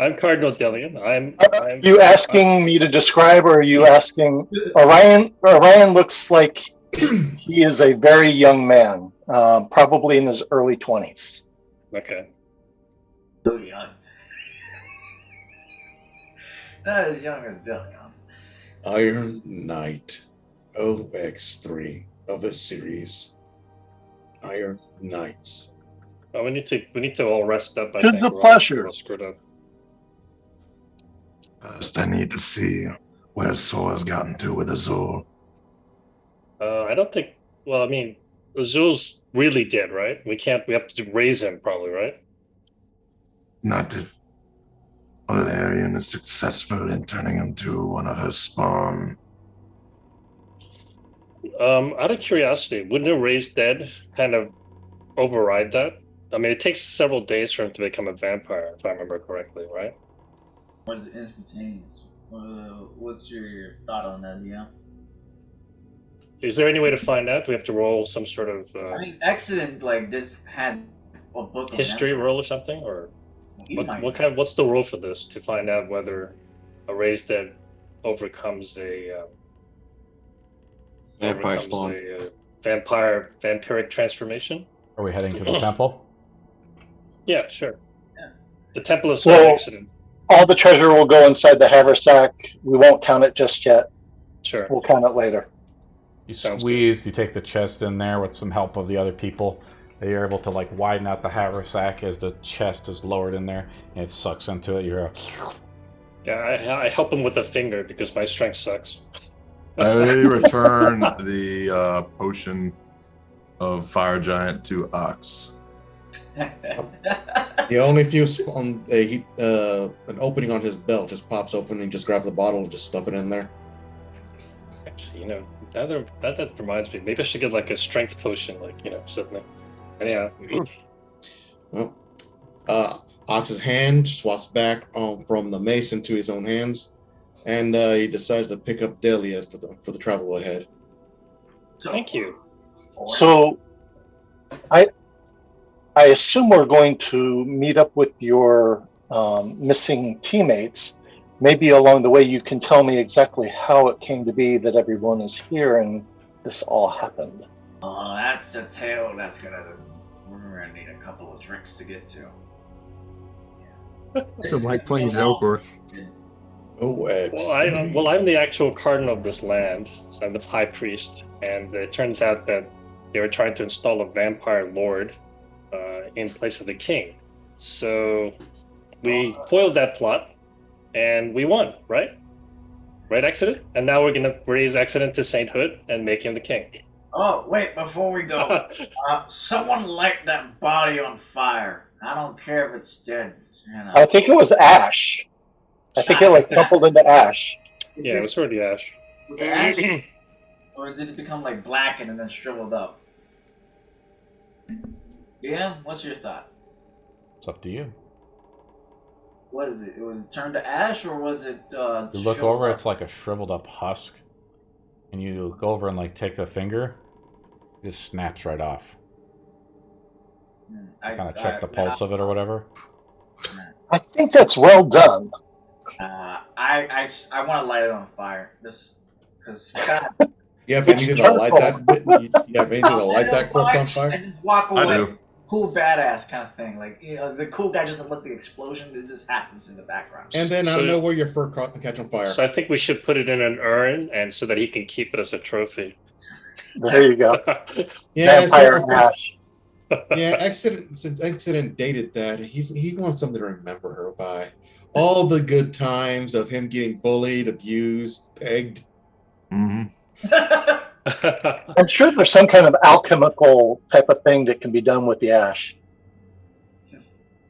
I'm Cardinal Delian. I'm you asking me to describe, or are you asking Orion? Orion looks like he is a very young man, probably in his early 20s. Okay. So young. Not as young as Delian. Iron Knight, OX3 of the series. Iron Knights. Oh, we need to all rest up. Tis a pleasure. We're all screwed up. First, I need to see where Sora's gotten to with Azul. I don't think. Well, I mean, Azul's really dead, right? We have to raise him, probably, right? Not if Ellarian is successful in turning him to one of her spawn. Out of curiosity, wouldn't a raised dead kind of override that? I mean, it takes several days for him to become a vampire, if I remember correctly, right? What's instantaneous? What's your thought on that, yeah? Is there any way to find out? Do we have to roll some sort of I mean, accident like this had a book on history roll or something, or what's the roll for this to find out whether a raised dead overcomes a vampire spawn? vampiric transformation. Are we heading to the temple? Yeah, sure. Yeah. The Temple of So- Sun Accident. All the treasure will go inside the haversack. We won't count it just yet. Sure. We'll count it later. You Sounds squeeze, you take the chest in there with some help of the other people. You're able to like widen out the haversack as the chest is lowered in there, and it sucks into it. You're Yeah, I help him with a finger because my strength sucks. I return the potion of Fire Giant to Ox. The only few on an opening on his belt just pops open and just grabs the bottle and just stuff it in there. Actually, you know, that reminds me. Maybe I should get like a strength potion, like, you know, something. Anyhow. Well, Ox's hand swaps back from the mace into his own hands, and he decides to pick up Delia for the travel ahead. Thank you. So, I assume we're going to meet up with your missing teammates. Maybe along the way you can tell me exactly how it came to be that everyone is here and this all happened. Oh, that's a tale we're gonna need a couple of drinks to get to. So like playing Zelda. Oh, X. Well, I'm the actual cardinal of this land. So I'm the high priest, and it turns out that they were trying to install a vampire lord in place of the king. So we foiled that plot, and we won, right? Right, Accident? And now we're gonna raise Accident to sainthood and make him the king. Oh, wait, before we go, someone light that body on fire. I don't care if it's dead. You know. I think it was ash. I think it like crumpled into ash. Yeah, it was already ash. Was it ash? Or did it become like blackened and then shriveled up? Yeah, what's your thought? it's up to you. What is it? Was it turned to ash or was it You look over, it's like a shriveled up husk, and you go over and like take a finger, it just snaps right off. Kind of check the pulse of it or whatever. I think that's well done. I want to light it on fire. Just because. You have anything to light that? You have anything to light that corpse on fire? And just walk away. I do. Cool badass kind of thing. Like, you know, the cool guy doesn't look the explosion. It just happens in the background. And then I don't know where your fur catch on fire. So I think we should put it in an urn, and so that he can keep it as a trophy. There you go. Yeah, Vampire ash. yeah. Since Accident dated that, he wants something to remember her by. All the good times of him getting bullied, abused, pegged. Mm-hmm. I'm sure there's some kind of alchemical type of thing that can be done with the ash.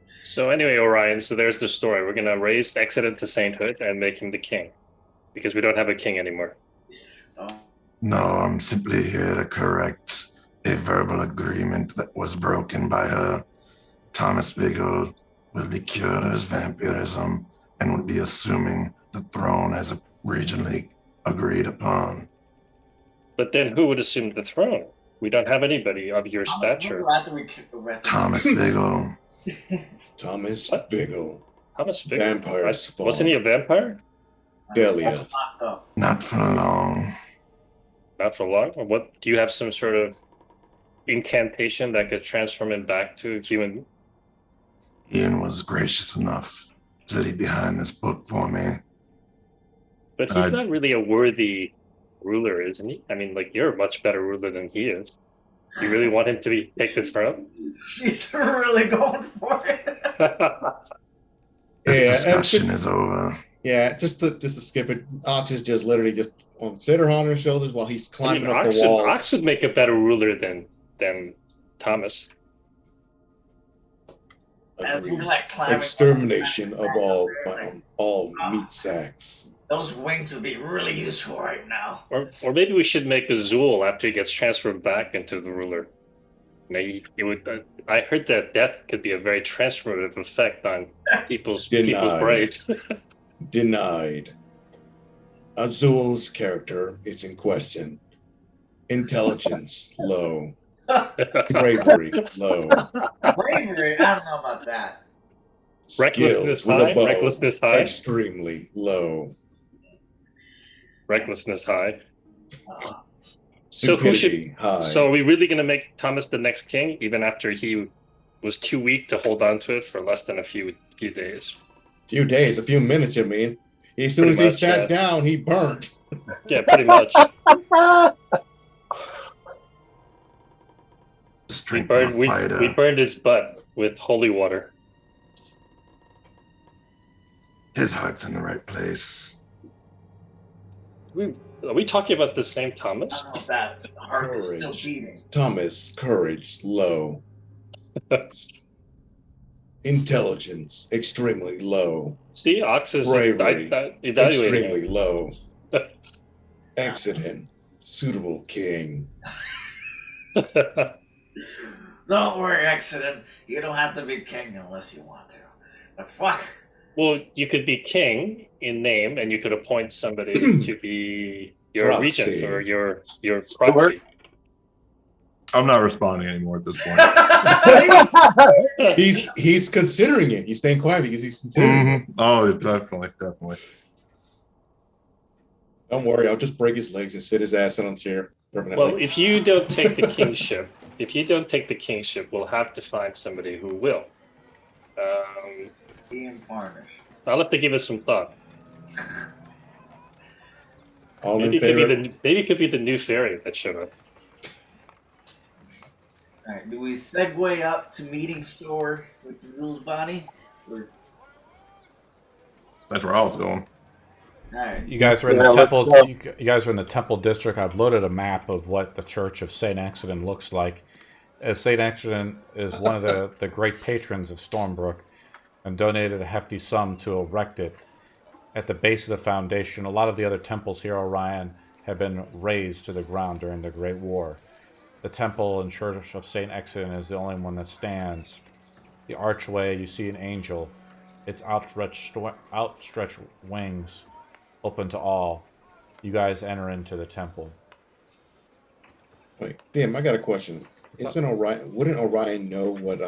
So anyway, Orion, so there's the story. We're going to raise Accident to sainthood and make him the king. Because we don't have a king anymore. No, I'm simply here to correct a verbal agreement that was broken by her. Thomas Bigelow will be cured of his vampirism and will be assuming the throne as regionally agreed upon. But then who would assume the throne? We don't have anybody of your stature. Thomas Bigelow. Thomas What? Bigelow. Thomas Bigelow. Vampire spawn. Wasn't he a vampire? Delia. Not for long. Not for long? Or what? Do you have some sort of incantation that could transform him back to human? Ian was gracious enough to leave behind this book for me. But he's not really a worthy ruler, isn't he? I mean, like, you're a much better ruler than he is. You really want him to take this throne? She's really going for it. This Yeah, discussion is over. Yeah, just to skip it, Ox is just literally just sit her on her shoulders while he's climbing up Ox the walls. Ox would make a better ruler than Thomas. As we were like climbing Extermination of all meat sacks. Those wings would be really useful right now. Or maybe we should make Azul after he gets transferred back into the ruler. Maybe it would. I heard that death could be a very transformative effect on people's brains. Denied. Azul's character is in question. Intelligence low. Bravery low. Bravery? I don't know about that. Recklessness Skills with high. a bow, Recklessness high. extremely low. Recklessness high. So who Stupidity should? high. So are we really going to make Thomas the next king, even after he was too weak to hold on to it for less than a few days? Few days, a few minutes, you mean? As soon as he sat down, he burnt. Yeah, pretty much. We burned his butt with holy water. His heart's in the right place. Are we talking about the same Thomas? I don't know if that heart is still beating. Thomas, courage low. Intelligence extremely low. See, Ox is bravery evaluating extremely low. Accident suitable king. Don't worry, Accident. You don't have to be king unless you want to. But fuck. Well, you could be king in name, and you could appoint somebody to be your Proxy. regent or your proxy. I'm not responding anymore at this point. He's considering it. He's staying quiet because he's considering it. Oh, definitely. Don't worry, I'll just break his legs and sit his ass on a chair permanently. Well, if you don't take the kingship, we'll have to find somebody who will. Ian Parnish. I'll have to give it some thought. All maybe in it favor? maybe it could be the new fairy that showed up. All right, do we segue up to meeting store with the Zul's body? Or... That's where I was going. All right. You guys are in the temple. You guys are in the temple district. I've loaded a map of what the Church of Saint Accident looks like. As Saint Accident is one of the great patrons of Stormbrook, and donated a hefty sum to erect it. At the base of the foundation, a lot of the other temples here, Orion, have been razed to the ground during the Great War. The temple and Church of Saint Accident is the only one that stands. The archway, you see an angel. Its outstretched wings open to all. You guys enter into the temple. Wait, damn, I got a question. Wouldn't Orion know what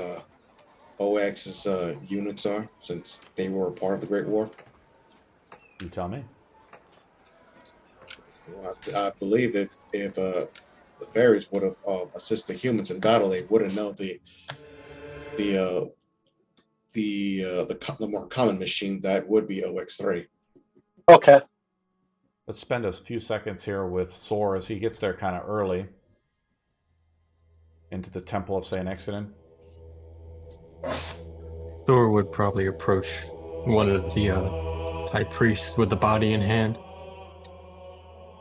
OX's units are, since they were a part of the Great War? You tell me. Well, I believe that if the fairies would have assisted the humans in battle, they would have known the more common machine that would be OX3. Okay. Let's spend a few seconds here with Sor as he gets there kind of early into the Temple of Saint Accident. Thor would probably approach one of the high priests with the body in hand.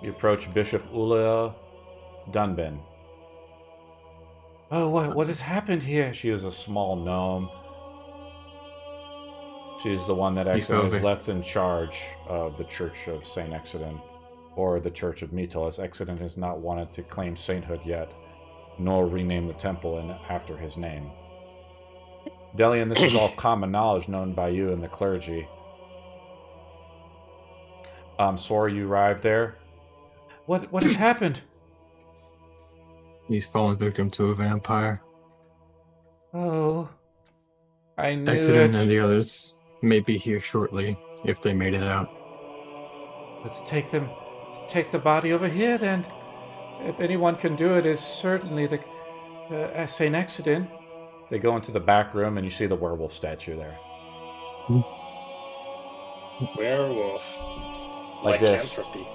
You approach Bishop Ula Dunban. Oh, what has happened here? She is a small gnome. She is the one that actually is left in charge of the Church of Saint Accident, or the Church of Mito, as Accident has not wanted to claim sainthood yet, nor rename the temple after his name. Delian, this is all common knowledge known by you and the clergy. Sora, you arrived there. What has happened? He's fallen victim to a vampire. Oh, I knew Accident it. and the others may be here shortly if they made it out. Let's take the body over here then. If anyone can do it, it's certainly the Saint Accident. They go into the back room and you see the werewolf statue there. Werewolf. Like this. Lycanthropy.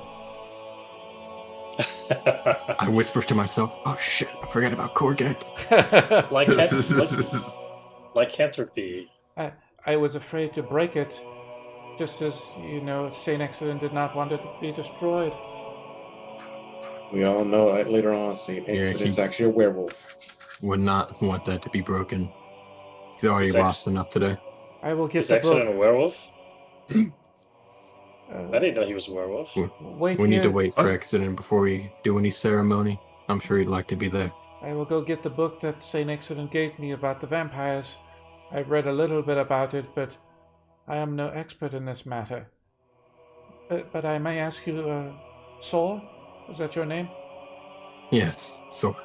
I whisper to myself, oh shit, I forgot about Corgate. Lycanthropy. I was afraid to break it, just as, Saint Accident did not want it to be destroyed. We all know that later on Saint Accident's actually a werewolf. Would not want that to be broken. He's already lost enough today. I will get Is the Accident book. a werewolf? I didn't know he was a werewolf. We need to wait for Accident before we do any ceremony. I'm sure he'd like to be there. I will go get the book that Saint Accident gave me about the vampires. I've read a little bit about it, but I am no expert in this matter. But I may ask you, Saul? Is that your name? Yes, so.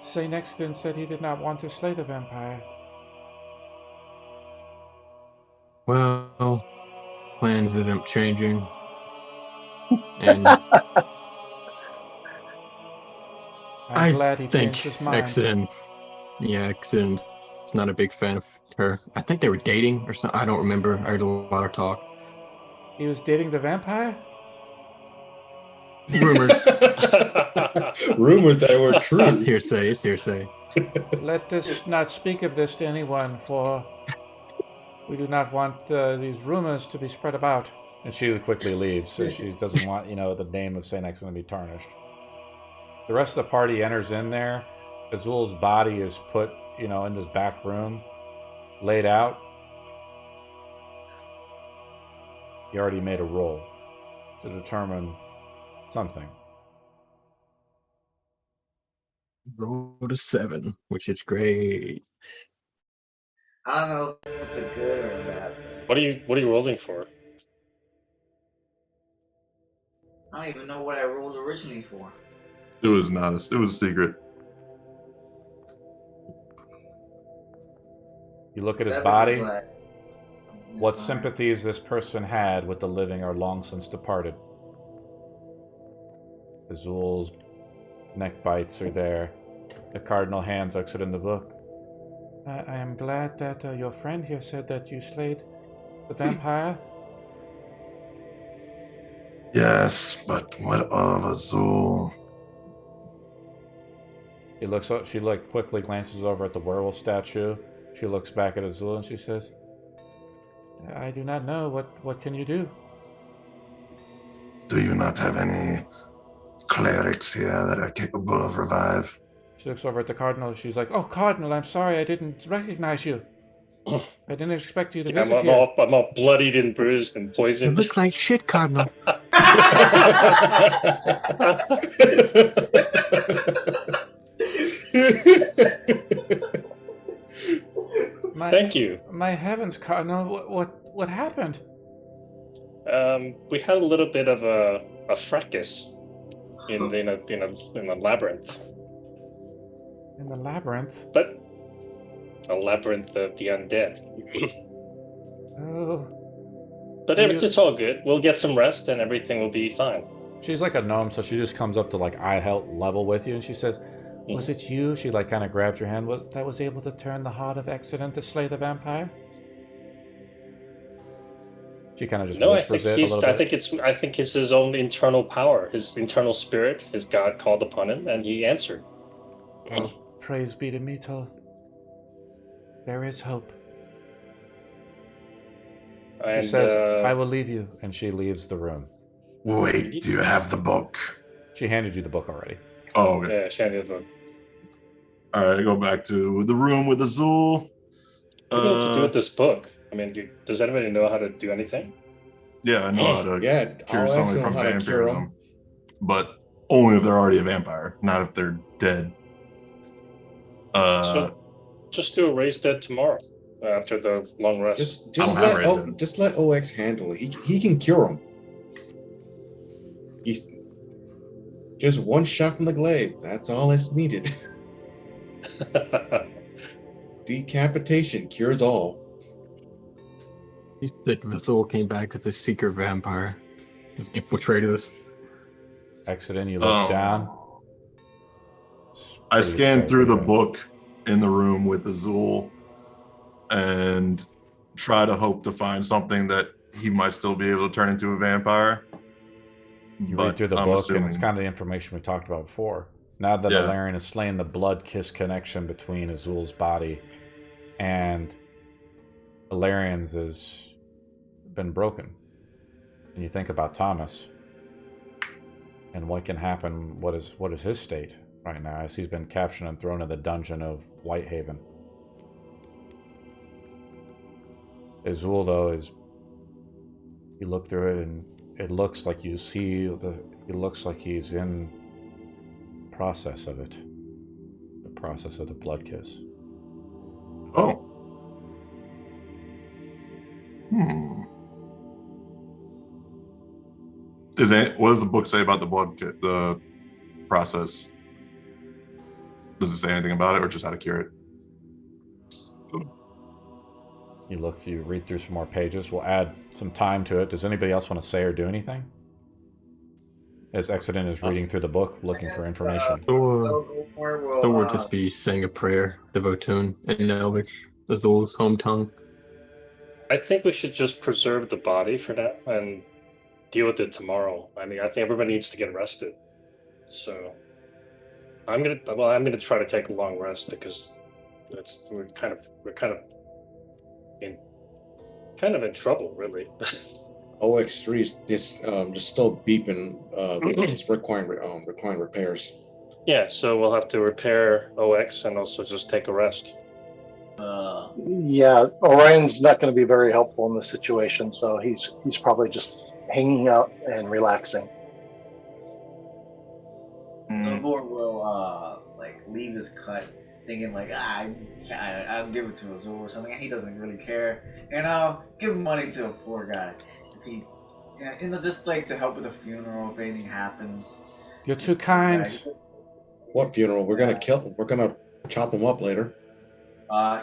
Saint Accident said he did not want to slay the vampire. Well, plans ended up changing. And I'm glad he changed his mind. Accident's not a big fan of her. I think they were dating or something. I don't remember. I heard a lot of talk. He was dating the vampire? Rumors. Rumors that were true. It's hearsay. Let us not speak of this to anyone, for we do not want these rumors to be spread about. And she quickly leaves, so she doesn't want, the name of Saint Exon to be tarnished. The rest of the party enters in there. Azul's body is put, in this back room, laid out. He already made a roll to determine something. Rolled a 7, which is great. I don't know if it's a good or a bad thing. What are you rolling for? I don't even know what I rolled originally for. It was not. It was a secret. You look at his 7 body. is like, What sympathies this person had with the living are long since departed. Azul's neck bites are there. The cardinal hands exit in the book. I am glad that your friend here said that you slayed the vampire. Yes, but what of Azul? He looks up. She quickly glances over at the werewolf statue. She looks back at Azul and she says, "I do not know. What can you do?" Do you not have any clerics here that are capable of revive? She looks over at the cardinal. She's like, "Oh, Cardinal, I'm sorry. I didn't recognize you. I didn't expect you to visit here." I'm all bloodied and bruised and You poisoned. look like shit, Cardinal. Thank you. My heavens, Cardinal, what happened? We had a little bit of a fracas in a labyrinth. In the labyrinth? But a labyrinth of the undead. Oh. But it's all good. We'll get some rest and everything will be fine. She's like a gnome, so she just comes up to eye level with you and she says, "Was it you?" She kind of grabs your hand. That was able to turn the heart of Exodus to slay the vampire? She kind of just whispers it a little bit. I think it's his own internal power, his internal spirit. His God called upon him, and he answered. Oh, praise be to Mito. There is hope. She says, "I will leave you," and she leaves the room. Wait, do you have the book? She handed you the book already. Oh, okay. Yeah, she handed the book. All right, I go back to the room with Azul. What do you have to do with this book? I mean, does anybody know how to do anything? Yeah, I know how to cure I'll somebody from how to cure vampirism, them. but only if they're already a vampire, not if they're dead. So just do a raise dead tomorrow after the long rest. Just let OX handle it. He can cure them. He's just one shot from the glaive. That's all that's needed. Decapitation cures all. He said Azul came back as a secret vampire. He's infiltrated us. Exodus, you look down. I scanned through the book in the room with Azul and try to hope to find something that he might still be able to turn into a vampire. You read through the book, and it's kind of the information we talked about before. Now that Ellarian has slain the blood-kiss connection between Azul's body and Ellarian's has been broken. And you think about Thomas and what can happen, what is his state right now as he's been captured and thrown in the dungeon of Whitehaven. Azul, though, you look through it and it looks like you see it looks like he's in the process of it. The process of the blood kiss. Oh. What does the book say about the process? Does it say anything about it or just how to cure it? You read through some more pages. We'll add some time to it. Does anybody else want to say or do anything? As Exodus is reading through the book, looking for information. So Or will, So we'll just be saying a prayer, Devotune, in Elvish, Azul's home tongue. I think we should just preserve the body for now and deal with it tomorrow. I mean, I think everybody needs to get rested. So I'm gonna try to take a long rest because we're kind of in trouble, really. OX3 is just still beeping. It's requiring repairs. Yeah, so we'll have to repair OX and also just take a rest. Yeah, Orion's not going to be very helpful in this situation, so he's probably just hanging out and relaxing. Nobor will like leave his cut, thinking like I'll give it to Azul or something. He doesn't really care, and I'll give money to a poor guy if he, just like to help with the funeral if anything happens. You're too kind. What funeral? We're gonna chop him up later.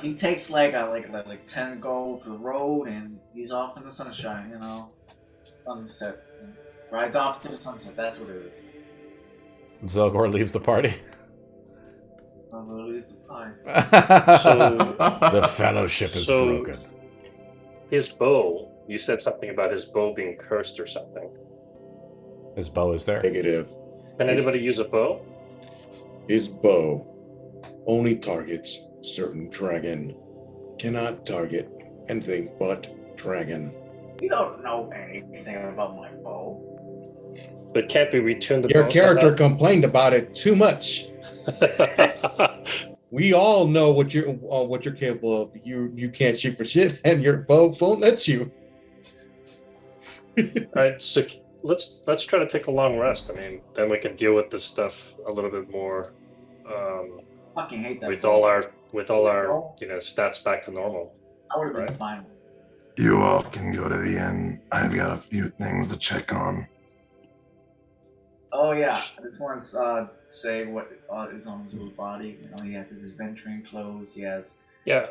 He takes like 10 gold for the road, and he's off in the sunshine. Sunset, rides off to the sunset. That's what it is. Zelgor leaves the party. Leaves the pie. The fellowship is broken. His bow. You said something about his bow being cursed or something. His bow is there. Negative. Can anybody use a bow? His bow only targets certain dragon. Cannot target anything but dragon. You don't know anything about my bow. But can't we retune the bow? Your character complained about it too much. We all know what you're capable of. You can't shoot for shit, and your bow won't let you. All right, so let's try to take a long rest. I mean, then we can deal with this stuff a little bit more. Fucking hate that. With all our stats back to normal. I would have been fine. You all can go to the inn. I've got a few things to check on. Oh yeah, I just want to say what is on Azul's body. He has his adventuring clothes. He has. Yeah,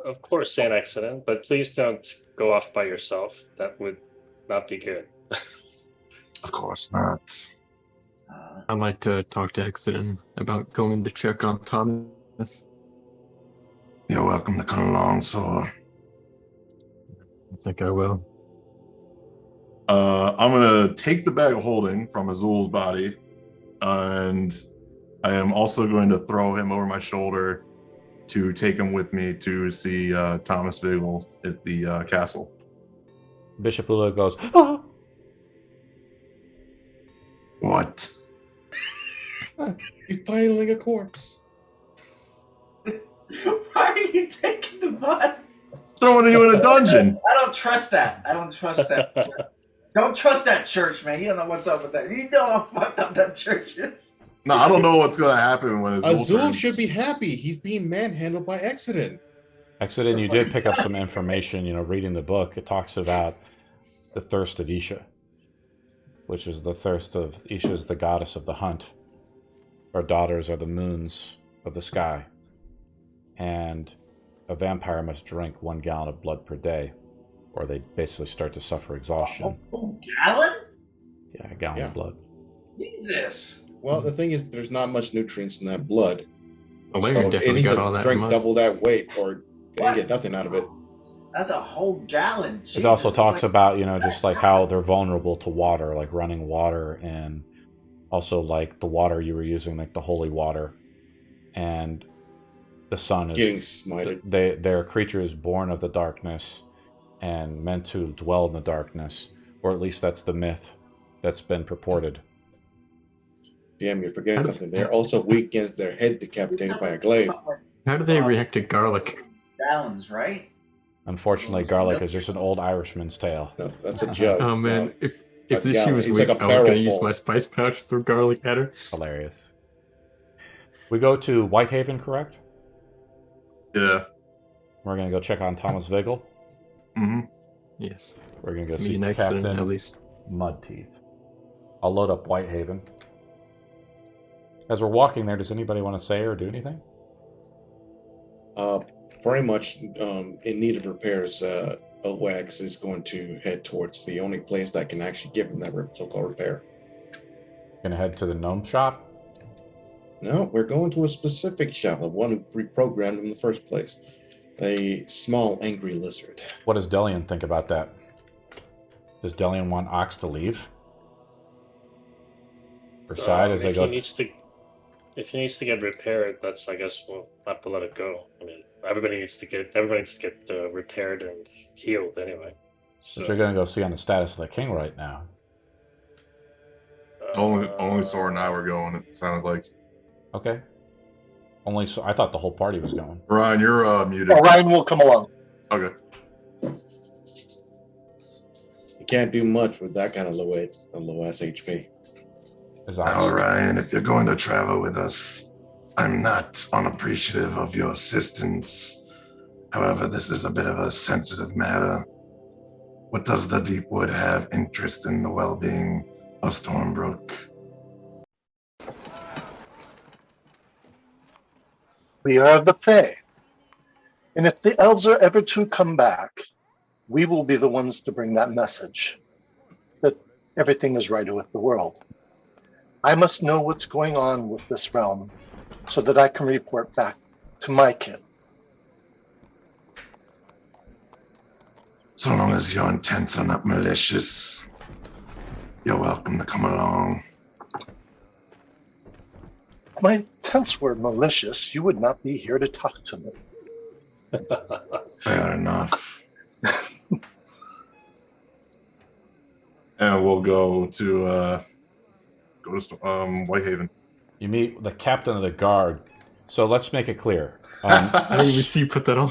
of course, an accident, but please don't go off by yourself. That would not be good. Of course not. I'd like to talk to Exodus about going to check on Thomas. You're welcome to come along, Sor. I think I will. I'm gonna take the bag of holding from Azul's body, and I am also going to throw him over my shoulder to take him with me to see Thomas Vigil at the castle. Bishop Ula goes, "Oh!" What? He's filing a corpse. Why are you taking the body? Throwing you in a dungeon. I don't trust that. Don't trust that church, man. You don't know what's up with that. You know how fucked up that church is. No, I don't know what's going to happen when Azul should be happy. He's being manhandled by Exodus. Exodus, you did pick up some information, reading the book. It talks about the thirst of Isha, which is the thirst of Isha is the goddess of the hunt. Her daughters are the moons of the sky. And a vampire must drink 1 gallon of blood per day, or they basically start to suffer exhaustion. Oh, gallon? Yeah, a gallon of blood. Jesus. Well, the thing is, there's not much nutrients in that blood. Ellarian definitely got all that. Drink double that weight, or they get nothing out of it. That's a whole gallon. Jesus. It also talks about, just like how they're vulnerable to water, like running water, and also like the water you were using, like the holy water, and the sun is getting smited. Their creature is born of the darkness and meant to dwell in the darkness, or at least that's the myth that's been purported. Damn, you're forgetting something. They're also weak against their head decapitated by a glaive. How do they react to garlic? Gallons, right? Unfortunately, garlic is just an old Irishman's tale. No, that's a joke. Oh man, if this gallon. she was It's weak, like a I was gonna barrel use full. my spice pouch to throw garlic at her. Hilarious. We go to Whitehaven, correct? Yeah. We're gonna go check on Thomas Vigil. Mm-hmm. Yes. We're gonna go Me see and Exodus, Captain at least. Mudteeth. I'll load up Whitehaven. As we're walking there, does anybody want to say or do anything? Very much in need of repairs. OX is going to head towards the only place that can actually give him that so-called repair. Gonna head to the gnome shop? No, we're going to a specific shop, the one who reprogrammed him in the first place. A small, angry lizard. What does Delian think about that? Does Delian want Ox to leave? Or side as they go? If he needs to get repaired, I guess we'll have to let it go. I mean, everybody needs to get repaired and healed anyway. But you're going to go see on the status of the king right now. Only Sora and I were going. It sounded like. Okay. I thought the whole party was going. Ryan, you're muted. Oh, Ryan will come along. Okay. You can't do much with that kind of low SHP. Now, Ryan, if you're going to travel with us, I'm not unappreciative of your assistance. However, this is a bit of a sensitive matter. What does the Deepwood have interest in the well-being of Stormbrook? We are the Fae. And if the elves are ever to come back, we will be the ones to bring that message that everything is right with the world. I must know what's going on with this realm so that I can report back to my kin. So long as your intents are not malicious, you're welcome to come along. If my intents were malicious, you would not be here to talk to me. Fair enough. And we'll go to Whitehaven. You meet the captain of the guard. So let's make it clear. I didn't even see you put that on.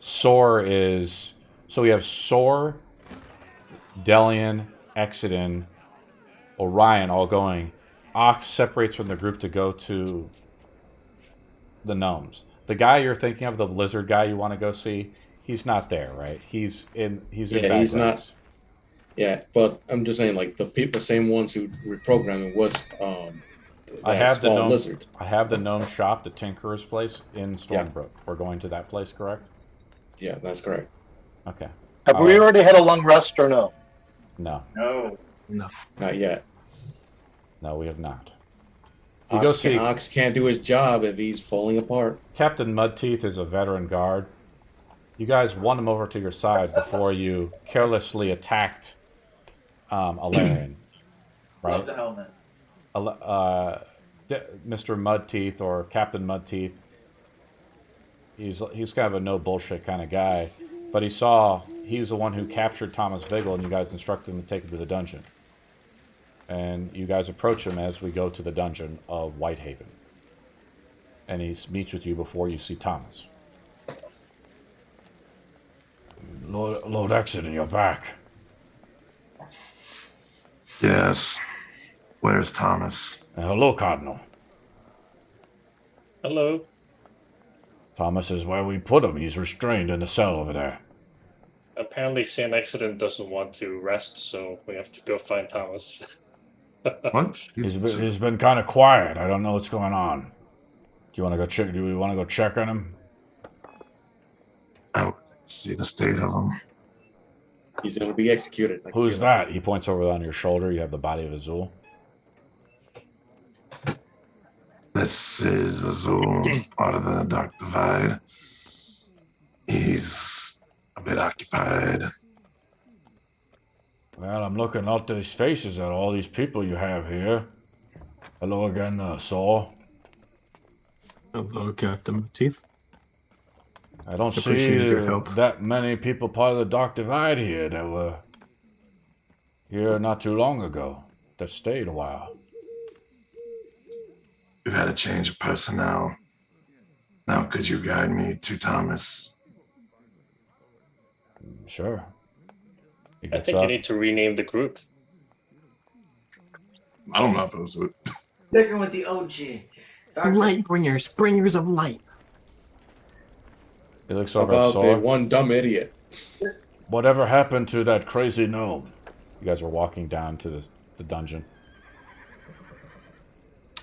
Sor is... So we have Sor, Delian, Exodin, Orion all going. Ox separates from the group to go to the gnomes. The guy you're thinking of, the lizard guy you want to go see, he's not there, right? He's in He's not. Yeah, but I'm just saying, like, the same ones who reprogrammed was I have the gnome, lizard. I have the gnome shop, the Tinkerer's place in Stormbrook. Yeah. We're going to that place, correct? Yeah, that's correct. Okay. Have we already had a long rest or no? No. No. Not yet. No, we have not. Ox can't do his job if he's falling apart. Captain Mudteeth is a veteran guard. You guys won him over to your side before you carelessly attacked Ellarian, right? Love the helmet. Mr. Mudteeth or Captain Mudteeth, he's kind of a no bullshit kind of guy, but he's the one who captured Thomas Vigil, and you guys instructed him to take him to the dungeon. And you guys approach him as we go to the dungeon of Whitehaven, and he meets with you before you see Thomas. Lord Exodin, you're back. Yes. Where's Thomas? Hello, Cardinal. Hello. Thomas is where we put him. He's restrained in the cell over there. Apparently, Saint Exodin doesn't want to rest, so we have to go find Thomas. What? He's been kind of quiet. I don't know what's going on. Do you want to go check? Do we want to go check on him? I see the state of him. He's going to be executed. Who's that? He points over on your shoulder. You have the body of Azul. This is Azul, part of the Dark Divide. He's a bit occupied. Well, I'm looking at these faces at all these people you have here. Hello again, Saul. Hello, Captain Teeth. I don't see that many people part of the Dark Divide here that were here not too long ago, that stayed a while. We've had a change of personnel. Now, could you guide me to Thomas? Sure. I think you need to rename the group. I'm not opposed to it. Sticking with the OG. Light bringers of light. He looks over about at Saul. the one dumb idiot. Whatever happened to that crazy gnome? You guys are walking down to the dungeon.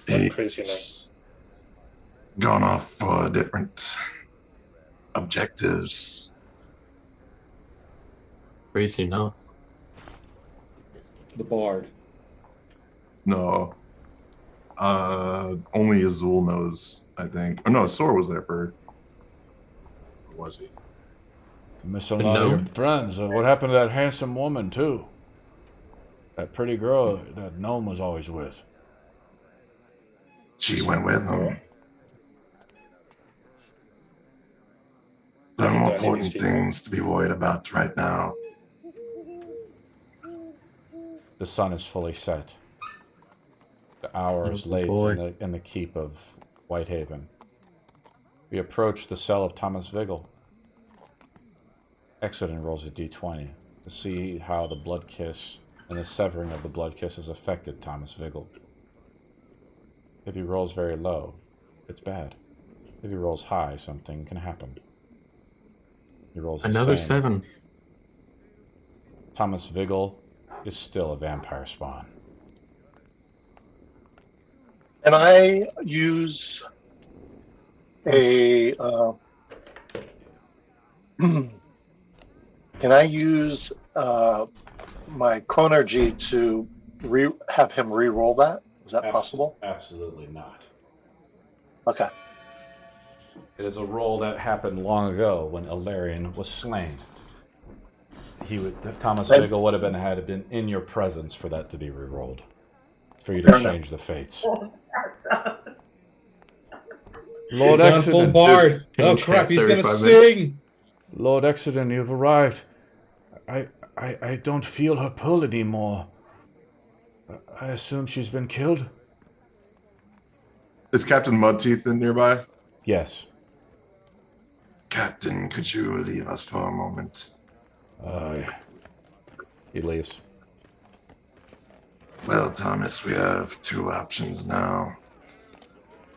He's gone off for different objectives. Crazy, no? The bard. No, Only Azul knows, I think. Oh no, Sora was there for. Or was he? Missing a lot of your friends. What happened to that handsome woman, too? That pretty girl that Gnome was always with. She went with him. There are more important things to be worried about right now. The sun is fully set. The hour is late in the keep of Whitehaven. We approach the cell of Thomas Vigil. Exodus rolls a d20 to see how the blood kiss and the severing of the blood kiss has affected Thomas Vigil. If he rolls very low, it's bad. If he rolls high, something can happen. He rolls another 7. Thomas Vigil is still a vampire spawn. Can I use a can I use my chronergy to have him re-roll that? Is that possible? Absolutely not. Okay. It is a roll that happened long ago when Ellarian was slain. Thomas Vigil would have had been in your presence for that to be re-rolled. For you to change the fates. Lord Exodus. Full bard. Oh crap, he's gonna sing! Lord Exodus, you've arrived. I don't feel her pull anymore. I assume she's been killed? Is Captain Mudteeth in nearby? Yes. Captain, could you leave us for a moment? He leaves. Well, Thomas, we have 2 options now.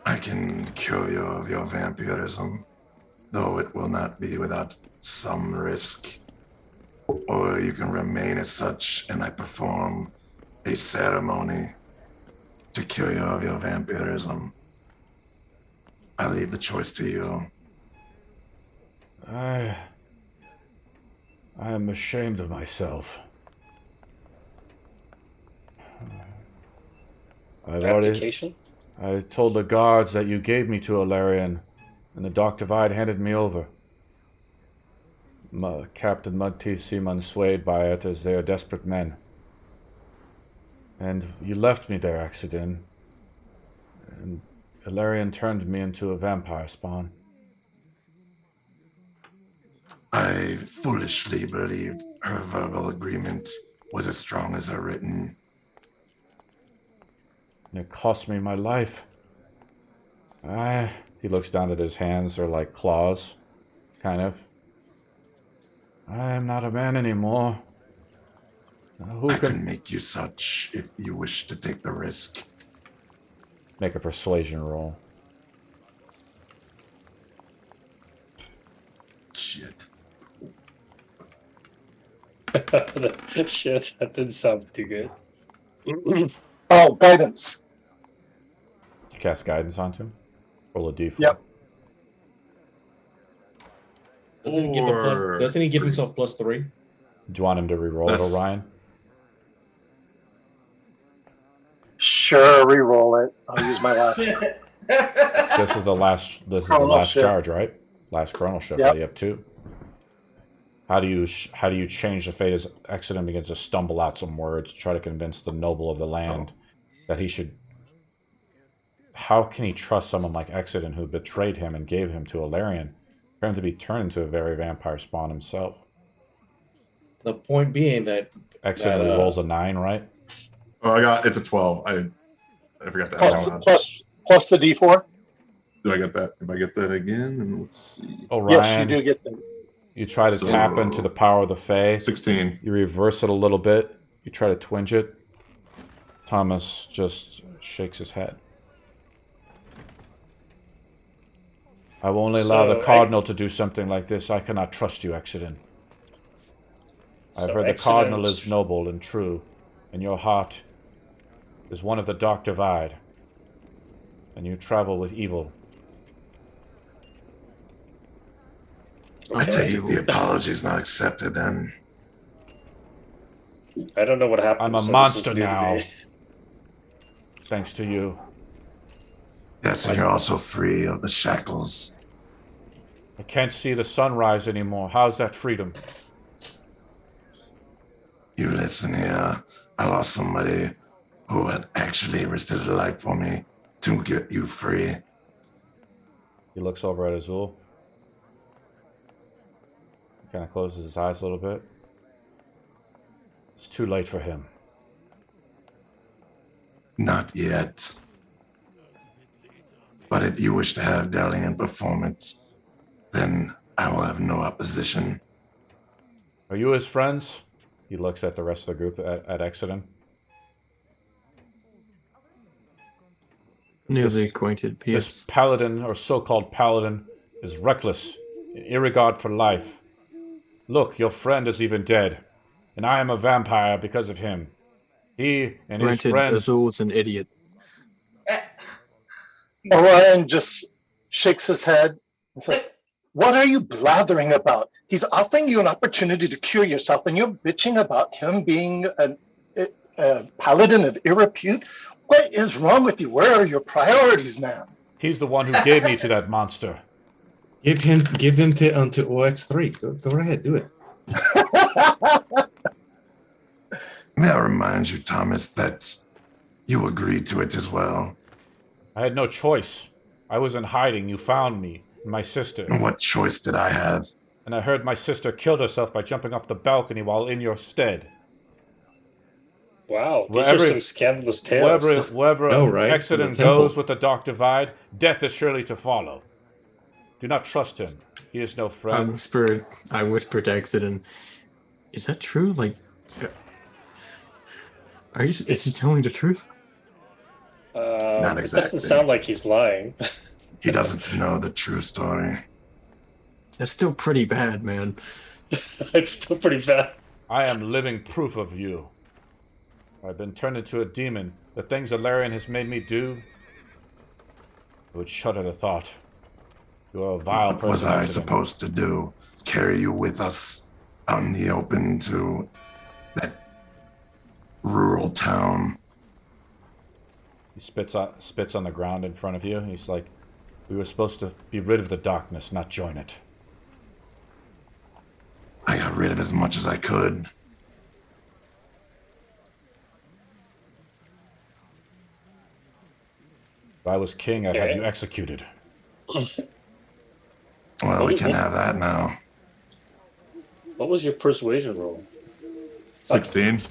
I can cure you of your vampirism, though it will not be without some risk. Or you can remain as such, and I perform a ceremony to cure you of your vampirism. I leave the choice to you. I am ashamed of myself. I told the guards that you gave me to Ellarian, and the Dr. Vide handed me over. Captain Mudteeth seemed unswayed by it, as they are desperate men. And you left me there, Exodus. And Ellarian turned me into a vampire spawn. I foolishly believed her verbal agreement was as strong as her written. It cost me my life. He looks down at his hands. They're like claws, kind of. I am not a man anymore. I can make you such if you wish to take the risk. Make a persuasion roll. Shit. Shit, that didn't sound too good. Oh, guidance. You cast guidance onto him? Roll a d4. Yep. Doesn't he give himself +3? Do you want him to re-roll it, Orion? Sure, re-roll it. I'll use my last. This is the last charge, right? Last chronal shift. Yep. You have 2. How do you change the fate as Exodus begins to stumble out some words to try to convince the noble of the land that he should... How can he trust someone like Exodus who betrayed him and gave him to Ellarian for him to be turned into a very vampire spawn himself? The point being that... Exodus rolls a 9, right? Oh, it's a 12. I forgot to add that. Plus the D4? Do I get that? If I get that again, and let's see. Orion, yes, you do get that. You try to tap into the power of the Fae. 16. You reverse it a little bit. You try to twinge it. Thomas just shakes his head. I will only allow the Cardinal to do something like this. I cannot trust you, Exodus. I've heard the Cardinal is noble and true, and your heart is one of the Dark Divide, and you travel with evil. I take it the apology is not accepted then. I don't know what happened. I'm a monster now. Thanks to you. Yes, and you're also free of the shackles. I can't see the sunrise anymore. How's that freedom? You listen here. I lost somebody who had actually risked his life for me to get you free. He looks over at Azul. Kind of closes his eyes a little bit. It's too late for him. Not yet. But if you wish to have Delian perform it, then I will have no opposition. Are you his friends? He looks at the rest of the group at Exodus. Newly acquainted, yes. This paladin, or so-called paladin, is reckless, in irregard for life. Look, your friend is even dead, and I am a vampire because of him. He and his friends... Azul's an idiot. Ellarian just shakes his head and says, "What are you blathering about? He's offering you an opportunity to cure yourself, and you're bitching about him being a paladin of ill repute? What is wrong with you? Where are your priorities, man?" He's the one who gave me to that monster. Give him to OX3. Go ahead, do it. May I remind you, Thomas, that you agreed to it as well. I had no choice. I was in hiding. You found me, and my sister. And what choice did I have? And I heard my sister killed herself by jumping off the balcony while in your stead. Wow, these are some scandalous tales. Wherever right? Exodus goes with the Dark Divide, death is surely to follow. Do not trust him. He is no friend. I whispered to Exodus, "Is that true? Like, is he telling the truth?" Not exactly. It doesn't sound like he's lying. He doesn't know the true story. That's still pretty bad, man. It's still pretty bad. I am living proof of you. I've been turned into a demon. The things Ellarian has made me do, I would shudder the thought. You are a vile person. What was I Exodus. supposed to do? Carry you with us out in the open to that rural town? He spits on the ground in front of you. He's like, we were supposed to be rid of the darkness, not join it. I got rid of as much as I could. If I was king, I'd have you executed. Well, we can have that now. What was your persuasion roll? 16.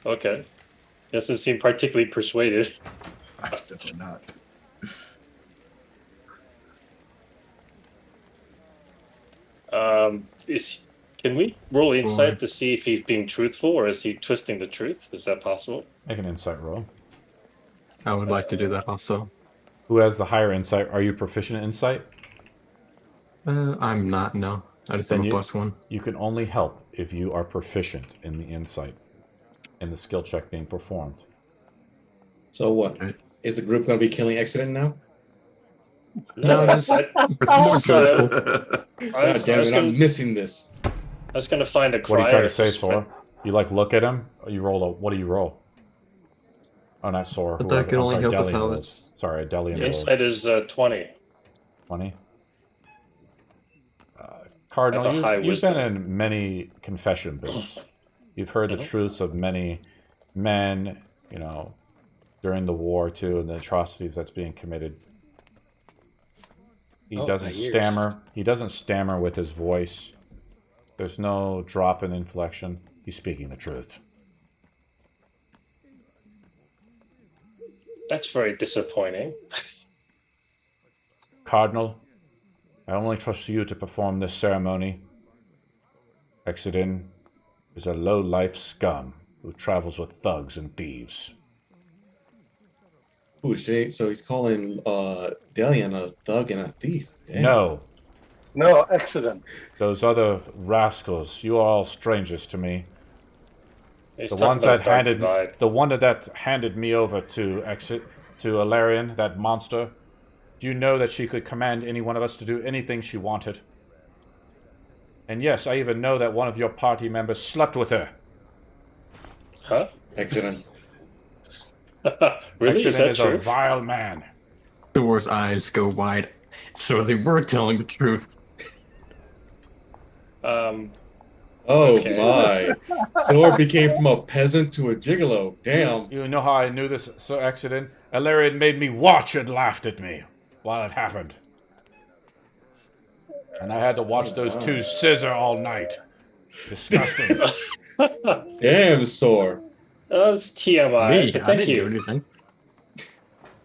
Okay. Doesn't seem particularly persuaded. I'm definitely not. Can we roll insight to see if he's being truthful or is he twisting the truth? Is that possible? Make an insight roll. I would like to do that also. Who has the higher insight? Are you proficient in insight? I'm not, no. I just have a +1. You can only help if you are proficient in the insight and the skill check being performed. So what? Is the group going to be killing Exodus now? No, it's more truthful. God damn it, I'm missing this. I was going to find a crier. What are you trying to say, Sora? You look at him? Or you roll what do you roll? Oh, not Sora. But that can only help if I was... Sorry, Delian rolls. Insight is 20. 20? Cardinal, you've been in many confession booths. You've heard the truths of many men, during the war too, and the atrocities that's being committed. He doesn't stammer. He doesn't stammer with his voice. There's no drop in inflection. He's speaking the truth. That's very disappointing. Cardinal, I only trust you to perform this ceremony. Exodus is a low-life scum who travels with thugs and thieves. Ooh, so he's calling Delian a thug and a thief. Damn. No, Exodus. Those other rascals, you are all strangers to me. He's The one that handed me over to Ellarian, that monster. Do you know that she could command any one of us to do anything she wanted? And yes, I even know that one of your party members slept with her. Huh? Excellent. Really? Exodus is a vile man. Thor's eyes go wide. So they were telling the truth. Oh Okay. my! Sword became from a peasant to a gigolo. Damn. You know how I knew this so accident? Ellarian made me watch and laughed at me while it happened. And I had to watch those two scissor all night. Disgusting. Damn, Sword. Oh, it's TMI. Me, But I thank didn't do you. anything.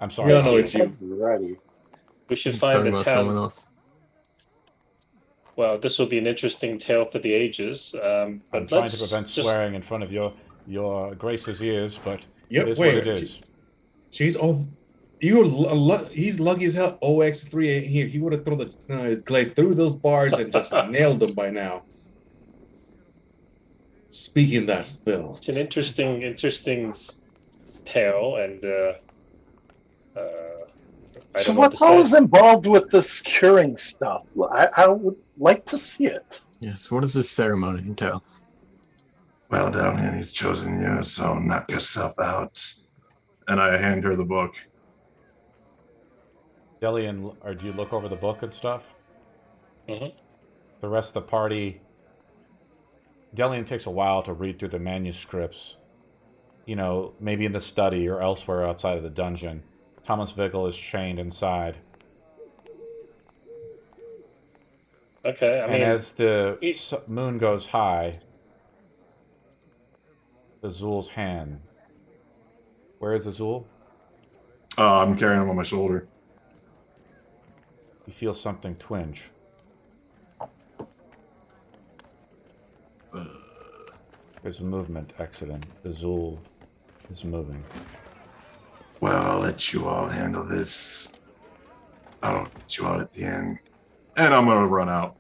I'm We sorry. all know it's you. Ready. We should He's find talking the about someone town. else. Well, this will be an interesting tale for the ages. I'm But trying let's to prevent just- swearing in front of your Grace's ears, but Yep. it is Wait. what it is. She's he's lucky as hell. OX3 ain't here. He would have thrown his glaive through those bars and just nailed them by now. Speaking of that, Bill. It's an interesting tale, and I So don't know what what to all is say. involved with this curing stuff? I would like to see it. Yes, what does this ceremony entail? Well, Delian, he's chosen you, so knock yourself out. And I hand her the book. Delian, or do you look over the book and stuff? Mhm. The rest of the party. Delian takes a while to read through the manuscripts. You know, maybe in the study or elsewhere outside of the dungeon. Thomas Vigil is chained inside. Okay, I mean, And as the it- moon goes high, Azul's hand. Where is Azul? I'm carrying him on my shoulder. You feel something twinge. There's a movement exiting. Azul is moving. Well, I'll let you all handle this. I'll get you all at the end. And I'm going to run out.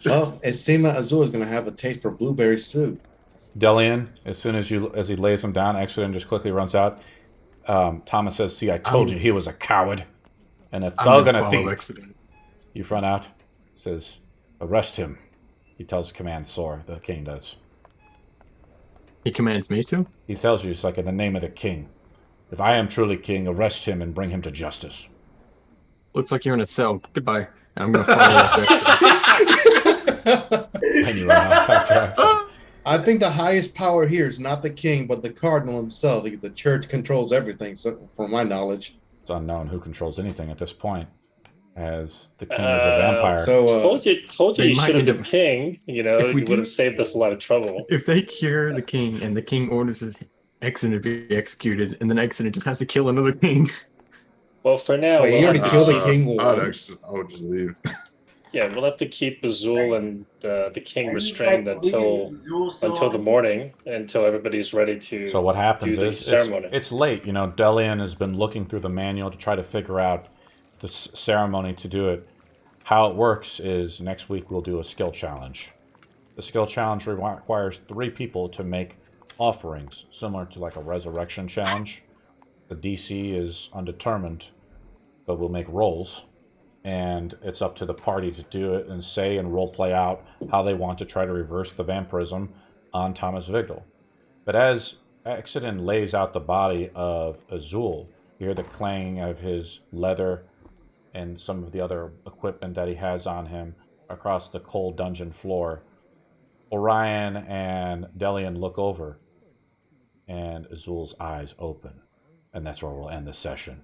Well, it seems like Azul is going to have a taste for blueberry soup. Delian, as soon as he lays him down, Exodus just quickly runs out. Thomas says, "See, I told you he was a coward and a thug and a thief." Exodus. You run out. Says, "Arrest him." He tells Command Sor, the king does. He commands me to? He tells you, it's like in the name of the king. If I am truly king, arrest him and bring him to justice. Looks like you're in a cell. Goodbye. I'm gonna follow up there. And you run out after. I think the highest power here is not the king, but the cardinal himself. The church controls everything, so, from my knowledge. It's unknown who controls anything at this point, as the king is a vampire. So, told you They you might should have end been up- king. You know, If you we would do- have saved us a lot of trouble. If they cure the king and the king orders his Exodus to be executed, and then Exodus just has to kill another king. Well, for now, Wait, he we'll already have to killed the keep- king I once. would just leave. Yeah, we'll have to keep Azul and the king restrained until the morning. morning, until everybody's ready to. So what happens do the is ceremony. it's late. You know, Delian has been looking through the manual to try to figure out the ceremony to do it. How it works is next week we'll do a skill challenge. The skill challenge requires 3 people to make offerings, similar to like a resurrection challenge. The DC is undetermined, but we'll make rolls. And it's up to the party to do it and say and role play out how they want to try to reverse the vampirism on Thomas Vigil. But as Exodus lays out the body of Azul, you hear the clanging of his leather and some of the other equipment that he has on him across the cold dungeon floor. Orion and Delian look over, and Azul's eyes open. And that's where we'll end the session.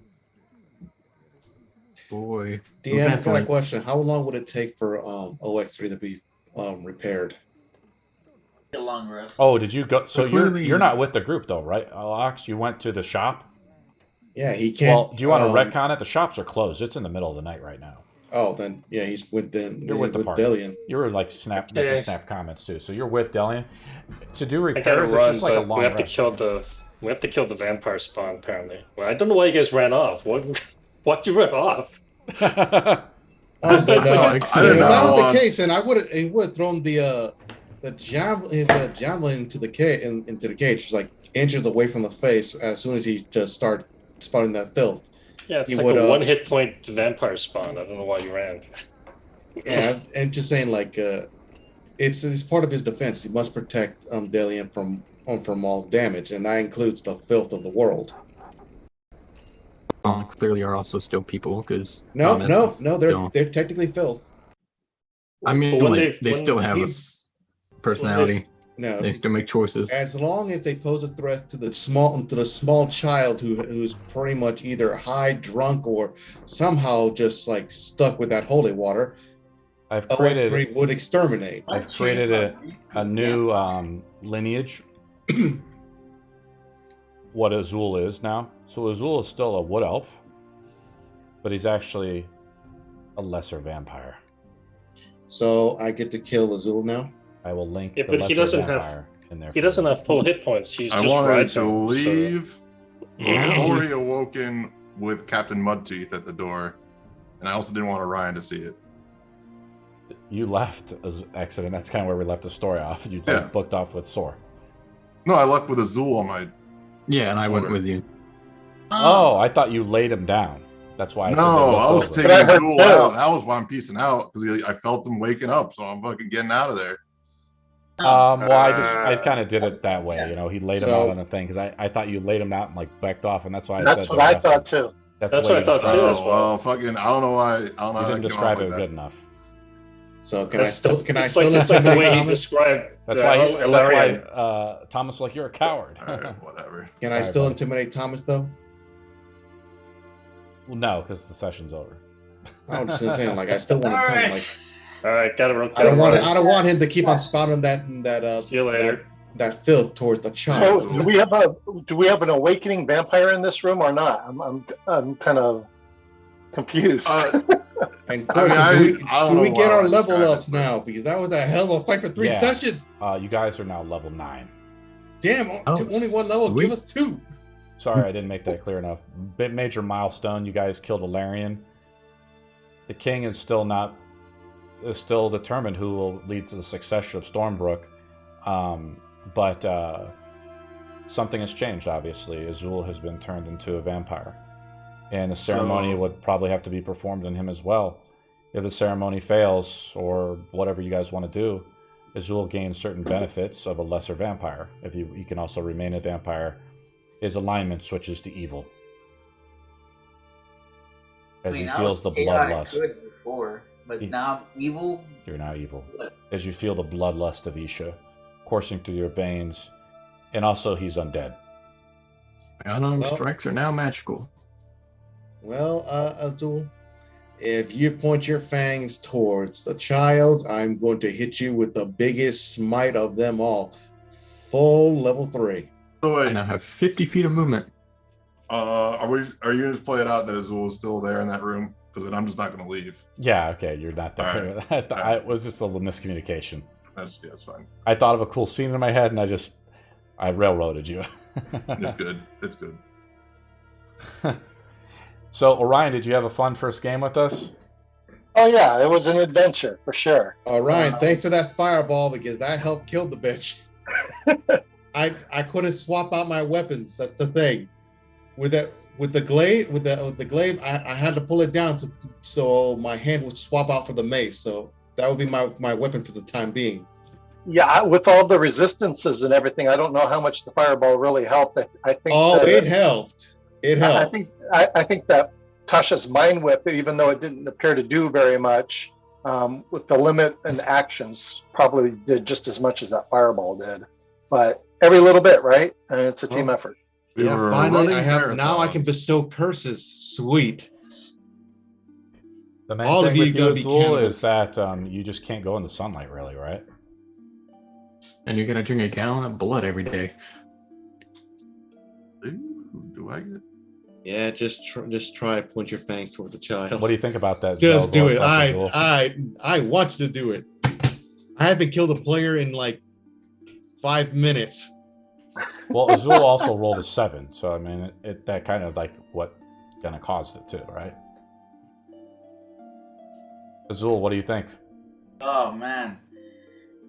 Boy. DM, That's got a like- question. How long would it take for OX3 to be repaired? A long rest. Oh, did you go? So But clearly- you're not with the group though, right, Alex? You went to the shop. Yeah, he can't. Well, do you want to retcon it? The shops are closed. It's in the middle of the night right now. Oh, then yeah, he's with them. You're with the party. Delian. You were like making snap comments too. So you're with Delian. To do I gotta repairs, it's run, just like a but long we have to rest. kill the vampire spawn. Apparently, well, I don't know why you guys ran off. Why'd you run off? Oh, then, I if did that not was want- the case, then I would have thrown the javelin into the cage, into the cage, just like inches away from the face. As soon as he just started spotting that filth. Yeah, it's You like would, a 1 hit point vampire spawn. I don't know why you ran. Yeah, and just saying like it's part of his defense. He must protect Delian from all damage, and that includes the filth of the world. clearly are also still people because No, they're technically filth. I mean, But when like they still have a personality. No, They still make choices. as long as they pose a threat to the small child who's pretty much either high, drunk, or somehow just like stuck with that holy water, OX3 would exterminate. I've created a new lineage. What Azul is now. So Azul is still a wood elf, but he's actually a lesser vampire. So I get to kill Azul now. I will link. Yeah, the but he lesser doesn't vampire in there. He doesn't have full hit points. He's I just wanted right to now, leave. So... Before he awoken with Captain Mudteeth at the door, and I also didn't want Orion to see it. You left as accident. That's kind of where we left the story off. You just booked off with Sore. No, I left with Azul on my. Yeah, and I went with you. Oh, I thought you laid him down. That's why. I was taking Azul out. That was why I'm piecing out because I felt him waking up, so I'm fucking getting out of there. Well, I kind of did it that way. You know, he laid him out on the thing because I thought you laid him out and like backed off, and that's why I said. That's what I thought too. That's what I thought too. As well, fucking, I don't know why. I don't know. You how didn't describe it good enough. So can I still it's like the way he described. That's why Thomas, like, you're a coward. All right, whatever. Can I still intimidate Thomas though? Well, no, because the session's over. I'm just saying, like, I still want to tell him, like. All right, got it. I don't want him to keep on spouting that filth towards the child. So do we have an awakening vampire in this room or not? I'm kind of confused. And do we get our level ups now? Because that was a hell of a fight for 3 sessions. You guys are now level 9. Damn, only one level. Give us 2. Sorry, I didn't make that clear enough. Major milestone. You guys killed Ellarian. The king is still determined who will lead to the succession of Stormbrook. But something has changed, obviously. Azul has been turned into a vampire. And the ceremony would probably have to be performed on him as well. If the ceremony fails, or whatever you guys want to do, Azul gains certain benefits of a lesser vampire. If he can also remain a vampire, his alignment switches to evil. As he feels the bloodlust. Good before, but now evil. You're now evil. As you feel the bloodlust of Isha coursing through your veins, and also he's undead. Unarmed strikes are now magical. Well, Azul, if you point your fangs towards the child, I'm going to hit you with the biggest smite of them all. Full level 3. So wait, and I have 50 feet of movement. Are you gonna just play it out that Azul is still there in that room? Because then I'm just not gonna leave. Yeah, okay, you're not there. Right. It was just a little miscommunication. That's fine. I thought of a cool scene in my head, and I railroaded you. It's good. It's good. So, Orion, did you have a fun first game with us? Oh yeah, it was an adventure for sure. Orion, thanks for that fireball because that helped kill the bitch. I couldn't swap out my weapons. That's the thing. With the glaive, I had to pull it down so my hand would swap out for the mace. So that would be my weapon for the time being. Yeah, with all the resistances and everything, I don't know how much the fireball really helped. I think. Oh, it helped. It helped. I think that Tasha's mind whip, even though it didn't appear to do very much, with the limit and actions, probably did just as much as that fireball did. But every little bit, right? And it's a team effort. Yeah, finally, I can bestow curses. Sweet. The main thing with you, Azul, is that you just can't go in the sunlight, really, right? And you're gonna drink a gallon of blood every day. Do I get? Yeah, just try point your fangs toward the child. What do you think about that? Just do it. I want you to do it. I haven't killed a player in like 5 minutes. Well, Azul also rolled a 7, so I mean, that kind of like what kind of caused it too, right? Azul, what do you think? Oh man,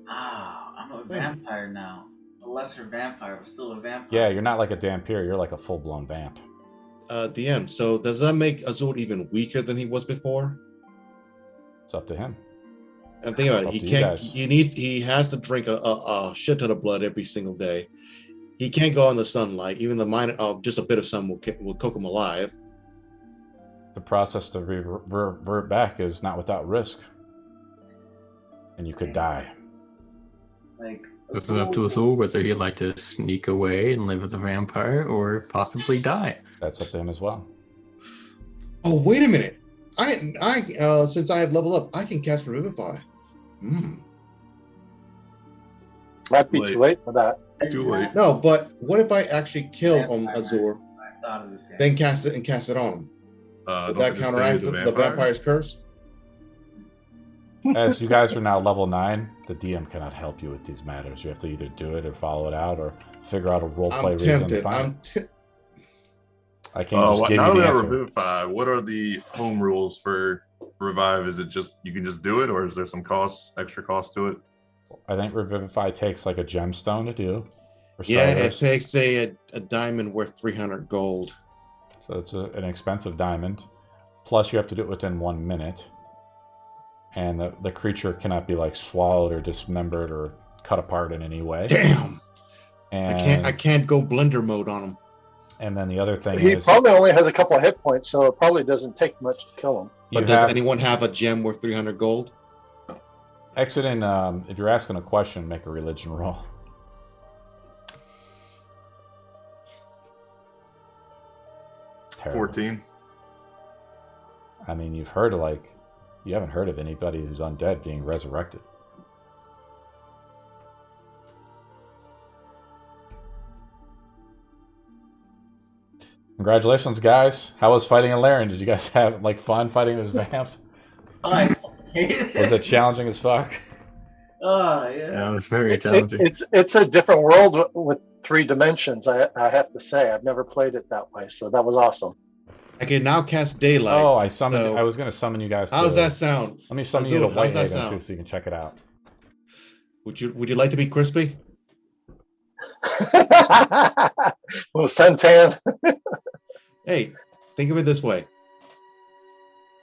I'm a vampire now. A lesser vampire, but still a vampire. Yeah, you're not like a Dampier. You're like a full-blown vamp. DM. So does that make Azul even weaker than he was before? It's up to him. I'm thinking about it. He can't. He has to drink a shit ton of blood every single day. He can't go in the sunlight. Even the just a bit of sun will cook him alive. the process to revert back is not without risk. And you could die. Like, This is up to Azul whether he'd like to sneak away and live as a vampire or possibly die. That's up to him as well. Oh, wait a minute. Since I have leveled up, I can cast Revivify. Might be too late for that. Too late. No, but what if I actually kill Azur, I thought of this game. then cast it on him? Would that counteract the vampire's curse? As you guys are now level 9, the DM cannot help you with these matters. You have to either do it or follow it out or figure out a roleplay reason to find it. I can't just give you the answer. Revivify, what are the home rules for revive? Is it just you can just do it, or is there some extra cost to it? I think Revivify takes like a gemstone to do. Yeah, it takes a diamond worth 300 gold. So it's an expensive diamond. Plus, you have to do it within 1 minute. And the creature cannot be like swallowed or dismembered or cut apart in any way. Damn! And I can't go blender mode on him. And then the other thing He is, probably only has a couple of hit points, so it probably doesn't take much to kill him. But does anyone have a gem worth 300 gold? Exiting, if you're asking a question, make a religion roll. Terrible. 14. I mean, you haven't heard of anybody who's undead being resurrected. Congratulations, guys. How was fighting Ellarian? Did you guys have fun fighting this vamp? I Was it challenging as fuck? Oh, yeah. Yeah, it was very challenging. It's a different world with 3 dimensions. I have to say, I've never played it that way, so that was awesome. I can now cast daylight. Oh, I summoned. I was going to summon you guys. How's that sound? Let me summon you to Whitehaven too, so you can check it out. Would you like to be crispy? Little suntan. Hey, think of it this way.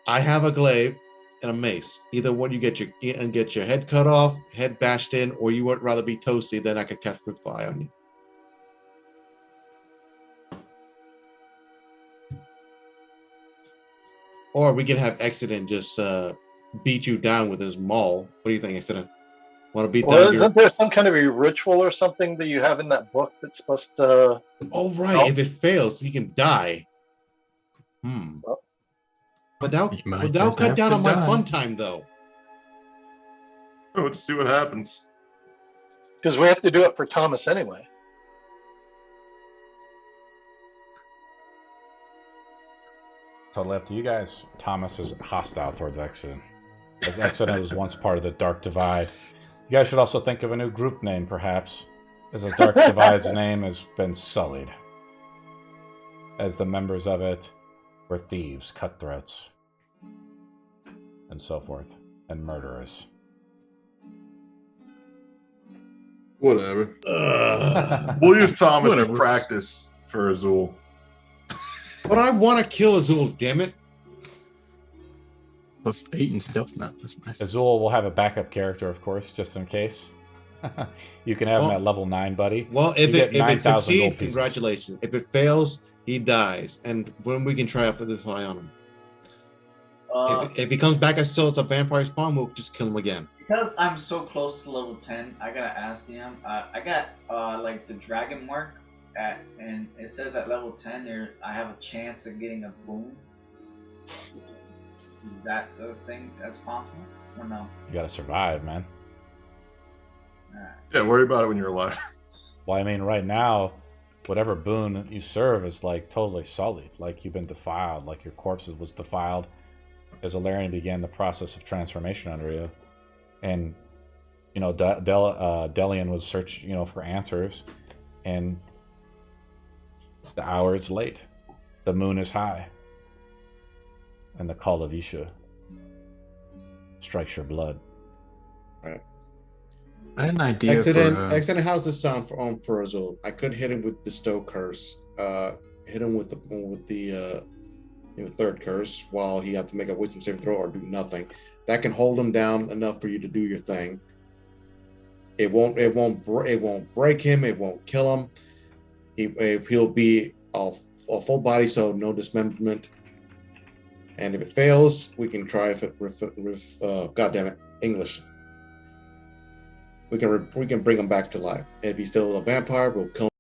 I have a glaive and a mace. Either one, you get your head cut off, head bashed in, or you would rather be toasty. Then I could cast quick fire on you. Or we can have Exodus just beat you down with his maul. What do you think, Exodus? Want to beat down? Isn't there some kind of a ritual or something that you have in that book that's supposed to? Oh right, help? if it fails, he can die. But that'll cut down on my fun time, though. Oh, let's see what happens. Because we have to do it for Thomas anyway. Totally up to you guys. Thomas is hostile towards Exodus, as Exodus was once part of the Dark Divide. You guys should also think of a new group name, perhaps, as the Dark Divide's name has been sullied, as the members of it were thieves, cutthroats, and so forth, and murderers. Whatever. We'll use Thomas as practice for Azul. But I want to kill Azul, damn it. Plus 8 and stealth not this nice. Azul will have a backup character, of course, just in case. You can have him at level 9, buddy. Well, if it succeeds, congratulations. If it fails, he dies. And when we can try to fly on him. If he comes back as a vampire spawn, we'll just kill him again. Because I'm so close to level 10, I gotta ask DM. I got like the dragon mark and it says at level 10 I have a chance of getting a boon. Is that the thing that's possible or no? You gotta survive, man. Yeah, worry about it when you're alive. Well, I mean, right now, whatever boon you serve is totally sullied. You've been defiled, your corpse was defiled as Ellarian began the process of transformation under you. And, Delian was searching, for answers, and the hour is late. The moon is high. And the call of Isha strikes your blood. Right. I had an idea Accident, how's this sound for Azul? I could hit him with Bestow Curse. Hit him with the third curse while he had to make a wisdom saving throw or do nothing. That can hold him down enough for you to do your thing. It won't break him. It won't kill him. He'll be a full body, so no dismemberment. And if it fails, we can try goddamn it, English. We can bring him back to life. If he's still a vampire, we'll kill him.